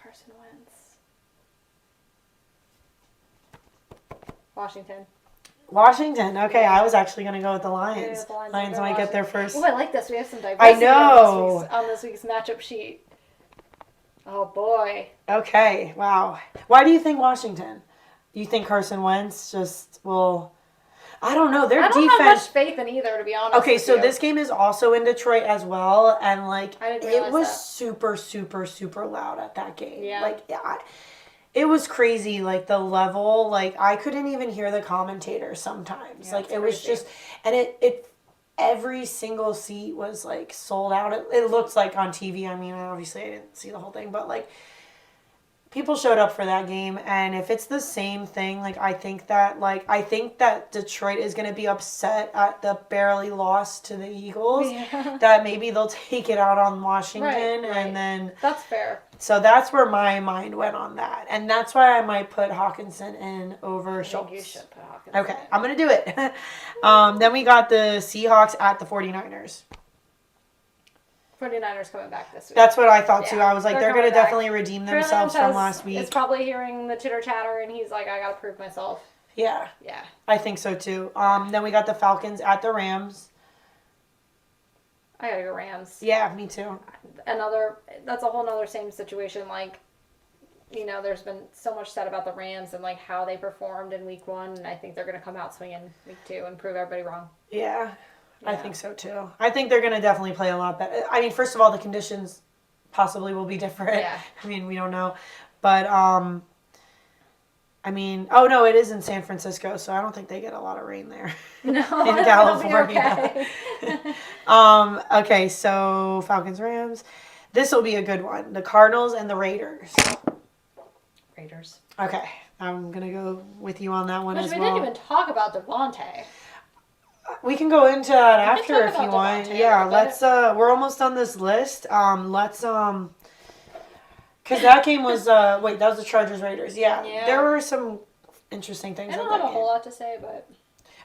Carson Wentz. Washington. Okay. I was actually going to go with the Lions. Yeah, the Lions might get there first. Oh, I like this. We have some diversity on this week's matchup sheet. Oh, boy. Okay. Wow. Why do you think Washington? You think Carson Wentz just will... I don't know. Their defense... I don't have much faith in either, to be honest. Okay, so this game is also in Detroit as well, and like it was that. super, super, super loud at that game. Yeah. Like it was crazy. Like the level, like I couldn't even hear the commentators sometimes. Yeah, like it was just, and it every single seat was like sold out. It looked like on TV. I mean, obviously I didn't see the whole thing, but like. People showed up for that game, and if it's the same thing, like I think that Detroit is going to be upset at the barely loss to the Eagles. Yeah. That maybe they'll take it out on Washington, right. and then that's fair. So that's where my mind went on that, and that's why I might put Hawkinson in over Schultz. You should put Hawkinson. Okay, I'm gonna do it. Then we got the Seahawks at the 49ers. 49ers coming back this week. That's what I thought too. I was like, they're going to back. definitely redeem themselves from last week. It's probably hearing the chitter chatter, and he's like, I got to prove myself. Yeah. Yeah. I think so too. Then we got the Falcons at the Rams. I got to go Rams. Yeah, me too. That's a whole nother same situation. Like, you know, there's been so much said about the Rams and like how they performed in week 1, and I think they're going to come out swinging week 2 and prove everybody wrong. Yeah. I think so too. I think they're going to definitely play a lot better. I mean, first of all, the conditions possibly will be different. Yeah. I mean, we don't know. But, I mean, oh no, it is in San Francisco, so I don't think they get a lot of rain there. No. In California. Okay. Okay, so Falcons, Rams. This will be a good one. The Cardinals and the Raiders. Raiders. Okay. I'm going to go with you on that one as well. We didn't even talk about Devontae. We can go into that after if you want. Yeah, let's we're almost on this list. Let's cuz that game was that was the Chargers Raiders. Yeah. There were some interesting things about that game. I don't have a whole lot to say, but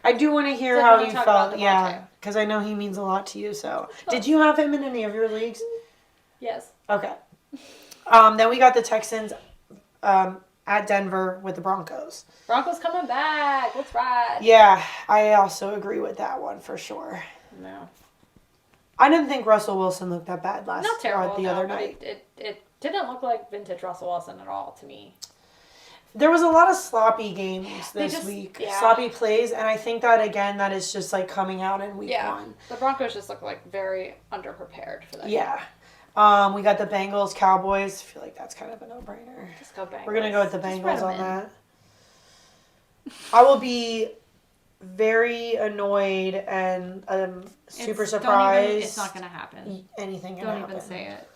I do want to hear how you felt. Yeah, cuz I know he means a lot to you, so. Did you have him in any of your leagues? Yes. Okay. Then we got the Texans at Denver with the Broncos. Broncos coming back. Let's ride. Yeah, I also agree with that one for sure. No. I didn't think Russell Wilson looked that bad Not terrible, the other night. It didn't look like vintage Russell Wilson at all to me. There was a lot of sloppy games this week. Yeah. Sloppy plays, and I think that, again, that is just, like, coming out in week 1. The Broncos just look like very underprepared for that. Yeah. We got the Bengals, Cowboys. I feel like that's kind of a no-brainer. Just go Bengals. We're going to go with the Bengals on that. I will be very annoyed and super surprised. It's not going to happen. Anything can happen. Don't even say it.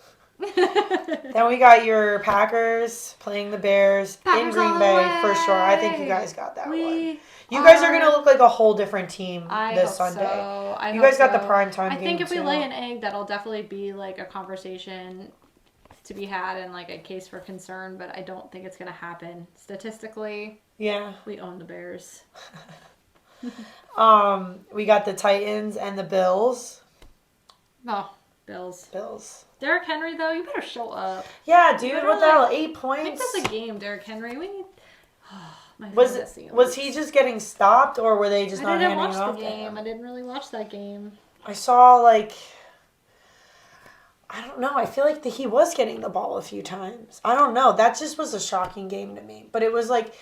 Then we got your Packers playing the Bears in Green Bay for sure. I think you guys got that one. You guys are going to look like a whole different team this Sunday. So. You guys got the primetime game. I think if we lay an egg, that'll definitely be like a conversation to be had and like a case for concern, but I don't think it's going to happen. Statistically, we own the Bears. We got the Titans and the Bills. Oh, Bills. Derrick Henry, though, you better show up. Yeah, dude, what the hell? 8 points? I think that's a game, Derrick Henry. We need... Was he just getting stopped, or were they just not handing it off? I didn't watch the game. I didn't really watch that game. I saw, like... I don't know. I feel like he was getting the ball a few times. I don't know. That just was a shocking game to me. But it was, like,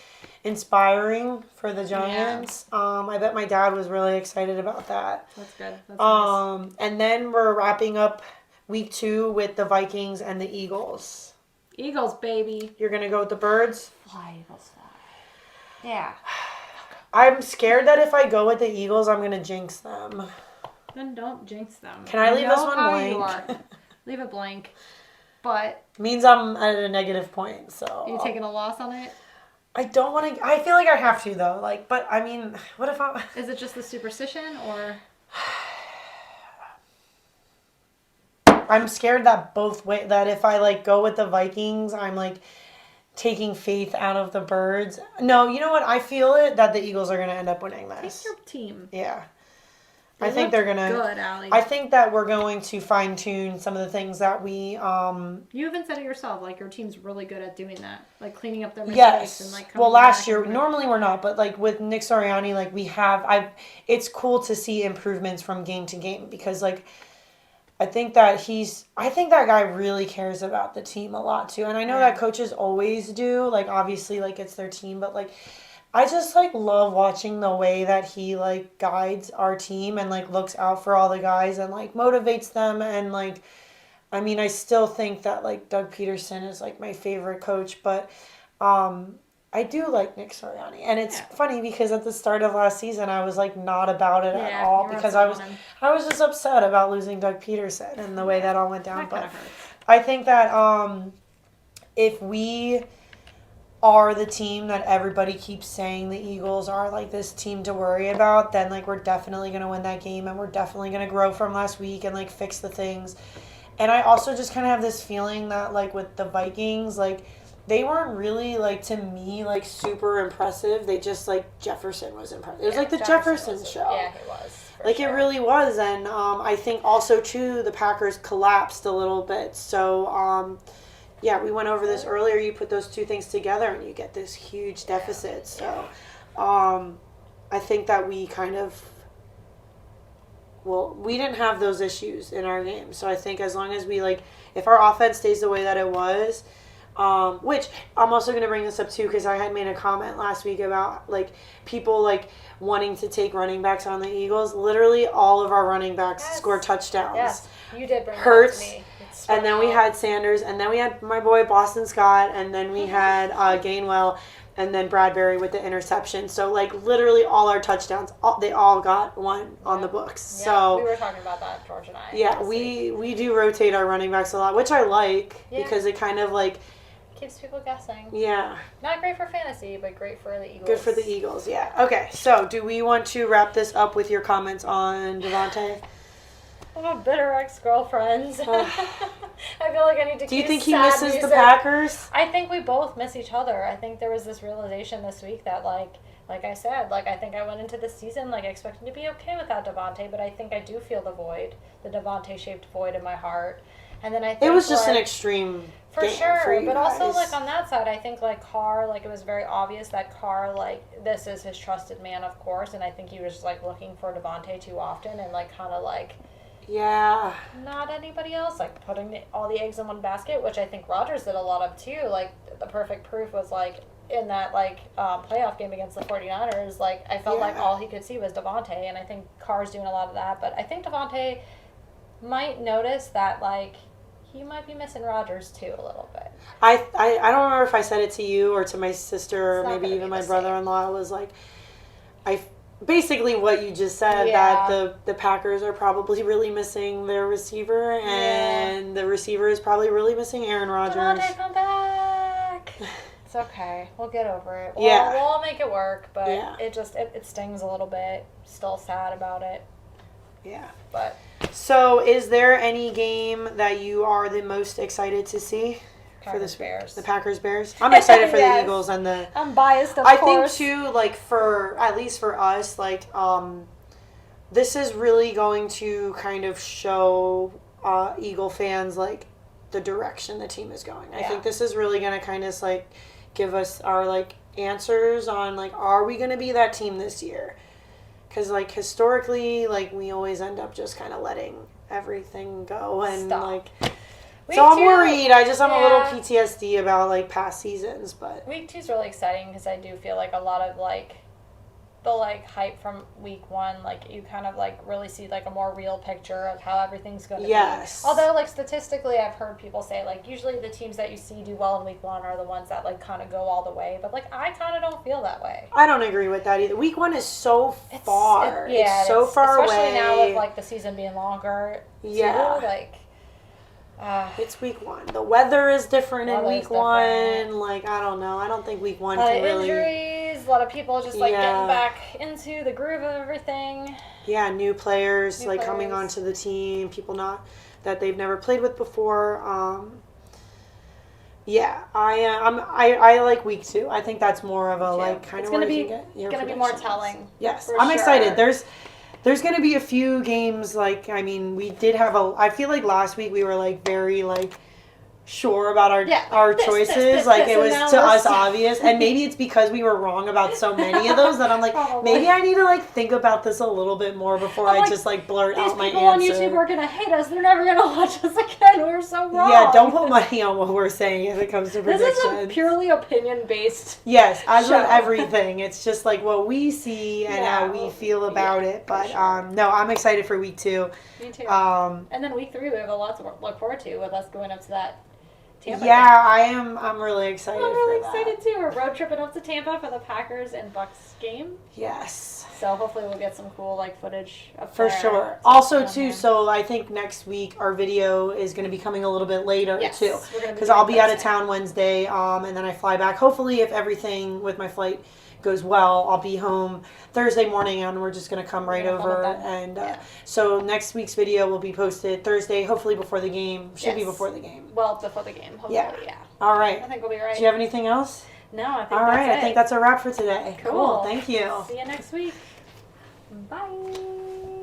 inspiring for the Giants. Yeah. I bet my dad was really excited about that. That's good. That's nice. And then we're wrapping up week 2 with the Vikings and the Eagles. Eagles, baby. You're going to go with the Birds? Fly, Eagles, fly. Yeah. I'm scared that if I go with the Eagles, I'm going to jinx them. Then don't jinx them. Can I leave this one blank? Leave it blank. But... means I'm at a negative point, so... Are you taking a loss on it? I don't want to... I feel like I have to, though. Like, but, I mean, what if I... Is it just the superstition, or... I'm scared that both ways... That if I, like, go with the Vikings, I'm, like, taking faith out of the Birds. No, you know what? I feel it that the Eagles are going to end up winning this. Take your team. Yeah. I think they're going to... Good, Allie. I think that we're going to fine-tune some of the things that we... You even said it yourself. Like, your team's really good at doing that. Like, cleaning up their mistakes and, like... Well, last year, normally we're not. But, like, with Nick Sirianni, like, we have... It's cool to see improvements from game to game. Because, like, I think that guy really cares about the team a lot, too. And I know that coaches always do. Like, obviously, like, it's their team. But, like... I just, like, love watching the way that he, like, guides our team and, like, looks out for all the guys and, like, motivates them. And, like, I mean, I still think that, like, Doug Peterson is, like, my favorite coach. But I do like Nick Sirianni. And it's funny because at the start of last season, I was, like, not about it at all. Because I was just upset about losing Doug Peterson and the way that all went down. But I think that if we... are the team that everybody keeps saying the Eagles are, like, this team to worry about, then, like, we're definitely going to win that game, and we're definitely going to grow from last week and, like, fix the things. And I also just kind of have this feeling that, like, with the Vikings, like, they weren't really, like, to me, like, super impressive. They just, like, Jefferson was impressive. It was, like, the Jefferson show. Yeah, it was. Like, sure. It really was. And I think also, too, the Packers collapsed a little bit. So, yeah, we went over this earlier. You put those two things together and you get this huge deficit. So I think that we kind of, we didn't have those issues in our game. So I think as long as we, like, if our offense stays the way that it was, which I'm also going to bring this up too because I had made a comment last week about, like, people, like, wanting to take running backs on the Eagles. Literally all of our running backs scored touchdowns. Yes, you did bring Hurts, that up to me. And then we had Sanders, and then we had my boy Boston Scott, and then we had Gainwell, and then Bradbury with the interception. So, like, literally all our touchdowns, they all got one on the books. Yeah, so we were talking about that, George and I. Yeah, we do rotate our running backs a lot, which I like because it kind of, like... keeps people guessing. Yeah. Not great for fantasy, but great for the Eagles. Good for the Eagles, yeah. Okay, so do we want to wrap this up with your comments on Devontae? I'm a bitter ex-girlfriend. I feel like I need to keep Do you think he misses the Packers? I think we both miss each other. I think there was this realization this week that, like I said, like, I think I went into this season, like, expecting to be okay without Devontae, but I think I do feel the void, the Devontae-shaped void in my heart. And then I think, it was just, like, an extreme for game sure, for you but guys. also, like, on that side, I think, like, Carr, like, it was very obvious that Carr, like, this is his trusted man, of course, and I think he was just, like, looking for Devontae too often and, like, kind of, like... yeah. Not anybody else, like, putting all the eggs in one basket, which I think Rodgers did a lot of, too. Like, the perfect proof was, like, in that, like, playoff game against the 49ers, like, I felt like all he could see was Devontae, and I think Carr's doing a lot of that, but I think Devontae might notice that, like, he might be missing Rodgers, too, a little bit. I don't remember if I said it to you or to my sister or maybe even my brother-in-law. I was like, basically what you just said, that the Packers are probably really missing their receiver, and the receiver is probably really missing Aaron Rodgers. Devontae, come back! It's okay. We'll get over it. We'll make it work, but it just, it stings a little bit. Still sad about it. Yeah. But... so, is there any game that you are the most excited to see for this Bears? The Packers-Bears? I'm excited for the Eagles and the... I'm biased, of course. course. I think, too, like, at least for us, like, this is really going to kind of show Eagle fans like the direction the team is going. I Yeah. think this is really going to kind of like give us our like answers on like, are we going to be that team this year? Because like historically, like we always end up just kind of letting everything go and Stop. like. Week So I'm 2, worried. I'm a little yeah. PTSD about like past seasons, but Week 2 is really exciting because I do feel like a lot of like the like hype from week 1, like you kind of like really see like a more real picture of how everything's going to yes. be. Although like statistically, I've heard people say like usually the teams that you see do well in week 1 are the ones that like kind of go all the way. But like I kind of don't feel that way. I don't agree with that either. Week 1 is so far. Yeah, it's so far especially away. now with like the season being longer. Yeah. Too, like. It's week 1. The weather is different in Weather's week 1. different. Like, I don't know. I don't think week 1 A lot can of really. injuries, a lot of people just like Yeah. getting back into the groove of everything. Yeah, new players New like coming players. onto the team, people not that they've never played with before. Yeah, I like week 2. I think that's more of a like kind It's of gonna where you be can get your gonna be more predictions. telling. Yes, for I'm sure. excited. There's going to be a few games like I mean, we did have I feel like last week we were like very like sure about our choices. This, like this, it and was now to we're us so- obvious, and maybe it's because we were wrong about so many of those that I'm like, Probably. maybe I need to like think about this a little bit more before I'm I like, just like blurt These out my people on answer. YouTube are gonna hate us. They're never gonna watch us again. We're so wrong. Yeah, don't put money on what we're saying if it comes to This predictions. is a purely opinion based. Yes, as show. with everything, it's just like what we see and Yeah, how we feel about yeah, it. But for sure. No, I'm excited for week 2. Me too. Um, And then week 3, we have a lot to look forward to with us going up to that Tampa. yeah, game. I'm really excited. I'm really for excited that. too. We're road tripping up to Tampa for the Packers and Bucks game. Yes. So hopefully we'll get some cool like footage up For there. sure. Also, too, here. so I think next week our video is going to be coming a little bit later, Yes, too. we're gonna Because doing I'll be out of Thursday. town Wednesday, and then I fly back. Hopefully, if everything with my flight goes well, I'll be home Thursday morning, and we're just going to come right gonna come over. with them. And Yeah. so next week's video will be posted Thursday, hopefully before the game. Should be Yes. before the game. Well, before the game, hopefully, yeah. All I right. think we'll be right. Do you have anything else? No, I think All that's right. it. I think that's a wrap for today. Cool. Thank you. See you next week. Bye.